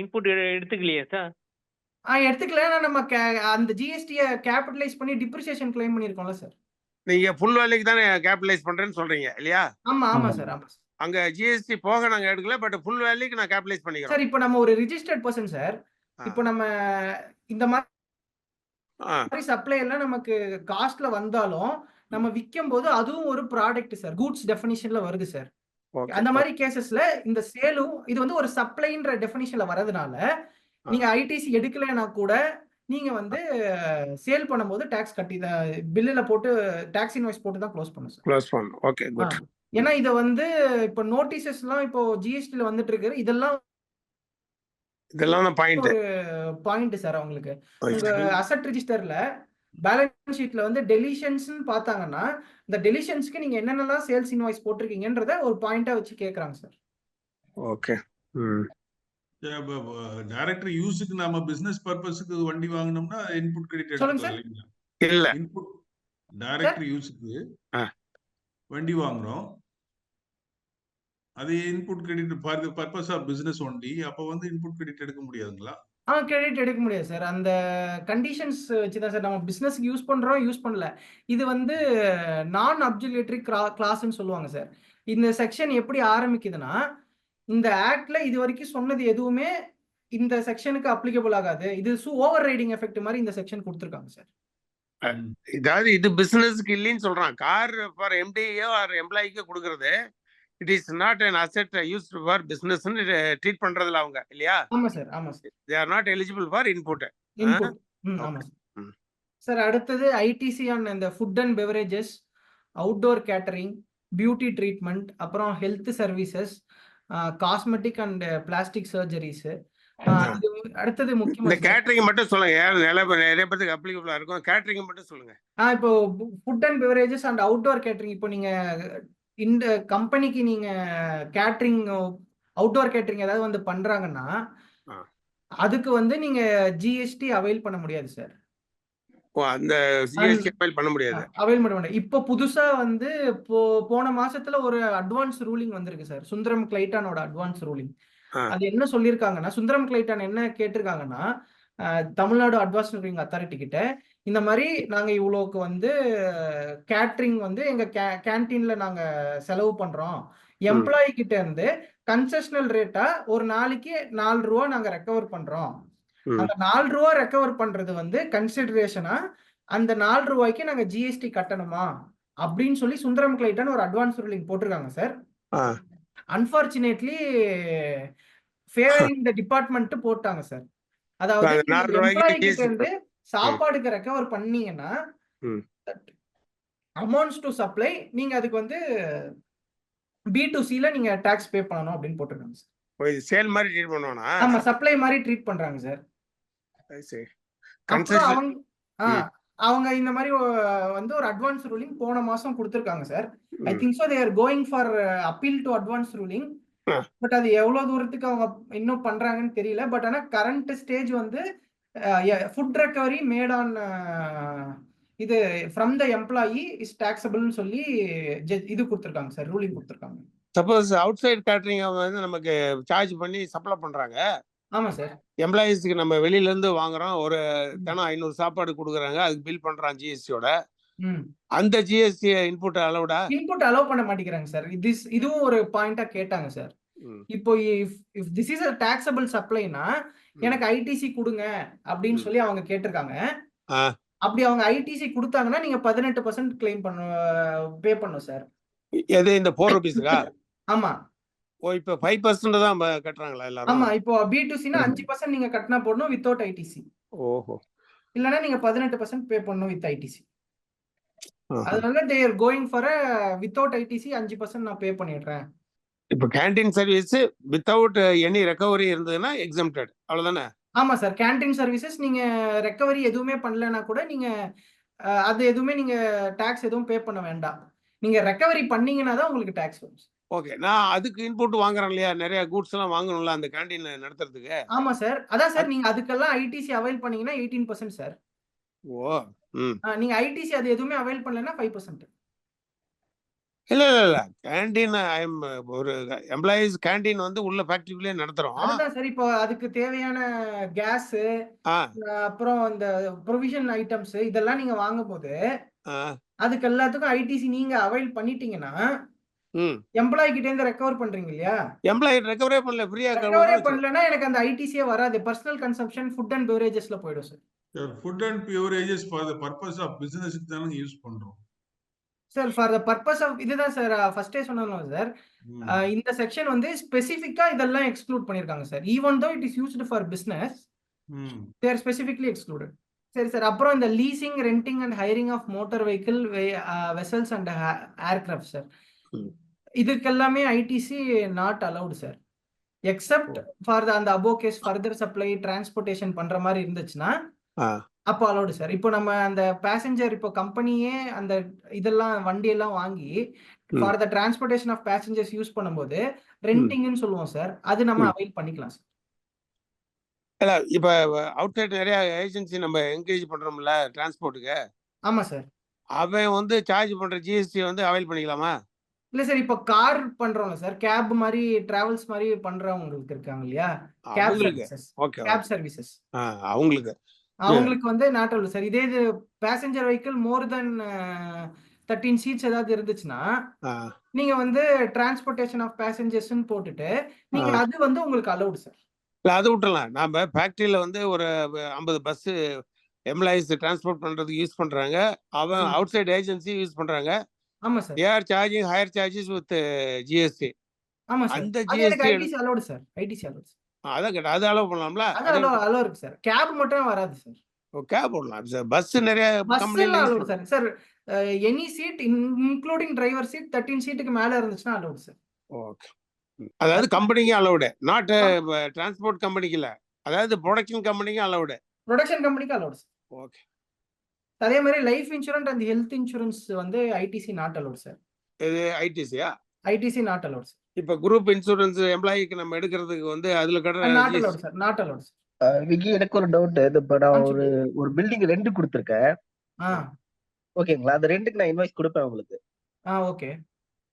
இன்புட் எடுத்துக்கலையே சார். எடுத்துக்கலன்னா நம்ம அந்த ஜிஎஸ்டியை கேபிட்டலைஸ் பண்ணி டிப்ரிசியேஷன் கிளைம் பண்ணிருக்கோம்ல சார். நீங்க ஃபுல் வேலைக்கு தானே கேபிட்டலைஸ் பண்றேன்னு சொல்றீங்க இல்லையா? ஆமா சார். ஆமா சார். அங்க ஜிஎஸ்டி போக நாங்க எடுக்கல, பட் ஃபுல் வேலைக்கு நான் கேபிட்டலைஸ் பண்ணிக்கிறோம். சார் இப்போ நம்ம ஒரு ரிஜிஸ்டர்ட் பர்சன் சார். இப்போ நம்ம இந்த மாதிரி சப்ளை எல்லாம் நமக்கு காஸ்ட்ல வந்தாலும் நம்ம விற்கும் போது அதுவும் ஒரு ப்ராடக்ட் சார். கூட்ஸ் டெஃபினிஷன்ல வருது சார். அந்த மாதிரி கேசஸ்ல இந்த சேலும் இது வந்து ஒரு சப்ளைன்ற டெஃபினிஷன்ல வரதுனால நீங்க ஐடிசி எடுக்கலைன்னா கூட நீங்க வந்து சேல் பண்ணும்போது டாக்ஸ் கட்டி பில்லுல போட்டு டாக்ஸ் இன்வாய்ஸ் போட்டு தான் க்ளோஸ் பண்ணும் சார். க்ளோஸ் பண்ணணும். Okay good. ஏன்னா இத வந்து இப்போ நோட்டீசஸ்லாம் இப்போ ஜிஎஸ்டில வந்துட்டு இருக்கு. இதெல்லாம் பாயிண்ட் சார். உங்களுக்கு உங்க அசெட் ரெஜிஸ்டர்ல பேலன்ஸ் ஷீட்ல வந்து டெலிஷன்ஸ்னு பார்த்தாங்கன்னா இந்த டெலிஷன்ஸ்க்கு நீங்க என்னென்னலாம் சேல்ஸ் இன்வாய்ஸ் போட்டிருக்கீங்கன்றத ஒரு பாயிண்டா வச்சு கேக்குறாங்க சார். ஓகே. டைரக்டர் யூஸுக்கு நாம பிசினஸ் பர்பஸ்க்கு வண்டி வாங்கினோம்னா இன்புட் கிரெடிட் சொல்லுங்க சார். இல்ல இன்புட் டைரக்டர் யூஸுக்கு வண்டி வாங்குறோம், அது input credit for the purpose of business only. அப்ப வந்து இன்புட் கிரெடிட் எடுக்க முடியாதுங்களா? கிரெடிட் எடுக்க முடியாது சார். அந்த கண்டிஷன்ஸ் வச்சு தான் சார். நம்ம பிசினஸ்க்கு யூஸ் பண்றோம், யூஸ் பண்ணல. இது வந்து நான் அப்ஜுலேட்டரி கிளாஸ்ன்னு சொல்லுவாங்க சார். இந்த செக்ஷன் எப்படி ஆரம்பிக்குதுன்னா, இந்த ஆக்ட்ல இது வரைக்கும் சொன்னது எதுவுமே இந்த செக்ஷனுக்கு அப்ளிகபிள் ஆகாது. இது ஓவர் ரைடிங் எஃபெக்ட் மாதிரி இந்த செக்ஷன் கொடுத்துருக்காங்க சார். இதாவது இது பிசினஸ்க்கு இல்லைன்னு சொல்றான். கார் ஃபார் எம்டியோ ஆர் எம்ப்ளாய்க்கோ கொடுக்கறது it is not an asset used for business ன்னு ட்ரீட் பண்றதுல அவங்க இல்லையா? ஆமா சார். ஆமா sir. they are not eligible for input. ஆமா சார். சார் அடுத்தது ஐடிசி ஆன் இந்த food and beverages, outdoor catering, beauty treatment, அப்புறம் health services, cosmetic and plastic surgeries. அடுத்தது இந்த முக்கியமா கேட்டரிங் மட்டும் சொல்லுங்க. நிறைய பேருக்கு அப்ளிகபிளா இருக்கும். கேட்டரிங் மட்டும் சொல்லுங்க. இப்போ food and beverages and outdoor catering, இப்போ நீங்க இந்த கம்பெனிக்கு நீங்க கேட்டரிங், அவுட்டோர் கேட்டரிங் ஏதாவது வந்து பண்றாங்கன்னா அதுக்கு வந்து நீங்க ஜிஎஸ்டி அவைல் பண்ண முடியாது சார். அந்த ஜிஎஸ்டி அவைல் பண்ண முடியாது. அவைல் பண்ண முடியாது. இப்போ புதுசா வந்து போன மாசத்துல ஒரு அட்வான்ஸ் ரூலிங் வந்திருக்கு சார், சுந்தரம் கிளைட்டானோட அட்வான்ஸ் ரூலிங். அது என்ன சொல்லியிருக்காங்கன்னா, சுந்தரம் கிளைட்டான் என்ன கேட்டிருக்காங்கன்னா, தமிழ்நாடு அட்வான்ஸ் ரூலிங் அத்தாரிட்டி கிட்ட இந்த மாதிரி நாங்க இவ்வளோக்கு வந்து கேட்டரிங் வந்து எங்க கேன்டீன்ல நாங்க செலவு பண்றோம், எம்ப்ளாயி கிட்ட இருந்து கன்செஷனல் ரேட்டா ஒரு நாளைக்கு 4 ரூபா நாங்க ரெக்கவர் பண்றோம். அந்த 4 ரூபா ரெக்கவர் பண்றது வந்து கன்சிடரேஷனா அந்த 4 ரூபாய்க்கு நாங்க ஜிஎஸ்டி கட்டணுமா அப்படின்னு சொல்லி சுந்தரம் கிளைட்டன் ஒரு அட்வான்ஸ் ரூலிங் போட்டிருக்காங்க sir. Unfortunately favouring the department போட்டாங்க சார். அதாவது எம்ப்ளாயி கிட்ட இருந்து சாப்பாடுக்கு ரெக்கவர் பண்ணீங்கன்னா அமௌண்ட்ஸ் டு சப்ளை நீங்க அதுக்கு வந்து B2Cல நீங்க டாக்ஸ் பே பண்ணணும் அப்படின்னு போட்டிருக்காங்க சார். சேல் மாதிரி ட்ரீட் பண்ணுவானா? ஆமா, சப்ளை மாதிரி ட்ரீட் பண்றாங்க சார். அவங்க இந்த மாதிரி வந்து ஒரு அட்வான்ஸ் ரூலிங் போன மாசம் கொடுத்திருக்காங்க sir. I think so they are going for appeal to advance ruling. But அது எவ்வளவு தூரத்துக்கு அவங்க இன்னும் பண்றாங்கன்னு தெரியல. பட் ஆனா கரண்ட் ஸ்டேஜ் வந்து ஃபுட் ரெக்கவரி மேட் ஆன் இது ஃப்ரம் த எம்ப்ளாயி இஸ் டாக்ஸபிள்னு சொல்லி இது கொடுத்திருக்காங்க சார், ரூலிங் கொடுத்திருக்காங்க. சப்போஸ் அவுட் சைட் கேட்டரிங் வந்து நமக்கு சார்ஜ் பண்ணி சப்ளை பண்றாங்க. ஆமா சார். எம்ப்ளாயிஸ்க்கு நம்ம வெளியில இருந்து வாங்குறோம், ஒரு தினம் 500 சாப்பாடு கொடுக்குறாங்க, அதுக்கு பில் பண்றான் ஜிஎஸ்டியோட. அந்த ஜிஎஸ்டி இன்புட் அலௌடா? இன்புட் அலோவ் பண்ண மாட்டேங்கிறாங்க சார். இதுவும் ஒரு பாயிண்டா கேட்டாங்க சார். இப்போ if this is a taxable supplyனா எனக்கு ஐடிசி கொடுங்க அப்படின்னு சொல்லி அவங்க கேட்டிருக்காங்க. அப்படி அவங்க ஐடிசி கொடுத்தாங்கன்னா நீங்க 18% கிளைம் பே பண்ணணும் சார். எது இந்த 4 ரூபீஸ்க்கா? ஆமா. இப்போ 5% தான் கட்டுறாங்களா எல்லாரும்? ஆமா, இப்போ B2Cனா 5% நீங்க கட்டினா போடணும் வித்தவுட் ஐடிசி. ஓஹோ. இல்லனா நீங்க 18% பே பண்ணணும் வித் ஐடிசி. அதனால they are going for a without ITC 5% நான் பே பண்ணிடுறேன். இப்போ canteen service without any recovery இருந்ததுன்னா எக்ஸம்ப்டட், அவ்வளவுதானே? ஆமா சார். கேண்டீன் சர்வீசஸ் நீங்க ரெக்கவரி எதுவுமே பண்ணலனா கூட நீங்க அது எதுவுமே நீங்க டாக்ஸ் எதுவும் பே பண்ண வேண்டாம். நீங்க ரெக்கவரி பண்ணீங்கன்னா தான் உங்களுக்கு டாக்ஸ் வரும். ஓகே, நான் அதுக்கு இன்புட் வாங்குறேன் இல்லையா, நிறைய கூட்ஸ் எல்லாம் வாங்கணும்ல அந்த கேண்டீன் நடத்துறதுக்கு. ஆமா சார். அதான் சார், நீங்க அதுக்கெல்லாம் ஐடிசி அவைல் பண்ணீங்கன்னா 18% சார். ஓ. நீங்க ஐடிசி அது எதுவுமே அவைல் பண்ணலனா 5%. இல்ல கேண்டீன் ஒரு எம்ப்ளாயிஸ் கேண்டீன் வந்து உள்ள ஃபேக்டரிக்குள்ளே நடத்துறோம். அதுதான் சார். இப்போ அதுக்கு தேவையான கேஸ், அப்புறம் இந்த ப்ரொவிஷன் ஐட்டம்ஸ் இதெல்லாம் நீங்க வாங்கும்போது அதுக்கு எல்லாத்துக்கும் ஐடிசி நீங்க அவைல் பண்ணிட்டீங்கன்னா எம்ப்ளாயி கிட்ட இருந்து ரெக்கவர் பண்றீங்க இல்லையா? எம்ப்ளாயி ரெக்கவரே பண்ணல, ஃப்ரீயா ரெக்கவரே பண்ணலனா எனக்கு அந்த ஐடிசியே வராது. பர்சனல் கன்சம்ப்ஷன் ஃபுட் அண்ட் பெவரேஜஸ்ல போய்டும் sir. Food and beverages for the purpose of பிசினஸ்க்கு தான் யூஸ் பண்றோம் sir. For the purpose of இதுதான் சார் ஃபர்ஸ்டே சொன்னோம் சார். இந்த செக்ஷன் வந்து ஸ்பெசிஃபிக்கா இதெல்லாம் எக்ஸ்க்ளூட் பண்ணிருக்காங்க sir. Even though it is used for business, they are specifically excluded. சரி சார். அப்புறம் இந்த leasing, renting and hiring of motor vehicle, vessels and aircraft sir. இதுக்கெல்லாமே ITC not allowed sir, except for அந்த above case further supply transportation பண்ற மாதிரி இருந்துச்சுன்னா அப்போ allowed sir. இப்போ நம்ம அந்த பேசஞ்சர் இப்போ கம்பெனியே அந்த இதெல்லாம் வண்டி எல்லாம் வாங்கி for the transportation of passengers use பண்ணும்போது ரெண்டிங்னு சொல்லுவோம் சார், அது நம்ம அவைல் பண்ணிக்கலாம் சார். இல்ல இப்போ அவுட் சைட் நிறைய ஏஜென்சி நம்ம என்கரேஜ் பண்றோம்ல டிரான்ஸ்போர்ட்டுக்கு. ஆமா சார். அவன் வந்து சார்ஜ் பண்ற ஜிஎஸ்டி வந்து அவைல் பண்ணிக்கலாமா? இல்ல சார். இப்போ கார் பண்றோம்ல சார், கேப் மாதிரி டிராவல்ஸ் மாதிரி பண்றவங்களுக்கு இருக்காங்க இல்லையா, கேப் சர்வீசஸ். கேப் சர்வீசஸ் அவங்களுக்கு வந்து நாட் அலௌட் சார். இதே இது பேசஞ்சர் வெஹிக்கிள் மோர் தென் 13 சீட்ஸ் ஏதாவது இருந்துச்சுன்னா நீங்க வந்து டிரான்ஸ்போர்ட்டேஷன் ஆஃப் பேசஞ்சர்ஸ்னு போட்டுட்டு நீங்க அது வந்து உங்களுக்கு அலௌட் சார். அது விட்டுலாம். நாம ஃபேக்டரியில வந்து ஒரு 50 பஸ் எம்ப்ளாயிஸ் டிரான்ஸ்போர்ட் பண்றதுக்கு யூஸ் பண்றாங்க, அவன் அவுட் சைட் ஏஜென்சி யூஸ் பண்றாங்க. ஆமா sir. they are charging higher charges with GST. ஆமா சார். அந்த அது எனக்கு ITC allowed sir. ITC allowed. அத கேட்ட அது அலோவ் பண்ணலாம்ல? அது அலோ இருக்கு சார். கேப் மட்டும் வராது சார். கேப் போடலாம் சார். பஸ் நிறைய பஸ் கம்பெனில எல்லாம் use allowed sir. Sir any seat including driver seat 13 சீட்டுக்கு மேல இருந்துச்சுன்னா அலோடு சார். ஓகே. அதாவது கம்பெனிக்கு அலௌடு, நாட் டிரான்ஸ்போர்ட் கம்பெனிக்கு இல்ல. அதாவது ப்ரொடக்ஷன் கம்பெனிக்கு அலௌடு. ப்ரொடக்ஷன் கம்பெனிக்கு அலோடு சார். ஓகே. அதே மாதிரி life insurance and health insurance வந்து ஐடிசி நாட் அலோடு சார். இது ஐடிசியா? ITC not allowed sir. இப்ப குரூப் இன்சூரன்ஸ் எம்ப்ளாயிக்கு நம்ம எடுக்கிறதுக்கு வந்து அதுல கட்டுற not allowed sir. Not allowed sir. Vicky, எனக்கு ஒரு டவுட். இப்ப நான் ஒரு பில்டிங் ரெண்ட் கொடுத்துருக்கேன். ஓகேங்களா? அந்த ரெண்டுக்கு நான் இன்வாய்ஸ் கொடுப்பேன் உங்களுக்கு. ஓகே.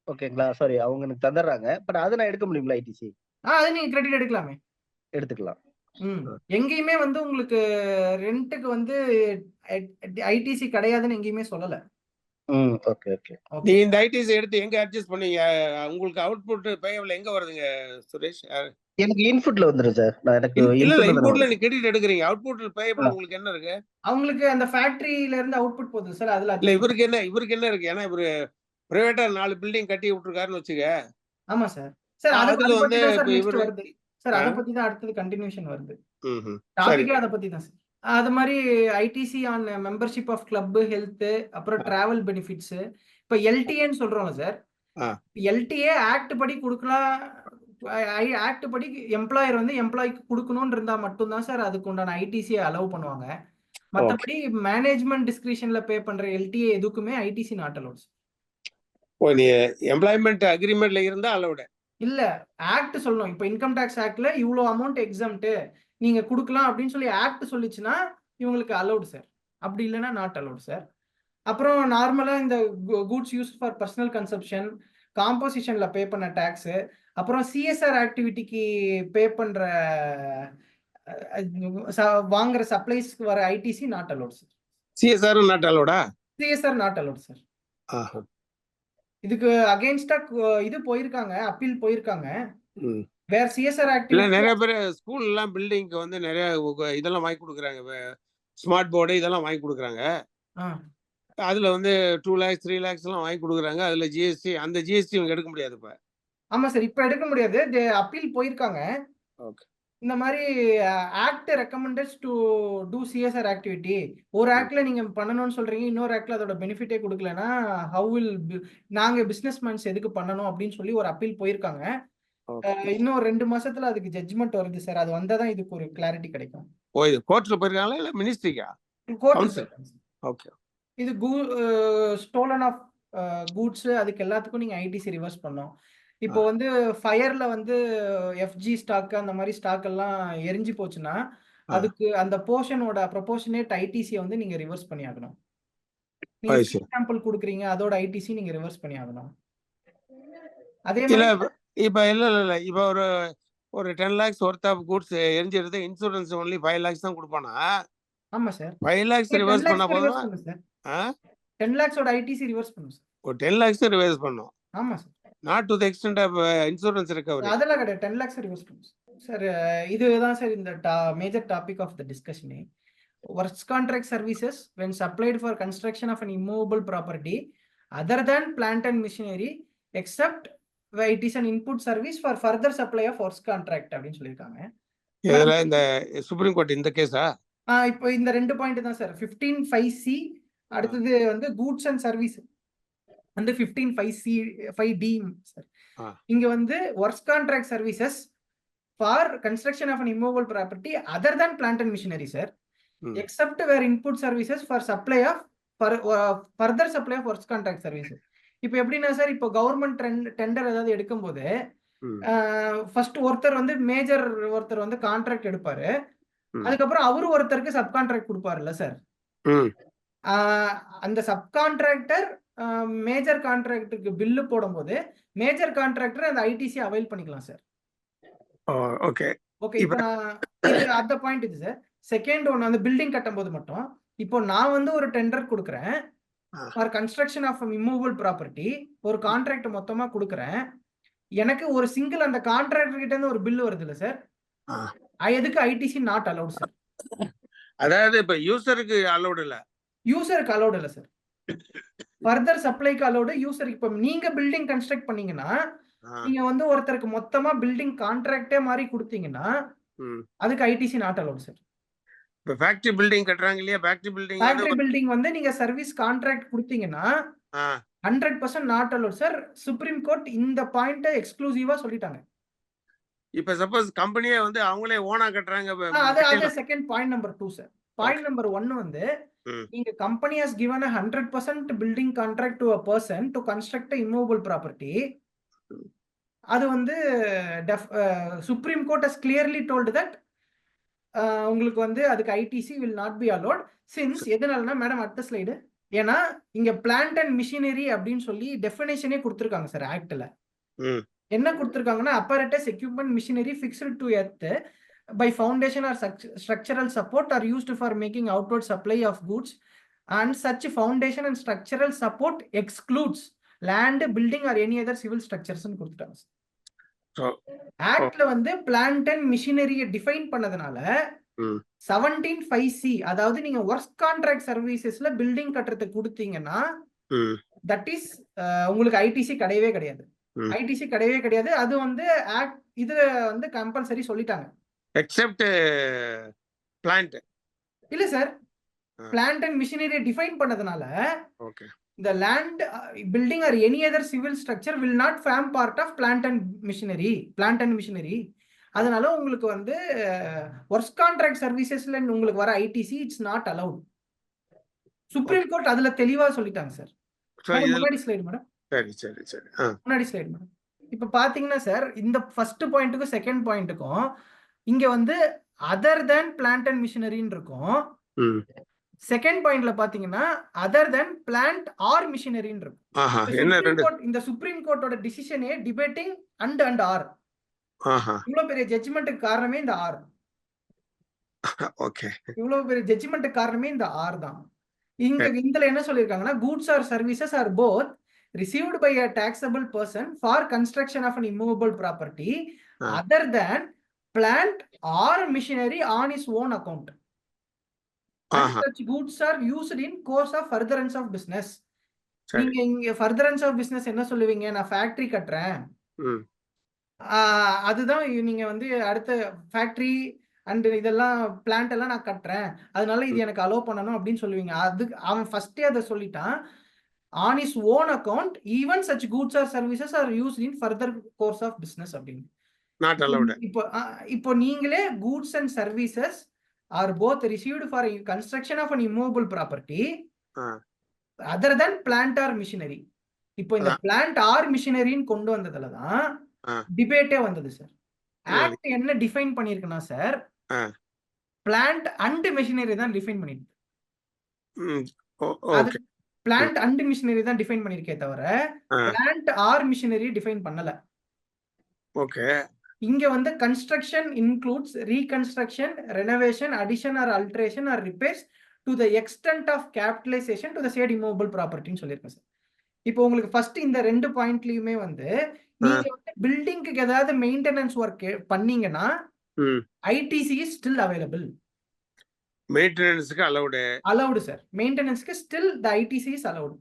ஓகேங்களா? சாரி, அவங்க எனக்கு தந்துடுறாங்க. பட் அதை நான் எடுக்க முடியுங்களா ஐடிசி? அது நீங்க கிரெடிட் எடுக்கலாமே. எடுத்துக்கலாம். எங்கேயுமே வந்து உங்களுக்கு ரெண்ட்டுக்கு வந்து ஐடிசி கிடையாதுன்னு எங்கேயுமே சொல்லல. Okay okay. நீ இந்த ஐடிசி எடுத்து எங்க அட்ஜஸ்ட் பண்ணீங்க? உங்களுக்கு அவுட்புட் பேயபிள் எங்க வருதுங்க சுரேஷ்? எனக்கு இன்புட்ல வந்துரும் சார். நான் எனக்கு இல்ல இன்புட்ல நீ கிரெடிட் எடுக்குறீங்க. அவுட்புட் பேயபிள் உங்களுக்கு என்ன இருக்கு? அவங்களுக்கு அந்த ஃபேக்டரியில இருந்து அவுட்புட் போகுது சார். அதுல இல்ல இவருக்கு என்ன இருக்கு? ஏன்னா இவரு பிரைவேட்டா 4 பில்டிங் கட்டி விட்டுருக்காருன்னு வச்சுக்க. ஆமா சார். சார் அதுல வந்து இவரு வருது சார். அத பத்தி தான் அடுத்தது கண்டினியூஷன் வருது. சரி. அத பத்தி தான் சார். அது மாதிரி ITC on membership of club, health, அப்புறம் டிராவல் பெனிஃபிட்ஸ். இப்ப எல்டிஏன்னு சொல்றோம்ல சார். எல்டிஏ ஆக்ட் படி கொடுக்கலாம். ஆக்ட் படி எம்ப்ளாயர் வந்து எம்ப்ளாய்க்கு கொடுக்கணும்னு இருந்தா மட்டும்தான் சார் அதுக்கு உண்டான ஐடிசி அலோவ் பண்ணுவாங்க. மற்றபடி மேனேஜ்மெண்ட் டிஸ்கிரிஷன்ல பே பண்ற எல்டிஏ எதுக்குமே ஐடிசி நாட் அலோவ்ட். நீ எம்ப்ளாய்மெண்ட் அக்ரிமெண்ட்ல இருந்தா அலோவ்ட் இல்ல. ஆக்ட் சொல்லணும். இப்ப இன்கம் டாக்ஸ் ஆக்ட்ல இவ்வளவு அமௌண்ட் எக்ஸம்ட் நீங்க கொடுக்கலாம் அப்படின்னு சொல்லி ஆக்ட் சொல்லிச்சுன்னா இவங்களுக்கு அலோவ்டு சார். அப்படி இல்லைன்னா நாட் அலோவ்டு சார். அப்புறம் நார்மலா இந்த goods use for personal consumption, காம்போசிஷன்ல பே பண்ண டாக்ஸ், அப்புறம் சிஎஸ்ஆர் ஆக்டிவிட்டிக்கு பே பண்ற வாங்குற சப்ளைஸ்க்கு வர ITC not allowed sir. CSR not அலோவ்டா? CSR not allowed sir. இதுக்கு அகைன்ஸ்டா இது போயிருக்காங்க, அப்பீல் போயிருக்காங்க. வேற சிஎஸ்ஆர் ஆக்டிவிட்டி நிறைய பேர் ஸ்கூல் எல்லாம் பில்டிங்க்கு வந்து நிறைய இதெல்லாம் வாங்கி கொடுக்குறாங்க. ஸ்மார்ட் போர்டு இதெல்லாம் வாங்கி கொடுக்குறாங்க. அதுல வந்து 2 lakhs 3 lakhs எல்லாம் வாங்கி கொடுக்குறாங்க. அதுல ஜிஎஸ்டி, அந்த ஜிஎஸ்டி இவங்க எடுக்க முடியாது இப்ப. ஆமா சார். இப்ப எடுக்க முடியாது. அப்பீல் போயிருக்காங்க. ஓகே. இந்த மாதிரி act recommends to do CSR activity. ஒரு ஆக்ட்ல நீங்க பண்ணணும்னு சொல்றீங்க, இன்னொரு ஆக்ட்ல அதோட பெனிஃபிட்டே கொடுக்கலன்னா ஹவு வில் நாங்க பிசினஸ் மேன்ஸ் எதுக்கு பண்ணணும் அப்படின்னு சொல்லி ஒரு அப்பீல் போயிருக்காங்க. இன்னும் 2 மாசத்துல அதுக்கு ஜட்ஜ்மெண்ட் வருது சார். அது வந்தாதான் இதுக்கு ஒரு கிளாரிட்டி கிடைக்கும். இது கோர்ட்ல போயிருக்காங்களா இல்ல மினிஸ்ட்ரிக்கா? கோர்ட். ஓகே. இது ஸ்டோலன் ஆஃப் கூட்ஸ், அதுக்கு எல்லாத்துக்கும் நீங்க ஐடிசி ரிவர்ஸ் பண்ணணும். இப்போ வந்து ஃபயர்ல வந்து எஃப்ஜி ஸ்டாக் அந்த மாதிரி ஸ்டாக் எல்லாம் எரிஞ்சு போச்சுன்னா அதுக்கு அந்த போர்ஷனோட ப்ரொபோர்ஷனேட் ஐடிசி வந்து நீங்க ரிவர்ஸ் பண்ணி ஆகணும். நீங்க எக்ஸாம்பிள் கொடுக்குறீங்க, அதோட ஐடிசி நீங்க ரிவர்ஸ் பண்ணி ஆகணும். அதே மாதிரி இப்ப இல்ல இப்ப ஒரு 10 lakhs worth of goods எரிஞ்சிருது, இன்சூரன்ஸ் only 5 lakhs தான் கொடுப்பானா? ஆமா சார். 5 lakhs ரிவர்ஸ் பண்ணா போதுமா? 10 lakhs ஓட ஐடிசி ரிவர்ஸ் பண்ணும் சார். 10 lakhs ரிவர்ஸ் பண்ணும். ஆமா sir. Not to the extent of insurance recovery. அதெல்லாம் கிடையாது. 10 lakhs ரிவர்ஸ் பண்ணும் சார். இதுதான் சார் இந்த major topic of the discussion. Works contract services when supplied for construction of an immovable property other than plant and machinery except it is an input service for further supply of works contract அப்படின்னு சொல்லிருக்காங்க. இதெல்லாம் இந்த supreme court இந்த கேஸா? இப்போ இந்த 2 point தான் sir. 15(5)(c), அடுத்தது வந்து கூட்ஸ் அண்ட் சர்வீஸ் வந்து 15(5)(c) 5D சார். இங்க வந்து works contract services for construction of an immovable property other than plant and machinery sir, except where input services for supply of further supply of works contract services. இப்போ எப்படின்னா sir, இப்போ government tender ஏதாவது எடுக்கும் போது first ஒருத்தர் வந்து major ஒருத்தர் வந்து கான்ட்ராக்ட் எடுப்பாரு. அதுக்கப்புறம் அவரு ஒருத்தருக்கு சப் கான்ட்ராக்ட் கொடுப்பாருல்ல சார். அந்த சப் கான்ட்ராக்டர் மேஜர் கான்ட்ராக்டருக்கு பில்லு போடும்போது மேஜர் கான்ட்ராக்டர் அந்த ஐடிசி அவைல் பண்ணிக்கலாம் சார். Okay okay. இப்போ அந்த பாயிண்ட் இது சார். செகண்ட் ஒன் வந்து பில்டிங் கட்டும் போது மட்டும், இப்போ நான் வந்து ஒரு டெண்டர் கொடுக்குறேன் for construction of immovable property, ஒரு கான்ட்ராக்ட் மொத்தமா கொடுக்குறேன். எனக்கு ஒரு சிங்கிள் அந்த கான்ட்ராக்டர் கிட்ட இருந்து ஒரு பில் வருது இல்ல சார், எதுக்கு ஐடிசி நாட் அலௌட் சார். அதாவது இப்ப யூசருக்கு அலௌட் இல்ல, யூசருக்கு அலௌட் இல்ல சார். ஃபர்தர் சப்ளைக்கு அலௌட், யூசருக்கு. இப்போ நீங்க பில்டிங் கன்ஸ்ட்ரக்ட் பண்ணீங்கன்னா நீங்க வந்து ஒருத்தருக்கு மொத்தமா பில்டிங் கான்ட்ராக்டே மாதிரி கொடுத்தீங்கன்னா அதுக்கு ஐடிசி நாட் அலௌட் சார். இப்போ ஃபேக்டரி பில்டிங் கட்டுறாங்க இல்லையா, ஃபேக்டரி பில்டிங் ஃபேக்டரி பில்டிங் வந்து நீங்க சர்வீஸ் கான்ட்ராக்ட் கொடுத்தீங்கன்னா 100% not allowed sir. Supreme court இந்த பாயிண்ட எக்ஸ்க்ளூசிவா சொல்லிட்டாங்க. இப்போ சப்போஸ் கம்பெனியே வந்து அவங்களே ஓனா கட்டுறாங்க. அது second point number 2 sir. Point number 1 வந்து நீங்க company has given a 100% building contract to a person to construct a immovable property. அது வந்து supreme court has clearly told that உங்களுக்கு வந்து அதுக்கு ITC will not be allowed since எதனாலனா madam அடுத்த slide. ஏன்னா இங்க பிளான்ட் அண்ட் மிஷினரி அப்படின்னு சொல்லி டெஃபினேஷனே கொடுத்துருக்காங்க சார் ஆக்ட்ல. என்ன கொடுத்துருக்காங்கன்னா apparatus equipment machinery fixed to earth by foundation or structural support are used for making outward supply of goods and such foundation and structural support excludes land, building or any other civil structures ன்னு கொடுத்துட்டாங்க. ஆக்ட்ல வந்து plant and மிஷினரியை define பண்ணதுனால 17(5)C அதாவது நீங்க work contract சர்வீசஸ்ல building கட்டுறதுக்கு கொடுத்தீங்கன்னா that is உங்களுக்கு ITC கிடையவே கிடையாது. ஐடிசி கிடையவே கிடையாது. அது வந்து ஆக்ட் இது வந்து கம்பல்சரி சொல்லிட்டாங்க. எக்ஸெப்ட் பிளான்ட் இல்ல சார், பிளான்ட் அண்ட் மிஷினரியை டிஃபைன் பண்ணதுனால okay the land, building or any other civil structure will not form part of plant and machinery. அதனால உங்களுக்கு வந்து ஒர்க் கான்ட்ராக்ட் சர்வீசஸ்ல உங்களுக்கு வர ITC it's not allowed. Supreme court அதுல தெளிவா சொல்லிட்டாங்க சார். முன்னாடி ஸ்லைடு மேடம். சரி. முன்னாடி ஸ்லைடு மேடம். இப்ப பாத்தீங்கன்னா சார் இந்த ஃபர்ஸ்ட் பாயிண்ட்டுக்கும் செகண்ட் பாயிண்ட்டுக்கும் இங்க வந்து அதர் தேன் பிளான்ட் அண்ட் மிஷினரின்னு இருக்கும். செகண்ட் பாயிண்ட்ல பாத்தீங்கன்னா அதர் தென் பிளான்ட் ஆர் மிஷினரின்னு இருக்கும். இந்த சுப்ரீம் கோர்ட்டோட டிசிஷனே டிபேட்டிங் அண்ட் ஆர். இவ்வளவு பெரிய ஜட்ஜ்மெண்ட்டுக்கு காரணமே இந்த ஆர். ஓகே, இவ்வளவு பெரிய ஜட்ஜ்மெண்ட்டுக்கு காரணமே இந்த ஆர் தான். இங்க இதுல என்ன சொல்லிருக்காங்கன்னா goods or services are both received by a taxable person for construction of an immovable property other than plant or machinery on his own account. And such goods are used in course of furtherance of business. நீங்க இங்க furtherance of business என்ன சொல்லுவீங்க? நான் factory கட்டுறேன், அதுதான் நீங்க வந்து அடுத்த ஃபேக்டரி அண்ட் இதெல்லாம் பிளான்ட் எல்லாம் நான் கட்டுறேன், அதனால இது எனக்கு அலோவ் பண்ணணும் அப்படின்னு சொல்லுவீங்க. அது அவன் ஃபர்ஸ்டே அதை சொல்லிட்டான். on his own account even such goods or services are used in further course of business அப்படின்னு. not allowed. இப்போ நீங்களே goods and services are both received for construction of an immovable property other than plant or machinery. இப்போ இந்த plant or machinery கொண்டு வந்ததுல தான் டிபேட்டே வந்தது சார். ஆக்ட் என்ன டிஃபைன் பண்ணிருக்குன்னா சார் plant and machinery தான் டிஃபைன் பண்ணிருக்கு. அது plant and machinery தான் டிஃபைன் பண்ணிருக்கே தவிர plant or machinery டிஃபைன் பண்ணல. ஓகே, இங்க வந்து construction includes reconstruction, renovation, addition or alteration or repairs to the extent of capitalization to the said immovable property ன்னு சொல்லிருக்கேன் சார். இப்போ உங்களுக்கு ஃபர்ஸ்ட் இந்த ரெண்டு பாயிண்ட்லயுமே வந்து நீங்க வந்து பில்டிங்க்கு ஏதாவது மெயின்டெனன்ஸ் ஒர்க் பண்ணீங்கன்னா ஐடிசி இஸ் ஸ்டில் அவைலபிள். மெயின்டெனன்ஸ்க்கு அலௌட் சார். மெயின்டெனன்ஸ்க்கு still the ITC is allowed.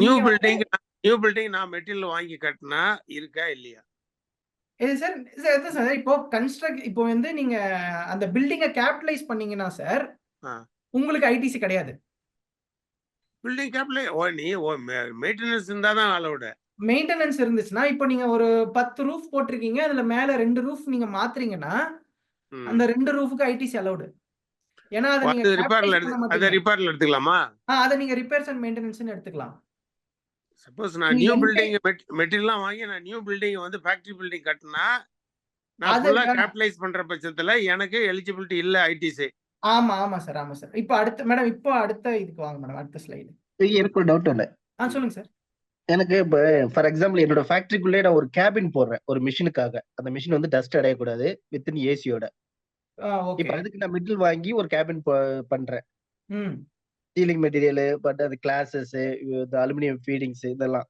New building நான் மெட்டீரியல் வாங்கி கட்டினா இருக்கா இல்லையா? இது சார் இப்போ இப்போ வந்து நீங்க அந்த பில்டிங்கை கேபிட்டலைஸ் பண்ணீங்கன்னா சார் உங்களுக்கு ஐடிசி கிடையாது. பில்டிங் கேபிட்டலைஸ் மெயின்டெனன்ஸ் இருந்தா தான் அலௌட். மெயின்டெனன்ஸ் இருந்துச்சுன்னா இப்போ நீங்க ஒரு 10 ரூஃப் போட்டிருக்கீங்க, அதுல மேல 2 ரூஃப் நீங்க மாத்துறீங்கன்னா அந்த 2 ரூஃப்க்கு ஐடிசி அலௌட். ஏன்னா அது நீங்க ரிப்பேர்ல எடுத்துக்கலாமா? அதை நீங்க ரிப்பேர்ஸ் அண்ட் மெயின்டெனன்ஸ்னு எடுத்துக்கலாம். சப்போஸ் நான் நியூ பில்டிங் மெட்டீரியல்லாம் வாங்கி நான் நியூ பில்டிங் வந்து ஃபேக்டரி பில்டிங் கட்டினா நான் ஃபுல்லா கேபிட்டலைஸ் பண்ற பட்சத்துல எனக்கு எலிஜிபிலிட்டி இல்ல ஐடிசி. ஆமா சார். இப்போ அடுத்த இதுக்கு வாங்க மேடம். அடுத்த ஸ்லைடு. எனக்கு ஒரு டவுட் இல்ல. சொல்லுங்க சார். எனக்கு இப்போ ஃபார் எக்ஸாம்பிள் என்னோட ஃபேக்டரிக்குள்ளே நான் ஒரு கேபின் போடுறேன் ஒரு மிஷினுக்காக. அந்த மிஷின் வந்து டஸ்ட் அடையக்கூடாது வித்தின் ஏசியோட. இப்போ அதுக்கு நான் மெட்டல் வாங்கி ஒரு கேபின் பண்றேன். சீலிங் மெட்டீரியல் பட் அது கிளாஸஸ், இந்த அலுமினியம் ஃபீடிங்ஸ் இதெல்லாம்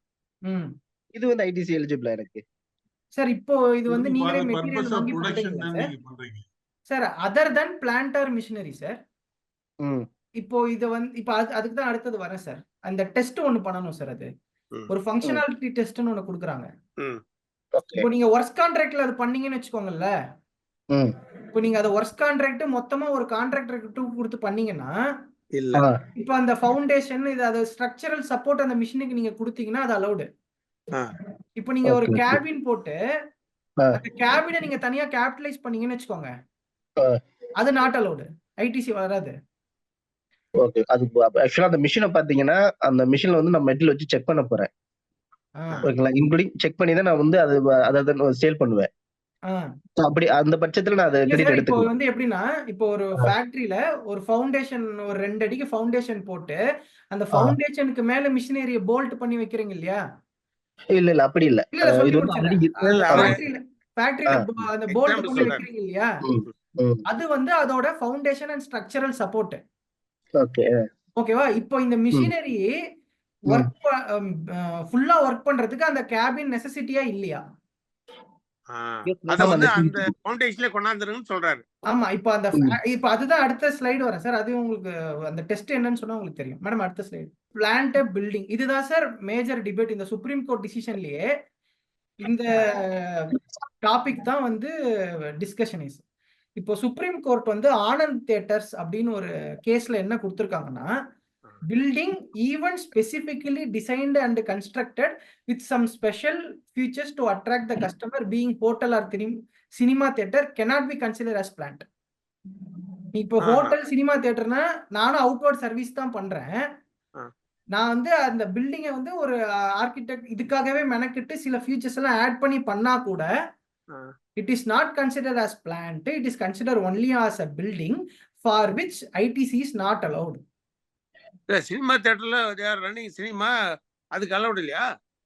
இது வந்து ஐடிசி எலிஜிபிளா எனக்கு? சார் இப்போ இது வந்து நீங்களே மெட்டீரியல் வாங்கி பண்றீங்க சார் அதர் தென் பிளான்ட் ஆர் மிஷினரி சார். இப்போ இது வந்து இப்போ அதுக்கு தான் அடுத்தது வரேன் சார். அந்த டெஸ்ட் ஒன்னு பண்ணணும் சார். அது ஒரு ஃபங்க்ஷனாலிட்டி டெஸ்ட்னு ஒன்னு கொடுக்குறாங்க. இப்போ நீங்க ஒர்க் கான்ட்ராக்ட்ல அது பண்ணீங்கன்னு வச்சுக்கோங்கல்ல, இப்போ நீங்க அதை ஒர்க் கான்ட்ராக்ட் மொத்தமா ஒரு கான்ட்ராக்டருக்கு கொடுத்து பண்ணீங்கன்னா இல்ல இப்போ அந்த ஃபவுண்டேஷன் இது அது ஸ்ட்ரக்சரல் சப்போர்ட் அந்த மிஷினுக்கு நீங்க கொடுத்தீங்கன்னா அது அலௌடு. இப்போ நீங்க ஒரு கேபின் போட்டு அந்த கேபினை நீங்க தனியா கேபிட்டலைஸ் பண்ணீங்கன்னு வச்சுக்கோங்க, அது நாட் அலௌடு, ஐடிசி வராது. ஓகே. அது ஆக்சுவலா அந்த மிஷினை பாத்தீங்கன்னா அந்த மிஷின்ல வந்து நான் மெட்டல் வச்சு செக் பண்ண போறேன். ஓகேங்களா, இன்க்ளூடிங் செக் பண்ணி தான் நான் வந்து அதை சேல் பண்ணுவேன். அப்படி அந்த பட்சத்துல நான் அதை கிரெடிட் இப்போ எடுத்துக்குவேன். வந்து எப்படின்னா, இப்போ ஒரு ஃபேக்டரியில ஒரு ஃபவுண்டேஷன் ஒரு 2 அடிக்கு ஃபவுண்டேஷன் போட்டு அந்த ஃபவுண்டேஷனுக்கு மேல மிஷினரிய போல்ட் பண்ணி வைக்கிறீங்க இல்லையா? இல்ல அப்படி இல்ல. இல்ல சொல்லி இது வந்து already ஃபேக்டரியில அந்த போல்ட் Example பண்ணி சொல்றேன். வைக்கிறீங்க இல்லையா? அது வந்து அதோட foundation and structural support. Okay. ஓகேவா? இப்போ இந்த மிஷினரி ஒர்க் ஃபுல்லா ஒர்க் பண்றதுக்கு அந்த கேபின் நெசசிட்டியா இல்லையா? அத வந்து அந்த ஃபவுண்டேஷன்ல கொண்டாந்துருங்கன்னு சொல்றாரு. ஆமா. இப்போ அதுதான் அடுத்த ஸ்லைடு வரேன் சார். அது உங்களுக்கு அந்த டெஸ்ட் என்னன்னு சொன்னா உங்களுக்கு தெரியும். மேடம் அடுத்த ஸ்லைடு. Plant building. இதுதான் சார் மேஜர் டிபேட் இந்த சுப்ரீம் கோர்ட் டிசிஷன்லயே. இந்த டாபிக் தான் வந்து டிஸ்கஷன் இஸ். இப்போ சுப்ரீம் கோர்ட் வந்து ஆனந்த் தியேட்டர்ஸ் அப்படின்னு ஒரு கேஸ்ல என்ன கொடுத்திருக்காங்கன்னா, building even specifically designed and constructed with some special features to attract the customer being hotel or cinema theater cannot be considered as plant. இப்போ ஹோட்டல் சினிமா தியேட்டர்னா நானும் outward service தான் பண்றேன். நான் வந்து அந்த பில்டிங்கை வந்து ஒரு ஆர்கிடெக்ட் இதுக்காகவே மெனக்கிட்டு சில ஃபீச்சர்ஸ் எல்லாம் ஆட் பண்ணி பண்ணா கூட it is not considered as plant. It is considered only as a building for which ITC is not allowed. Cinema தியேட்டர்ல ரன்னிங் சினிமா அதுக்கு அலௌட் இல்லையா?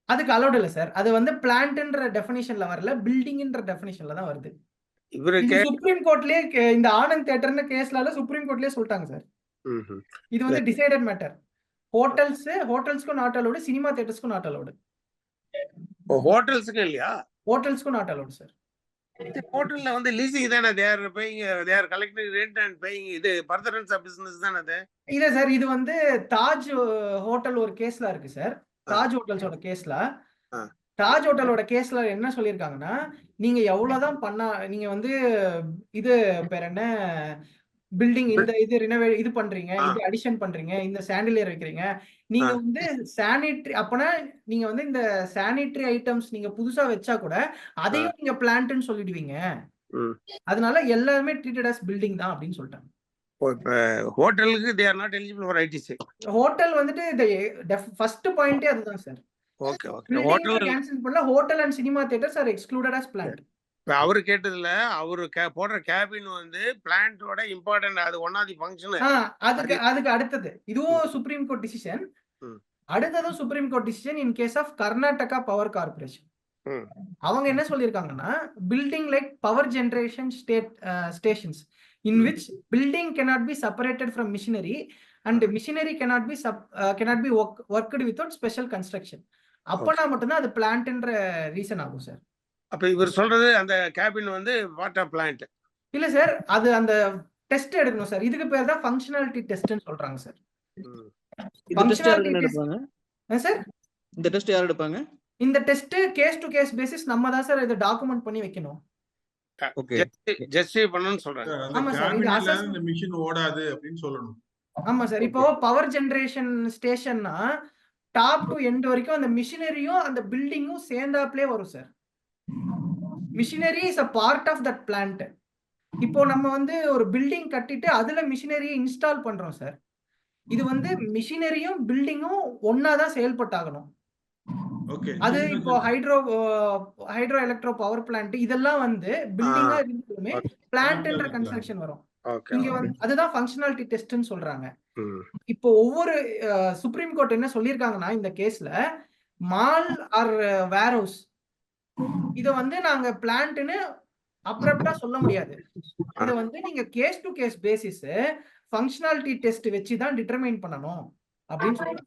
அதுக்கு அலௌட் இல்ல சார். அது வந்து பிளான்ட்ன்ற டெஃபினிஷன்ல வரல, பில்டிங்ன்ற டெஃபினிஷன்ல தான் வருது. இவருக்கு சுப்ரீம் கோர்ட்லயே இந்த ஆனந்த் தியேட்டர்னு கேஸ்லால சுப்ரீம் கோர்ட்லயே சொல்லிட்டாங்க சார். இது வந்து டிசைடட் மேட்டர். ஹோட்டல்ஸ்க்கும் நாட் அலௌடு, சினிமா தியேட்டர்ஸ்க்கும் நாட் அலௌடு. ஹோட்டல்ஸ்க்கு இல்லையா? ஹோட்டல்ஸ்க்கும் நாட் அலௌடு சார். ஹோட்டல்ல வந்து லீசிங் தானே, they are collecting rent and paying. இது furtherance of business தானே அது. இல்ல சார், இது வந்து தாஜ் ஹோட்டல் ஒரு கேஸ்ல இருக்கு சார். தாஜ் ஹோட்டல்ஸோட கேஸ்ல தாஜ் ஹோட்டலோட கேஸ்ல என்ன சொல்லியிருக்காங்கன்னா, நீங்க எவ்வளவுதான் பண்ணா நீங்க வந்து இது பேர் என்ன பில்டிங் இந்த இது ரினோவேட் இது பண்றீங்க, இது அடிஷன் பண்றீங்க, இந்த சாண்டிலியர் வைக்கிறீங்க, நீங்க வந்து சானிட்டரி அப்பனா நீங்க வந்து இந்த சானிட்டரி ஐட்டம்ஸ் நீங்க புதுசா வச்சா கூட அதையும் நீங்க பிளான்ட்னு சொல்லிடுவீங்க. அதனால எல்லாமே ட்ரீட்டட் அஸ் பில்டிங் தான் அப்படின்னு சொல்லிட்டாங்க. ஹோட்டலுக்கு they are not eligible for ITC. Hotel வந்துட்டு இந்த ஃபர்ஸ்ட் பாயிண்டே அதுதான் sir. Okay okay. Hotel cancel பண்ணல. Hotel and cinema theatres are excluded as plant. அவரு கேட்டதுல அவரு போடுற கேபின் வந்து பிளான்ட்டோட இம்பார்ட்டன்ட், அது ஒன் ஆஃப் தி ஃபங்க்ஷன். அதுக்கு அடுத்தது இதுவும் சுப்ரீம் கோர்ட் டிசிஷன். அடுத்ததும் supreme court decision in case of Karnataka power corporation. அவங்க என்ன சொல்லியிருக்காங்கன்னா, building like power generation stations in which building cannot be separated from machinery and machinery cannot be worked without special construction. அப்பனா மட்டும்தான் அது பிளான்ட்ன்ற reason ஆகும் sir. அப்ப இவர் சொல்றது அந்த கேபின் வந்து வாட்டர் பிளான்ட் இல்ல சார், அது அந்த டெஸ்ட் எடுக்கணும் சார். இதுக்கு பேர் தான் ஃபங்க்ஷனாலிட்டி டெஸ்ட்னு சொல்றாங்க சார். சார் இந்த டெஸ்ட் யார் எடுப்பாங்க? இந்த test case to case basis நம்ம தான் சார் இதை டாக்குமெண்ட் பண்ணி வைக்கணும். ஜஸ்டிஃபை பண்ணனும்னு சொல்றாங்க. ஆமா சார், இது இந்த மிஷின் ஓடாது அப்படினு சொல்லணும். ஆமா சார், இப்போ பவர் ஜெனரேஷன் ஸ்டேஷன்னா டாப் டு எண்ட் வரைக்கும் அந்த மிஷினரியும் அந்த பில்டிங்கும் சேர்ந்தாப்லயே வரும் sir. Machinery is a part of that plant. இப்போ நம்ம வந்து ஒரு பில்டிங் கட்டிட்டு அதுல மிஷினரியை இன்ஸ்டால் பண்றோம் சார். இது வந்து மிஷினரியும் பில்டிங்கும் ஒன்னா தான் செயல்பட்டாகணும். அது இப்போ ஹைட்ரோ எலக்ட்ரோ பவர் பிளான்ட் இதெல்லாம் வந்து பில்டிங்கா இருந்தாலுமே பிளான்ட்ன்ற கன்ஸ்ட்ரக்ஷன் வரும். இங்க வந்து அதுதான் ஃபங்க்ஷனாலிட்டி டெஸ்ட்னு சொல்றாங்க. இப்போ ஒவ்வொரு சுப்ரீம் கோர்ட் என்ன சொல்லியிருக்காங்கன்னா, இந்த கேஸ்ல மால் ஆர் வேர் ஹவுஸ் இத வந்து நாங்க பிளான்ட்னு அப்ரப்டா சொல்ல முடியாது. இத வந்து நீங்க case to case basis functionality test வச்சு தான் டிட்டர்மைன் பண்ணணும் அப்படின்னு சொல்றாங்க.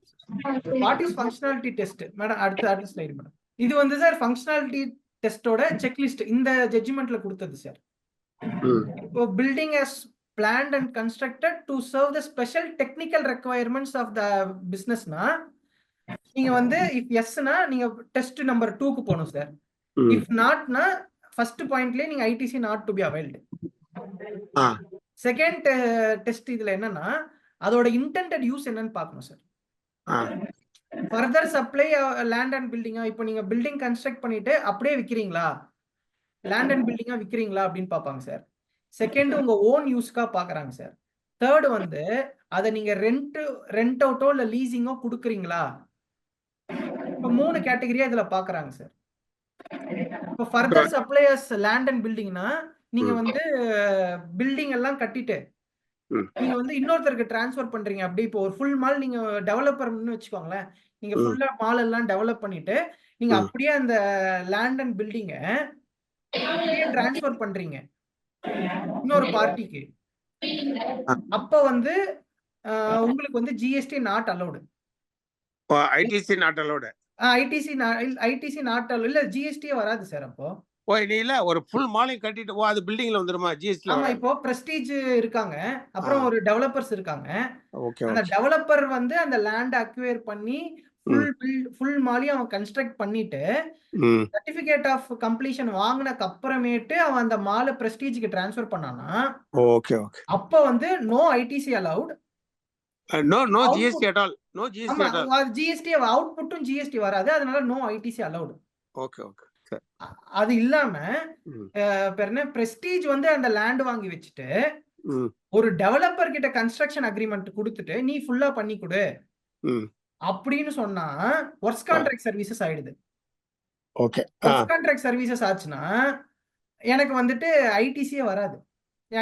What is functionality test madam? அடுத்த ஸ்லைடு மேடம். இது வந்து சார் ஃபங்க்ஷனாலிட்டி டெஸ்டோட செக்லிஸ்ட் இந்த ஜட்ஜ்மெண்ட்ல கொடுத்தது சார். இப்போ building as planned and constructed to serve the special technical requirements of the business னா நீங்க வந்து if yes னா நீங்க டெஸ்ட் நம்பர் 2 க்கு போணும் சார். if not னா ஃபர்ஸ்ட் பாயிண்ட்லயே நீங்க ITC not to be availed. Ah. Second test இதுல என்னன்னா அதோட இன்டெண்டட் யூஸ் என்னன்னு பார்க்கணும் sir. Further supply land and பில்டிங்கா, இப்போ நீங்க பில்டிங் கன்ஸ்ட்ரக்ட் பண்ணிட்டு அப்படியே விக்கிறீங்களா, லேண்ட் அண்ட் பில்டிங்கா விக்கிறீங்களா அப்படின்னு பார்ப்பாங்க சார். செகண்ட் உங்க ஓன் யூஸ்க்கா பாக்குறாங்க சார். தேர்ட் வந்து அதை நீங்க ரெண்ட் அவுட்டோ இல்ல லீசிங்கோ கொடுக்குறீங்களா. இப்போ 3 கேட்டகரியா இதுல பாக்குறாங்க சார். இப்போ ஃபர்தர் சப்ளையர்ஸ் லேண்ட் அண்ட் பில்டிங்னா நீங்க வந்து பில்டிங் எல்லாம் கட்டிட்டு நீங்க வந்து இன்னொருத்தருக்கு டிரான்ஸ்ஃபர் பண்றீங்க. அப்படி இப்போ ஒரு ஃபுல் மால் நீங்க டெவலப்பர்னு வச்சுக்கோங்களேன். நீங்க ஃபுல்லா மால் எல்லாம் டெவலப் பண்ணிட்டு நீங்க அப்படியே அந்த லேண்ட் அண்ட் பில்டிங்க அப்படியே டிரான்ஸ்ஃபர் பண்றீங்க இன்னொரு பார்ட்டிக்கு. அப்ப வந்து உங்களுக்கு வந்து GST not allowed. ITC not allowed. ITC not allowed இல்ல, ஜிஎஸ்டியே வராது சார். அப்போ இல்ல ஒரு ஃபுல் மாலையும் கட்டிட்டு அது பில்டிங்ல வந்துருமா ஜிஎஸ்டி? ஆமா, இப்போ பிரஸ்டீஜ் இருக்காங்க, அப்புறம் ஒரு டெவலப்பர்ஸ் இருக்காங்க. ஓகே. அந்த டெவலப்பர் வந்து அந்த லேண்ட் அக்வயர் பண்ணி ஃபுல் மாலையும் அவன் கன்ஸ்ட்ரக்ட் பண்ணிட்டு சர்டிபிகேட் ஆஃப் கம்ப்ளீஷன் வாங்கினக்கு அப்புறமேட்டு அவன் அந்த மாலை பிரஸ்டீஜ்க்கு டிரான்ஸ்ஃபர் பண்ணானா ஓகே ஓகே. அப்ப வந்து no ITC allowed, no GST at all. No GST at all. GST அவுட்புட்டும் ஜிஎஸ்டி வராது, அதனால no ITC allowed. Okay okay. அது இல்லாம பிரஸ்டீஜ் வந்து அந்த லேண்ட் வாங்கி வச்சுட்டு ஒரு டெவலப்பர் கிட்ட கன்ஸ்ட்ரக்ஷன் அக்ரிமெண்ட் கொடுத்துட்டு நீ ஃபுல்லா பண்ணி கொடு அப்படின்னு சொன்னா ஒர்க்ஸ் கான்ட்ராக்ட் சர்வீசஸ் ஆயிடுது. ஓகே. ஒர்க்ஸ் கான்ட்ராக்ட் சர்வீசஸ் ஆச்சுன்னா எனக்கு வந்துட்டு ஐடிசியே வராது.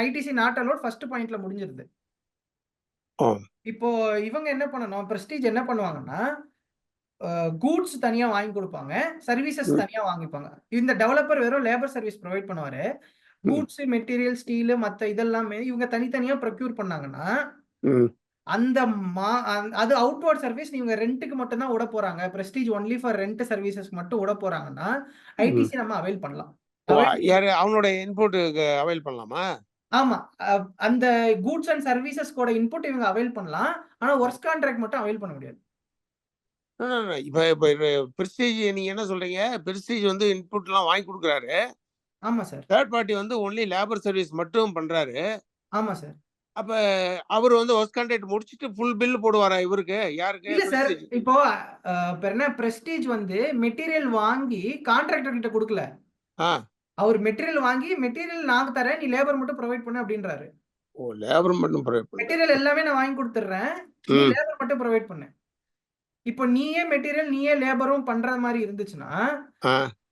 ஐடிசி நாட் அலௌட் ஃபர்ஸ்ட் பாயிண்ட்ல முடிஞ்சிருது. இப்போ இவங்க என்ன பண்ணணும், பிரஸ்டீஜ் என்ன பண்ணுவாங்கன்னா கூட்ஸ் தனியா வாங்கி கொடுப்பாங்க, சர்வீசஸ் தனியா வாங்கிப்பாங்க. இந்த டெவலப்பர் வெறும் லேபர் சர்வீஸ் ப்ரொவைட் பண்ணுவாரு. கூட்ஸ், மெட்டீரியல், ஸ்டீல் மத்த இதெல்லாமே இவங்க தனித்தனியா ப்ரொக்யூர் பண்ணாங்கன்னா அந்த அது அவுட்வர்ட் சர்வீஸ் நீங்க ரெண்ட்டுக்கு மட்டும் தான் விட போறாங்க. Prestige only for rent services மட்டும் விட போறாங்கன்னா ஐடிசி நம்ம அவைல் பண்ணலாம். அவனோட இன்புட் அவைல் பண்ணலாமா? ஆமா, அந்த கூட்ஸ் அண்ட் சர்வீசஸ் கூட இன்புட் இவங்க அவைல் பண்ணலாம். ஆனா ஒர்க்ஸ் கான்ட்ராக்ட் மட்டும் அவைல் பண்ண முடியாது. இப்ப பிரஸ்டீஜ் நீங்க என்ன சொல்றீங்க, பிரஸ்டீஜ் வந்து இன்புட் எல்லாம் வாங்கி கொடுக்குறாரு. ஆமா சார். தேர்ட் பார்ட்டி வந்து ஒன்லி லேபர் சர்வீஸ் மட்டும் பண்றாரு. ஆமா சார். அப்ப அவர் வந்து ஒர்க் கான்ட்ராக்ட் முடிச்சிட்டு ஃபுல் பில் போடுவாரா இவருக்கு? யாருக்கு? இல்ல சார், இப்போ பிரஸ்டீஜ் வந்து மெட்டீரியல் வாங்கி கான்ட்ராக்டர் கிட்ட கொடுக்கல. அவர் மெட்டீரியல் வாங்கி மெட்டீரியல் நாங்க தரேன், நீ லேபர் மட்டும் ப்ரொவைட் பண்ணு அப்படின்றாரு. லேபர் மட்டும் ப்ரொவைட் பண்ணு. மெட்டீரியல் எல்லாமே நான் வாங்கி கொடுத்துறேன், நீ லேபர் மட்டும் ப்ரொவைட் பண்ணு. இப்போ நீயே மெட்டீரியல் நீயே லேபரும் பண்ற மாதிரி இருந்துச்சுன்னா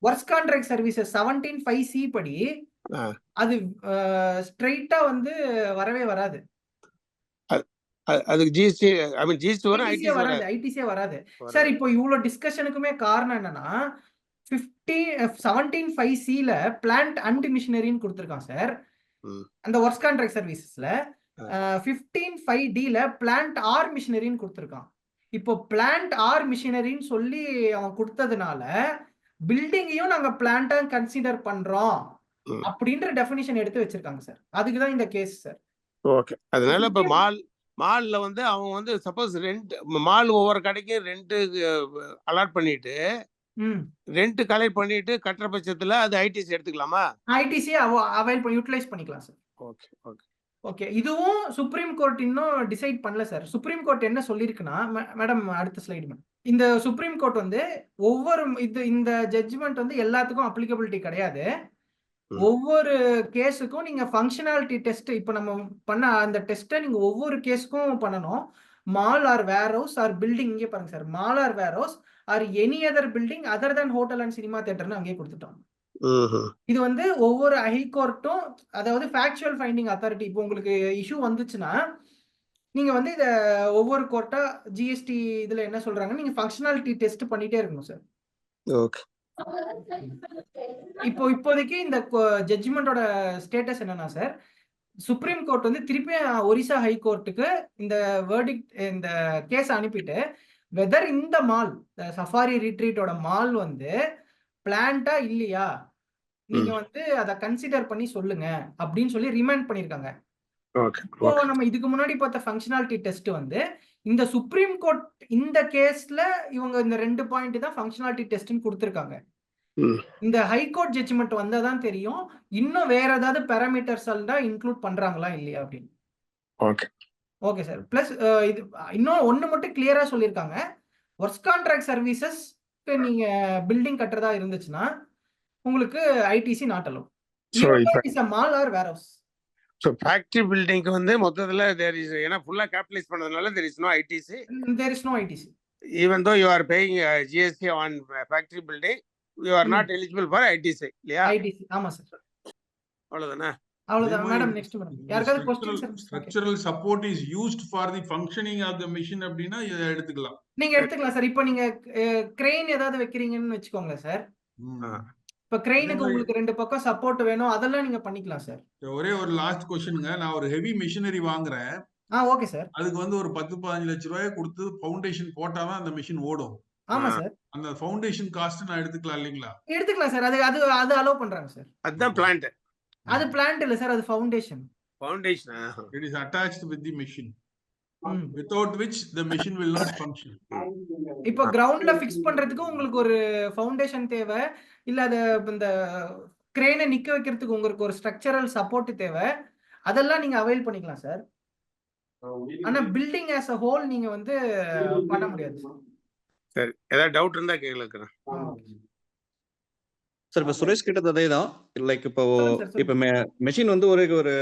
ஒர்க்ஸ் கான்ட்ராக்ட் சர்வீசஸ் 17(5)C படி அது ஸ்ட்ரைட்டா வந்து வரவே வராது. அதுக்கு ஜிஎஸ்டி ஐ மீன் ஜிஎஸ்டி வர ஐடிசியே வராது சார். இப்போ இவ்வளவு டிஸ்கஷனுக்குமே காரணம் என்னன்னா 17(5)C பிளான்ட் அண்ட் மிஷினரின்னு கொடுத்திருக்கான் சார். அந்த ஒர்க்ஸ் கான்ட்ராக்ட் சர்வீசஸ்ல 15(5)D பிளான்ட் ஆர் மிஷினரின்னு கொடுத்திருக்கான். இப்போ பிளான்ட் ஆர் மிஷினரின்னு சொல்லி அவன் கொடுத்ததுனால பில்டிங்கையும் நாங்க பிளான்ட்டா கன்சிடர் பண்றோம் அப்படின்ற டெஃபினிஷன் எடுத்து வச்சிருக்காங்க சார். அதுக்குதான் இந்த கேஸ் சார். ஓகே. அதனால இப்ப மால்ல வந்து அவங்க வந்து சப்போஸ் ரெண்ட் மால் ஒவ்வொரு கடைக்கும் ரெண்ட் அலாட் பண்ணிட்டு ரெண்ட் கலெக்ட் பண்ணிட்டு கட்டுற பட்சத்துல அது ஐடிசி எடுத்துக்கலாமா? ஐடிசி அவைல் பண்ணி யூட்டிலைஸ் பண்ணிக்கலாம் சார். Okay okay okay. இதுவும் சுப்ரீம் கோர்ட் இன்னும் டிசைட் பண்ணல சார். சுப்ரீம் கோர்ட் என்ன சொல்லியிருக்குன்னா, மேடம் அடுத்த ஸ்லைடு மேம். இந்த சுப்ரீம் கோர்ட் வந்து ஒவ்வொரு இந்த ஜட்ஜ்மெண்ட் வந்து எல்லாத்துக்கும் அப்ளிகபிலிட்டி கிடையாது. ஒவ்வொரு கேஸுக்கும் நீங்க ஃபங்க்ஷனாலிட்டி டெஸ்ட் இப்போ நம்ம பண்ண அந்த டெஸ்ட்டை நீங்க ஒவ்வொரு கேஸுக்கும் பண்ணணும். Mall or warehouse or building, இங்கே பாருங்க sir, mall or warehouse or any other building other than hotel and cinema தியேட்டர்னு அங்கேயே கொடுத்துட்டோம். இது வந்து ஒவ்வொரு ஹைகோர்ட்டும், அதாவது ஃபேக்சுவல் ஃபைண்டிங் அத்தாரிட்டி, இப்போ உங்களுக்கு இஷ்யூ வந்துச்சுன்னா நீங்க வந்து இத ஒவ்வொரு கோர்ட்டா ஜிஎஸ்டி இதுல என்ன சொல்றாங்க, நீங்க ஃபங்க்ஷனாலிட்டி டெஸ்ட் பண்ணிட்டே இருக்கணும் சார். ஓகே. இப்போதைக்கு இந்த ஜட்ஜ்மெண்டோட ஸ்டேட்டஸ் என்னன்னா சார், சுப்ரீம் கோர்ட் வந்து திருப்பி ஒரிசா ஹைகோர்ட்டுக்கு இந்த வேர்டிக்ட் இந்த கேஸ் அனுப்பிட்டு வெதர் இந்த மால் சஃபாரி ரிட்ரீட்டோட மால் வந்து பிளான்ட்டா இல்லையா நீங்க வந்து அதை கன்சிடர் பண்ணி சொல்லுங்க அப்படின்னு சொல்லி ரிமைண்ட் பண்ணிருக்காங்க. இப்போ நம்ம இதுக்கு முன்னாடி பார்த்த ஃபங்க்ஷனாலிட்டி டெஸ்ட் வந்து இந்த சுப்ரீம் கோர்ட் இந்த கேஸ்ல இவங்க இந்த 2 பாயிண்ட் தான் ஃபங்க்ஷனாலிட்டி டெஸ்ட்னு கொடுத்திருக்காங்க. இந்த ஹைகோர்ட் ஜட்ஜ்மெண்ட் வந்தா தான் தெரியும் இன்னும் வேற ஏதாவது பேராமீட்டர்ஸ் தான் இன்க்ளூட் பண்றாங்களா இல்லையா அப்படின்னு. Okay okay sir. பிளஸ் இது இன்னும் ஒன்று மட்டும் கிளியரா சொல்லியிருக்காங்க. ஒர்க் கான்ட்ராக்ட் சர்வீசஸ்க்கு நீங்க பில்டிங் கட்டுறதா இருந்துச்சுன்னா உங்களுக்கு ஐடிசி நாட் அலோவ். So, இப்ப is a mall or warehouse. So factory பில்டிங்க்கு வந்து மொத்தத்தில் தேர் இஸ் ஏன்னா ஃபுல்லாக கேபிட்டலைஸ் பண்ணதுனால there is no ITC. There is no ITC. Even though you are paying GST on factory building you are not eligible for ITC இல்லையா? ITC ஆமா sir. அவ்வளோதானே? அவ்வளவுதான் மேடம். நெக்ஸ்ட் மேடம் யாருக்காவது question structural support is used for the functioning of the machine அப்படினா இத எடுத்துக்கலாம். நீங்க எடுத்துக்கலாம் சார். இப்போ நீங்க கிரெயின் ஏதாவது வைக்கிறீங்கன்னு வெச்சுக்கோங்க சார். இப்ப கிரெயினுக்கு உங்களுக்கு ரெண்டு பக்கம் சப்போர்ட் வேணும் அதெல்லாம் நீங்க பண்ணிக்கலாம் சார். ஒரே ஒரு லாஸ்ட் क्वेश्चनங்க. நான் ஒரு ஹெவி மெஷினரி வாங்குறேன். Okay sir. அதுக்கு வந்து ஒரு 10-15 லட்சம் ரூபாய் கொடுத்து ஃபவுண்டேஷன் போட்டாதான் அந்த மெஷின் ஓடும். ஆமா சார். அந்த ஃபவுண்டேஷன் காஸ்ட் நான் எடுத்துக்கலாம் இல்லீங்களா? எடுத்துக்கலாம் சார். அது அலோவ் பண்றாங்க சார். அதுதான் பிளான்ட். அது பிளான்ட் இல்ல சார், அது foundation. Foundation. It is attached with the machine. Without which the machine will not function. இப்போ கிரவுண்ட்ல ஃபிக்ஸ் பண்றதுக்கு உங்களுக்கு ஒரு ஃபவுண்டேஷன் தேவை, இல்ல அத இந்த கிரேனை நிக்க வைக்கிறதுக்கு உங்களுக்கு ஒரு ஸ்ட்ரக்சரல் சப்போர்ட் தேவை. அதெல்லாம் நீங்க அவைல் பண்ணிக்கலாம் சார். ஆனா பில்டிங் as a whole நீங்க வந்து பண்ண முடியாது. சரி, ஏதாவது டவுட் இருந்தா கேளுங்க. சார் இப்போ சுரேஷ் கிட்ட அதே தான். லைக் இப்போ மெஷின் வந்து ஒரு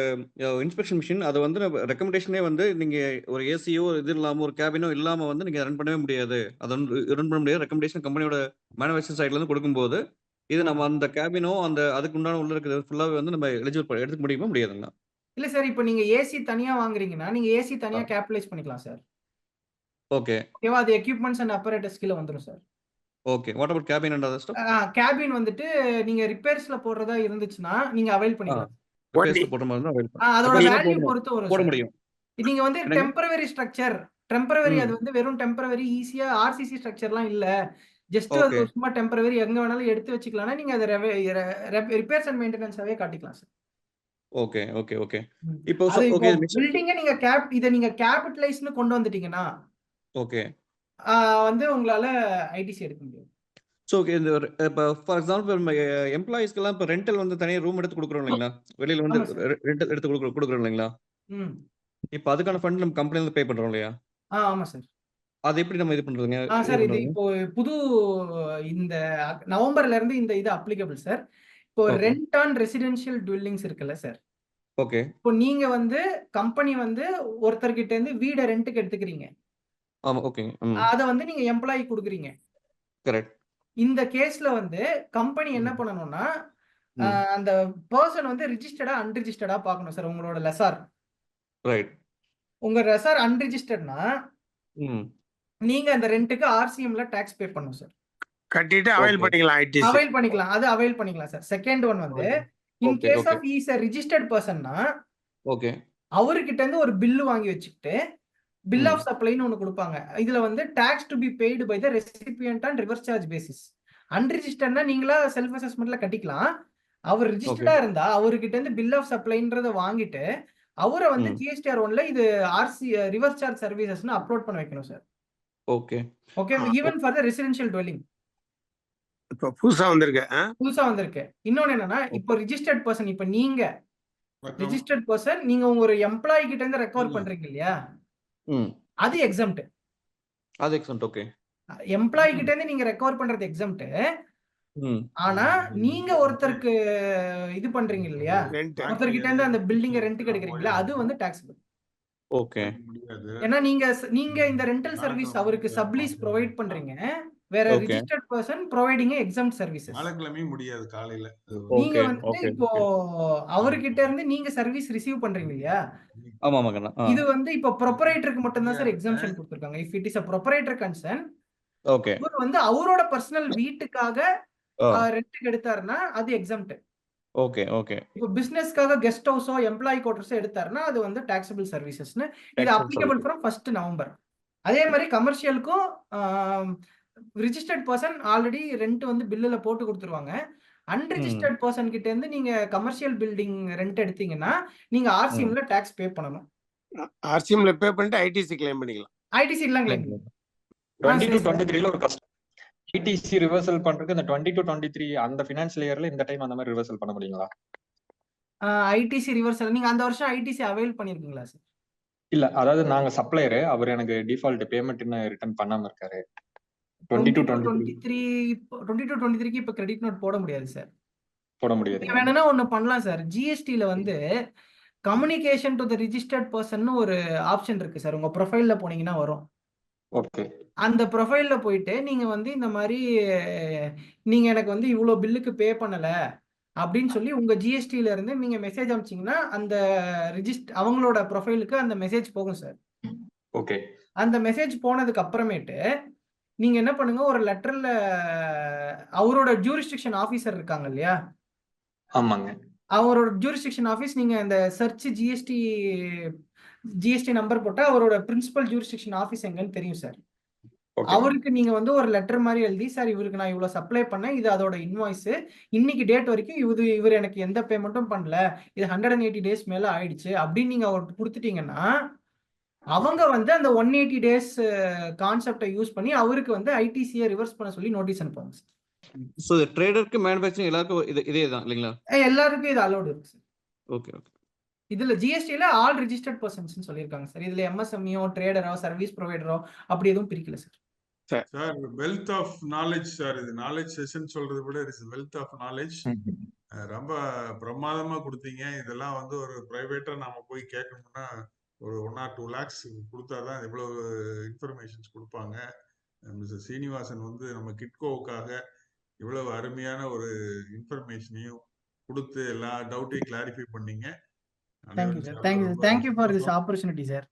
இன்ஸ்பெக்ஷன் மிஷின் அதை வந்து ரெக்கமெண்டேஷனே வந்து நீங்க ஒரு ஏசியோ இது இல்லாம ஒரு கேபினோ இல்லாம வந்து நீங்க ரன் பண்ணவே முடியாது. அதை வந்து ரன் பண்ண முடியாது. ரெக்கமெண்டேஷன் கம்பெனியோட மேனுஃபேக்சர் சைட்ல இருந்து கொடுக்கும்போது இது நம்ம அந்த கேபினோ அந்த அதுக்கு உண்டான உள்ள இருக்கிறது ஃபுல்லாவே வந்து நம்ம எலிஜிபிள் எடுத்துக்க முடியுமா முடியாதுங்களா? இல்ல சார், இப்போ நீங்க ஏசி தனியா வாங்குறீங்கன்னா நீங்க ஏசி தனியா கேபிட்டலைஸ் பண்ணிக்கலாம் சார். ஓகே ஓகேவா? அது எக்யூப்மெண்ட்ஸ் அண்ட் அப்பரேட்டஸ் கீழ வந்துரும் sir. Okay. What about cabin and other stuff? Cabin வந்துட்டு நீங்க ரிப்பேர்ஸ்ல போடுறதா இருந்துச்சுன்னா நீங்க அவைல் பண்ணிக்கலாம். போட்ட மாதிரி தான் அவைல் அதோட வேல்யூ பொறுத்து வரும் போட சார். முடியும். நீங்க வந்து டெம்பரவரி ஸ்ட்ரக்சர் அது வந்து வெறும் டெம்பரவரி ஈஸியா ஆர்சிசி ஸ்ட்ரக்சர்லாம் இல்ல, ஜஸ்ட் அது சும்மா டெம்பரவரி எங்க வேணாலும் எடுத்து வச்சுக்கலாம்னா நீங்க அதை ரிப்பேர்ஸ் அண்ட் மெயின்டெனன்ஸாவே காட்டிக்கலாம் சார். Okay okay okay. இப்போ ஓகே பில்டிங்க நீங்க இத நீங்க கேபிட்டலைஸ்னு கொண்டு வந்துட்டீங்கன்னா ஓகே வந்து உங்களால ஐடிசி எடுக்க முடியும். So okay. இந்த இப்போ ஃபார் எக்ஸாம்பிள் எம்ப்ளாயிஸ்க்கெல்லாம் இப்போ ரெண்டல் வந்து தனியாக ரூம் எடுத்து கொடுக்குறோம் இல்லைங்களா? வெளியில வந்து ரெண்டல் எடுத்து கொடுக்குறோம் இல்லைங்களா? இப்போ அதுக்கான ஃபண்ட் நம்ம கம்பெனில பே பண்றோம் இல்லையா? ஆமா சார். அது எப்படி நம்ம இது பண்றதுங்க? சார் இது இப்போ புது இந்த நவம்பர்ல இருந்து இந்த இது அப்ளிகபிள் சார். இப்போ ரெண்ட் ஆன் ரெசிடென்ஷியல் டுவெல்லிங்ஸ் இருக்குல்ல சார். ஓகே. இப்போ நீங்க வந்து கம்பெனி வந்து ஒருத்தர்கிட்ட இருந்து வீட ரெண்ட்டுக்கு எடுத்துக்கிறீங்க. ஆமா ஓகே. அத வந்து நீங்க எம்ப்ளாயி கொடுக்குறீங்க. கரெக்ட். இந்த கேஸ்ல வந்து கம்பெனி என்ன பண்ணணும்னா அந்த பர்சன் வந்து ரிஜிஸ்டர்டா அன்ரிஜிஸ்டர்டா பார்க்கணும் சார் உங்களோட லெசார். ரைட். உங்க லெசார் அன்ரிஜிஸ்டர்ட்னா நீங்க அந்த ரெண்ட்டுக்கு ஆர்சிஎம்ல டாக்ஸ் பே பண்ணணும் சார். கட்டிட்டு அவைல் பண்ணிக்கலாம் ஐடிசி. அவைல் பண்ணிக்கலாம். அது அவைல் பண்ணிக்கலாம் சார். செகண்ட் ஒன் வந்து in case of is a registered personனா ஓகே அவர்கிட்ட இருந்து ஒரு பில் வாங்கி வச்சுக்கிட்டு பில் ஆஃப் சப்ளைன்னு ஒன்னு கொடுப்பாங்க. இதுல வந்து tax to be paid by the recipient on reverse charge basis. அன்ரிஜிஸ்டர்னா நீங்களா செல்ஃப் அசஸ்மெண்ட்ல கட்டிக்கலாம். அவர் ரிஜிஸ்டர்டா இருந்தா அவர்கிட்ட இருந்து பில் ஆஃப் சப்ளைன்றத வாங்கிட்டு அவரை வந்து ஜிஎஸ்டிஆர் 1ல இது ஆர்சி ரிவர்ஸ் சார்ஜ் சர்வீசஸ்னு அப்லோட் பண்ண வைக்கணும் sir. Okay okay. Even for the residential dwelling இப்போ புதுசா வந்திருக்கு. இன்னொன்னு என்னன்னா இப்போ ரிஜிஸ்டர்ட் பர்சன், இப்போ நீங்க ரிஜிஸ்டர்ட் பர்சன் நீங்க உங்க ஒரு எம்ப்ளாயி கிட்ட இருந்து ரெக்கவர் பண்றீங்க இல்லையா? அது எக்ஸம்ட். ஓகே. எம்ப்ளாயி கிட்ட இருந்து நீங்க ரெக்கவர் பண்றது எக்ஸம்ட். ஆனா நீங்க ஒருத்தருக்கு இது பண்றீங்க இல்லையா? ஒருத்தர் கிட்ட இருந்து அந்த பில்டிங் ரெண்ட்டுக்கு எடுக்கிறீங்களா? அது வந்து டாக்ஸபிள். ஓகே. ஏன்னா நீங்க இந்த ரெண்டல் சர்வீஸ் அவருக்கு சப்லீஸ் ப்ரொவைட் பண்றீங்க. வேற registered person providing exempt services. நாளைக்கிழமை முடியாது காலையில. நீங்க வந்து இப்போ அவர்கிட்ட இருந்து நீங்க சர்வீஸ் ரிசீவ் பண்றீங்க இல்லையா? ஆமா ஆமாங்க. இது வந்து இப்போ ப்ரொப்ரைட்டருக்கு மட்டும் தான் சார் எக்ஸம்ஷன் கொடுத்திருக்காங்க. If it is a proprietor concern okay. இவர் வந்து அவரோட பர்சனல் வீட்டுக்காக ரெண்ட்டுக்கு எடுத்தாருன்னா அது எக்ஸம்ட். Okay okay. இப்போ பிசினஸ்க்காக கெஸ்ட் ஹவுஸோ எம்ப்ளாயி குவார்டர்ஸோ எடுத்தாருன்னா அது வந்து டாக்ஸபிள் சர்வீசஸ்னு. இது அப்ளிகபிள் ஃப்ரம் 1 நவம்பர். அதே மாதிரி கமர்ஷியலுக்கும் ரிஜிஸ்டர்ட் பர்சன் ஆல்ரெடி ரெண்ட் வந்து பில்லுல போட்டு கொடுத்துருவாங்க. அன்ரிஜிஸ்டர்ட் பர்சன் கிட்ட இருந்து நீங்க கமர்ஷியல் பில்டிங் ரெண்ட் எடுத்தீங்கன்னா நீங்க ஆர்சிஎம்ல டாக்ஸ் பே பண்ணணும். ஆர்சிஎம்ல பே பண்ணிட்டு ஐடிசி கிளைம் பண்ணிக்கலாம். ஐடிசி எல்லாம் கிளைம் 20 to 23ல ஒரு ஐடிசி ரிவர்சல் பண்றதுக்கு இந்த 20 to 23 அந்த ஃபினான்ஷியல் இயர்ல இந்த டைம் அந்த மாதிரி ரிவர்சல் பண்ண முடியுங்களா? ஐடிசி ரிவர்சல் நீங்க அந்த வருஷம் ஐடிசி அவைல் பண்ணிருக்கீங்களா சார்? இல்ல அதாவது நாங்க சப்ளையர், அவர் எனக்கு டிஃபால்ட் பேமெண்ட் இன்னும் ரிட்டர்ன் பண்ணாம இருக்காரு. 20 to 23 20 to 23க்கு இப்ப கிரெடிட் நோட் போட முடியாது சார். போட முடியாது. வேணும்னா ஒண்ணு பண்ணலாம் சார். ஜிஎஸ்டில வந்து communication to the registered person ஒரு ஆப்ஷன் இருக்கு சார். உங்க ப்ரொஃபைல்ல போனீங்கன்னா வரும். ஓகே. அந்த ப்ரொஃபைல்ல போயிட்டு நீங்க வந்து இந்த மாதிரி நீங்க எனக்கு வந்து இவ்வளவு பில்லுக்கு பே பண்ணல அப்படின்னு சொல்லி உங்க ஜிஎஸ்டில இருந்து நீங்க மெசேஜ் அனுப்பிச்சீங்கன்னா அந்த அவங்களோட ப்ரொஃபைலுக்கு அந்த மெசேஜ் போகும் சார். ஓகே. அந்த மெசேஜ் போனதுக்கு அப்புறமேட்டு நீங்க என்ன பண்ணுங்க, ஒரு லெட்டர்ல அவரோட ஜூரிஸ்டிக்ஷன் ஆபீசர் இருக்காங்க இல்லையா? ஆமாங்க. அவரோட ஜூரிஸ்டிக்ஷன் ஆபீஸ் நீங்க இந்த சர்ச் ஜிஎஸ்டி நம்பர் போட்டா அவரோட பிரின்சிபல் ஜூரிஸ்டிக்ஷன் ஆபீஸ் எங்கன்னு தெரியும் சார். அவருக்கு நீங்க வந்து ஒரு லெட்டர் மாதிரி எழுதி, சார் இவருக்கு நான் இவ்வளவு சப்ளை பண்ணேன், இது அதோட இன்வாய்ஸ், இன்னைக்கு டேட் வரைக்கும் இவர் எனக்கு எந்த பேமெண்ட்டும் பண்ணல, இது 180 டேஸ் மேல ஆயிடுச்சு அப்படின்னு நீங்க அவருக்கு கொடுத்துட்டீங்கன்னா அவங்க வந்து அந்த 180 டேஸ் கான்செப்டை யூஸ் பண்ணி அவருக்கு வந்து ஐடிசியை ரிவர்ஸ் பண்ண சொல்லி நோட்டீஸ் அனுப்புவாங்க சார். சோ ட்ரேடருக்கு மேனுஃபேக்சரிங் எல்லாருக்கும் இதே தான் இல்லைங்களா? எல்லாருக்கும் இது அலோடு இருக்கு சார். Okay okay. இதுல ஜிஎஸ்டில ஆல் ரிஜிஸ்டர்ட் பர்சன்ஸ் சொல்லியிருக்காங்க சார். இதுல எம்எஸ்எம்இஓ, ட்ரேடரோ, சர்வீஸ் ப்ரொவைடரோ அப்படி எதுவும் பிரிக்கல sir. Sir wealth of knowledge sir. இது நாலேஜ் செஷன் சொல்றது விட இட்ஸ் வெல்த் ஆஃப் நாலேஜ். ரொம்ப பிரமாதமா கொடுத்தீங்க. இதெல்லாம் வந்து ஒரு பிரைவேட்டா நாம போய் கேட்கணும்னா ஒரு 1 or 2 lakhs கொடுத்தாதான் இவ்வளவு இன்ஃபர்மேஷன்ஸ் கொடுப்பாங்க. மிஸ்டர் சீனிவாசன் வந்து நம்ம கிட்கோவுக்காக இவ்வளவு அருமையான ஒரு இன்ஃபர்மேஷனையும் கொடுத்து எல்லா டவுட்டையும் கிளாரிஃபை பண்ணீங்க. Thank you for this opportunity sir.